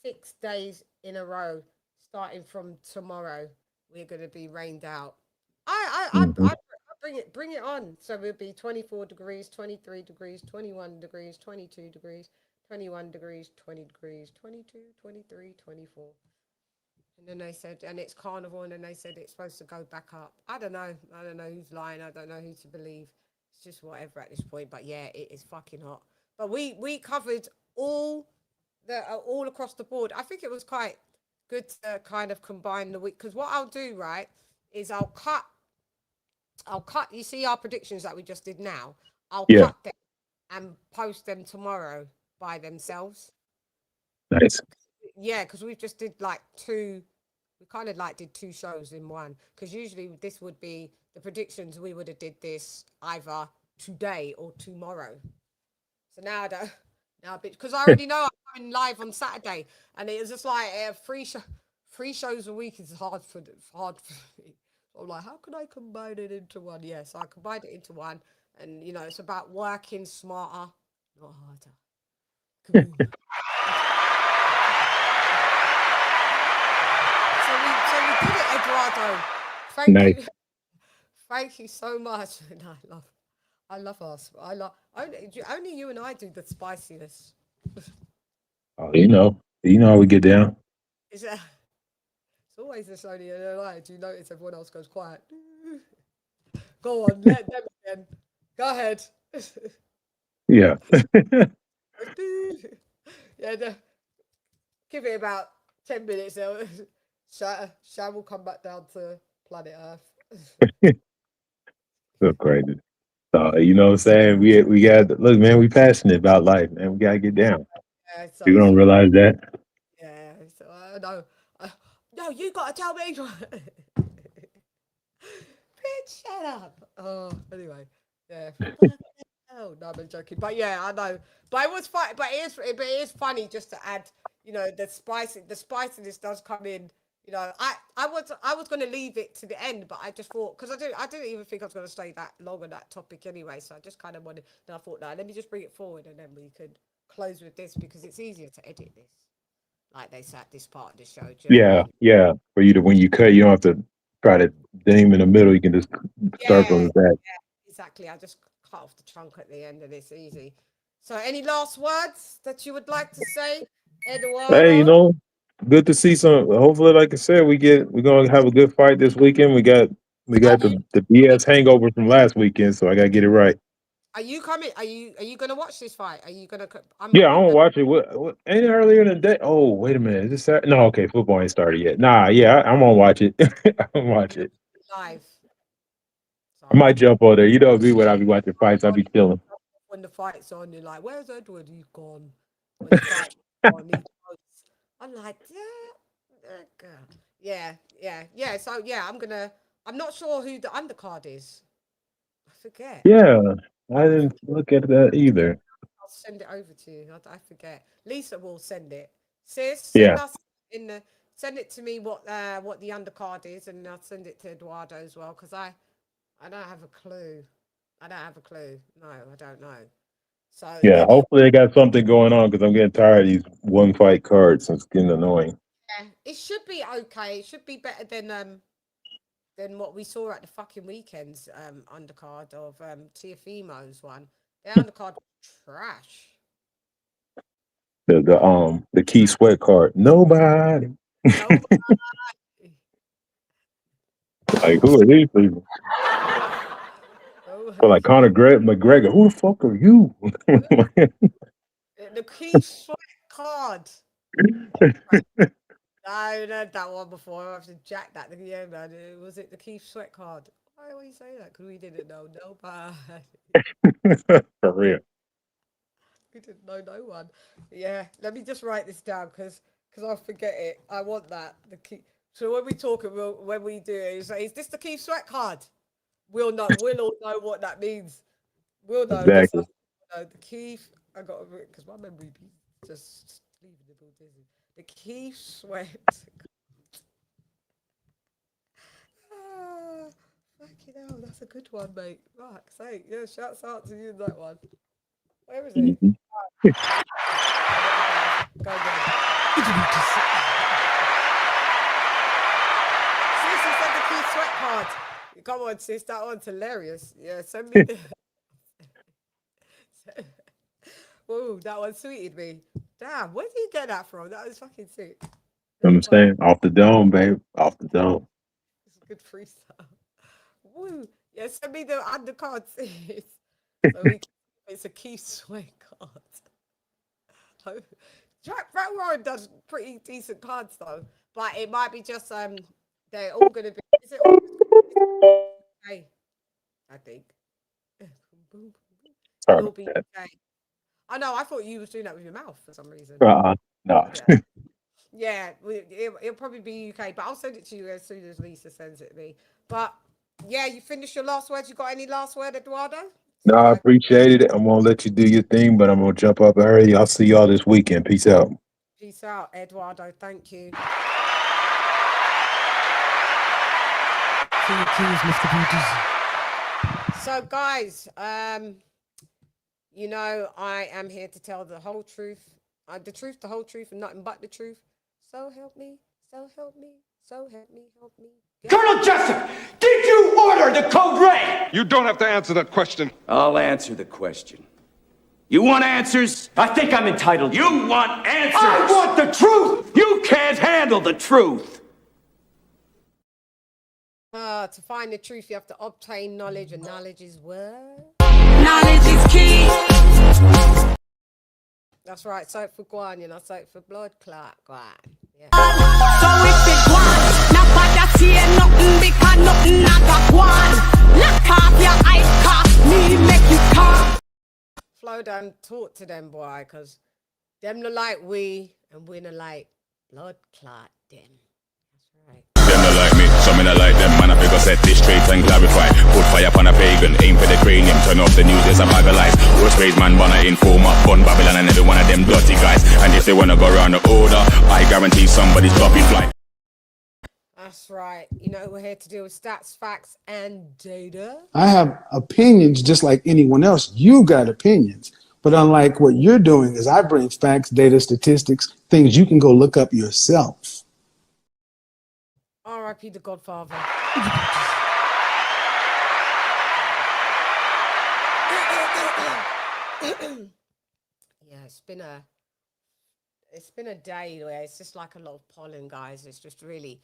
Speaker 2: 6 days in a row. Starting from tomorrow, we're going to be rained out. I bring it on. So we'll be 24 degrees, 23 degrees, 21 degrees, 22 degrees, 21 degrees, 20 degrees, 22, 23, 24. And then they said, and it's carnival, and then they said it's supposed to go back up. I don't know who's lying. I don't know who to believe. It's just whatever at this point. But yeah, it is fucking hot. But we covered all across the board. I think it was quite good to kind of combine the week, because what I'll do, right, is I'll cut. You see our predictions that we just did now. I'll cut them and post them tomorrow by themselves.
Speaker 6: Nice.
Speaker 2: Yeah, because we just did like two. We kind of like did two shows in one, because usually this would be the predictions. We would have did this either today or tomorrow. So now because I already know I'm coming live on Saturday, and it was just like three shows a week is hard for me. I'm like, how can I combine it into one? Yeah, so I combined it into one, and it's about working smarter, not harder. So we did it, Eduardo. Thank you. Thank you so much. I love us. Only you and I do the spiciness.
Speaker 6: Oh, you know how we get down.
Speaker 2: It's always this only and I. Do you notice everyone else goes quiet? Go on, let them again. Go ahead.
Speaker 6: Yeah.
Speaker 2: Yeah, give it about 10 minutes. Shan will come back down to planet Earth.
Speaker 6: So crazy. So you know what I'm saying? We got look, man. We passionate about life, man. We gotta get down.
Speaker 2: Yeah, so
Speaker 6: People don't realize that.
Speaker 2: Yeah, so I know. No, you gotta tell me. Bitch, shut up. Oh, anyway, yeah. Oh no, I'm joking. But yeah, I know. But it was fun. But it is funny just to add. You know, the spiciness does come in. You know, I was going to leave it to the end, but I just thought because I didn't even think I was going to stay that long on that topic anyway. So I just kind of wanted. Then I thought, no, let me just bring it forward, and then we could close with this because it's easier to edit this. Like they said, this part of the show. Do you know what I
Speaker 6: Yeah,
Speaker 2: mean?
Speaker 6: yeah. For you to when you cut, you don't have to try to name in the middle. You can just start from the back.
Speaker 2: Yeah, exactly. I just cut off the trunk at the end, and it's easy. So, any last words that you would like to say,
Speaker 6: Hey, you
Speaker 2: Eduardo?
Speaker 6: know, good to see some. Hopefully, like I said, we're gonna have a good fight this weekend. We got the BS hangover from last weekend, so I gotta get it right.
Speaker 2: Are you coming? Are you gonna watch this fight? Are you gonna? I'm
Speaker 6: Yeah, I'm gonna
Speaker 2: gonna.
Speaker 6: watch it. What ain't it earlier in the day? Oh, wait a minute. Is this Saturday? No, okay, football ain't started yet. Nah, yeah, I'm gonna watch it. I'm gonna watch it.
Speaker 2: Live.
Speaker 6: I might jump on there. You know me when I be watching fights, I be chilling.
Speaker 2: When the fight's on, you're like, "Where's Edward? He's gone." When the fight's on, I'm like, yeah. So yeah, I'm not sure who the undercard is. I forget.
Speaker 6: Yeah, I didn't look at that either.
Speaker 2: I'll send it over to you. I forget. Lisa will send it. Sis,
Speaker 6: Yeah,
Speaker 2: send it to me what the undercard is, and I'll send it to Eduardo as well because I don't have a clue. I don't have a clue. No, I don't know. So
Speaker 6: yeah.
Speaker 2: any
Speaker 6: Hopefully, they got something going on because I'm getting tired of these one fight cards. It's getting annoying.
Speaker 2: it should be okay. It should be better than what we saw at the fucking weekend's undercard of Teofimo's one. The undercard was trash.
Speaker 6: The key sweat card. Nobody. Like who are these people? But like Conor McGregor. Who the fuck are you?
Speaker 2: The key sweat card. I haven't heard that one before. I have to jack that. Yeah, man. Was it the Keith Sweat card? Why always say that? Because we didn't know nobody.
Speaker 6: For real.
Speaker 2: We didn't know no one. Yeah, let me just write this down because I'll forget it. I want that. The key. So when we talk, when we do it, is this the Keith Sweat card? We'll know. We'll all know what that means. We'll know.
Speaker 6: Exactly.
Speaker 2: The Keith. I got to because my memory be just leaving the ball dizzy. The Keith Sweat. Fucking hell, that's a good one, mate. Fuck's sake. Yeah, shouts out to you that one. Where is it? Go. Sis, you said the Keith Sweat card. Come on, sis, that one's hilarious. Yeah, send me the... Whoa, that one sweeted me. Damn, where did you get that from? That was fucking sick.
Speaker 6: You know what I'm saying? Off the dome, babe. Off the dome.
Speaker 2: It's a good freestyle. Woo. Yeah, send me the undercard, sis. It's a Keith Sweat card. Jack Warren does pretty decent cards though, but it might be just they're all gonna be. Is it all? Hey, I think.
Speaker 6: Sorry
Speaker 2: It'll be okay. I know. I thought you was doing that with your mouth for some reason.
Speaker 6: no.
Speaker 2: Yeah, it'll probably be UK, but I'll send it to you as soon as Lisa sends it to me. But yeah, you finished your last words. You got any last word, Eduardo?
Speaker 6: No, I appreciate it. I'm gonna let you do your thing, but I'm gonna jump up early. I'll see y'all this weekend. Peace out.
Speaker 2: Peace out, Eduardo. Thank you. So, guys, you know, I am here to tell the whole truth, the whole truth, and nothing but the truth. So help me, so help me, so help me, help me.
Speaker 14: Colonel Jessup, did you order the code red?
Speaker 16: You don't have to answer that question.
Speaker 14: I'll answer the question. You want answers? I think I'm entitled. You want answers? I want the truth! You can't handle the truth!
Speaker 2: To find the truth, you have to obtain knowledge, and knowledge is what?
Speaker 11: Knowledge is key.
Speaker 2: That's right. So for Guan, you know, so for blood clot, Guan. Yeah.
Speaker 11: So if it Guan, not bad that see nothing because nothing not a Guan. Lock off your eyes, cock me, make you talk.
Speaker 2: Flo done talk to them, boy, because them look like we, and we not like blood clot them.
Speaker 10: Them not like me, some me not like them. Man, I figure set this straight and clarify. Put fire upon a pagan, aim for the cranium. Turn off the news, there's a bag of lies. Worst raised man, wanna inform up, fun Babylon and every one of them dirty guys. And if they wanna go around the order, I guarantee somebody's floppy fly.
Speaker 2: That's right. You know, we're here to deal with stats, facts, and data.
Speaker 17: I have opinions just like anyone else. You got opinions. But unlike what you're doing is I bring facts, data, statistics, things you can go look up yourself.
Speaker 2: R.I.P. the Godfather. Yeah, it's been a day where it's just like a lot of pollen, guys. It's just really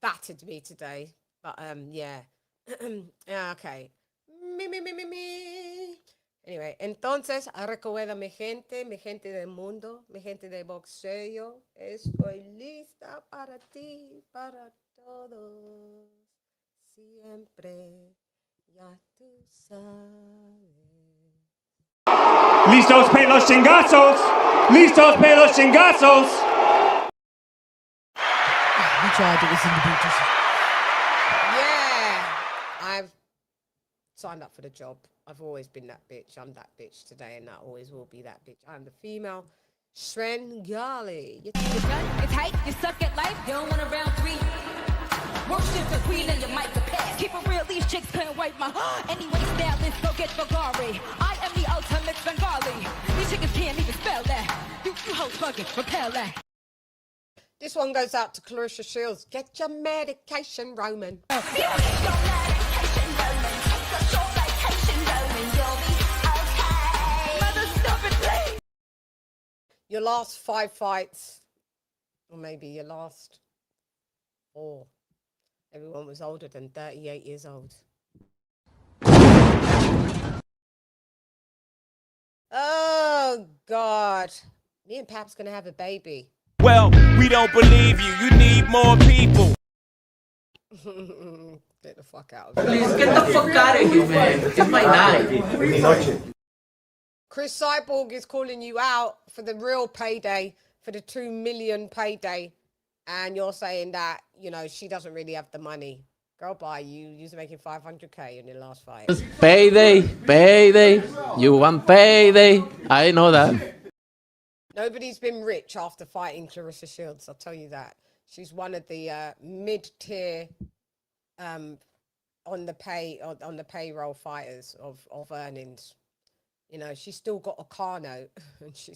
Speaker 2: battered me today. But yeah. Yeah, okay. Me. Anyway, entonces recuerda mi gente del mundo, mi gente de boxeo, estoy lista para ti, para todos, siempre, ya tú sabes.
Speaker 18: ¡Listos para los chingazos! ¡Listos para los chingazos!
Speaker 2: Yeah, I've signed up for the job. I've always been that bitch. I'm that bitch today, and I always will be that bitch. I'm the female Svengali.
Speaker 19: You're tight, you suck at life, you don't want a round three. Worship the queen and your mic to pass. Keep it real, these chicks couldn't wipe my anyway, style, let's go get Ferrari. I am the ultimate Bengali. These chickens can't even spell that. You hoes fucking repel that.
Speaker 2: This one goes out to Claressa Shields. Get your medication, Roman. Your last 5 fights, or maybe your last 4, everyone was older than 38 years old. Oh, God. Me and Pap's going to have a baby.
Speaker 20: Well, we don't believe you. You need more people.
Speaker 2: Get the fuck out of here.
Speaker 8: Please get the fuck out of here, man. It's my night.
Speaker 2: Chris Cyborg is calling you out for the real payday, for the 2 million payday. And you're saying that, you know, she doesn't really have the money. Girl, bye. You're making 500K in your last fight.
Speaker 21: Payday. You want payday. I know that.
Speaker 2: Nobody's been rich after fighting Claressa Shields, I'll tell you that. She's one of the mid-tier on the payroll fighters of earnings. You know, she's still got a car note, and she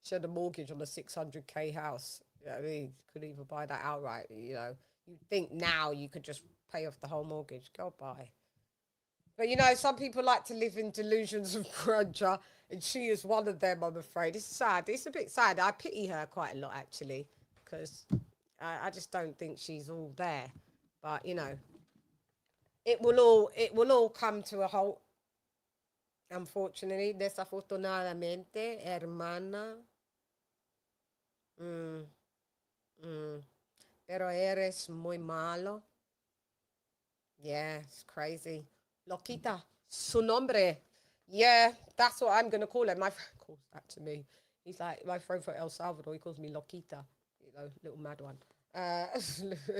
Speaker 2: had a mortgage on a 600K house. You know what I mean? Couldn't even buy that outright. You know, you'd think now you could just pay off the whole mortgage. Go buy. But you know, some people like to live in delusions of grandeur, and she is one of them, I'm afraid. It's sad. It's a bit sad. I pity her quite a lot, actually, because I just don't think she's all there. But you know, it will all come to a halt. Unfortunately, desafortunadamente, hermana. Pero eres muy malo. Yeah, it's crazy. Loquita, su nombre. Yeah, that's what I'm going to call her. My friend calls that to me. He's like, my friend from El Salvador, he calls me Loquita. You know, little mad one.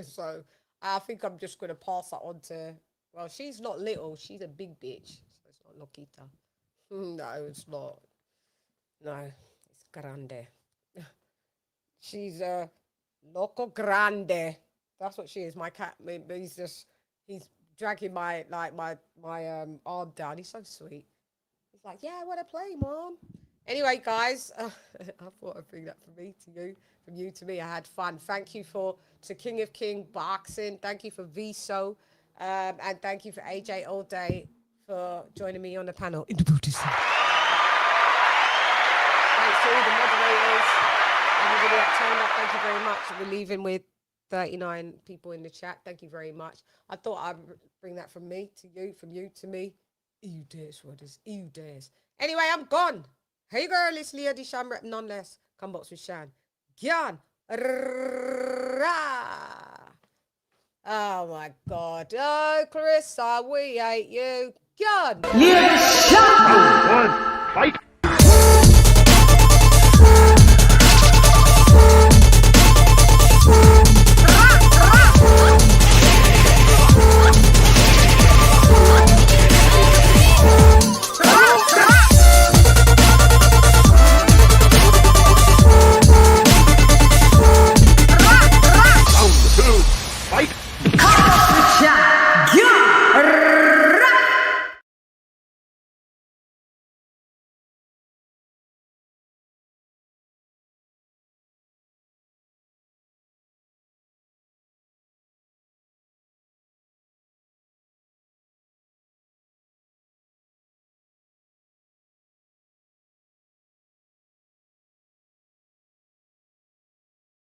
Speaker 2: So I think I'm just going to pass that on to, well, she's not little. She's a big bitch. So it's not Loquita. No, it's not. No, it's grande. She's a loco grande. That's what she is. My cat, he's dragging my arm down. He's so sweet. He's like, yeah, I want to play, Mom. Anyway, guys, I thought I'd bring that from you to me. I had fun. Thank you to King of King Boxing. Thank you for Viso. And thank you for AJ All Day for joining me on the panel. Thanks to all the moderators. Everybody that turned up, thank you very much. We're leaving with 39 people in the chat. Thank you very much. I thought I'd bring that from me to you, from you to me. EU dares, brothers. EU dares. Anyway, I'm gone. Hey girl, it's Leah D. Shamrep, none less. Come box with Shan. Gyan. Oh my God. Oh, Claressa, we hate you. Gyan.
Speaker 11: Yeah,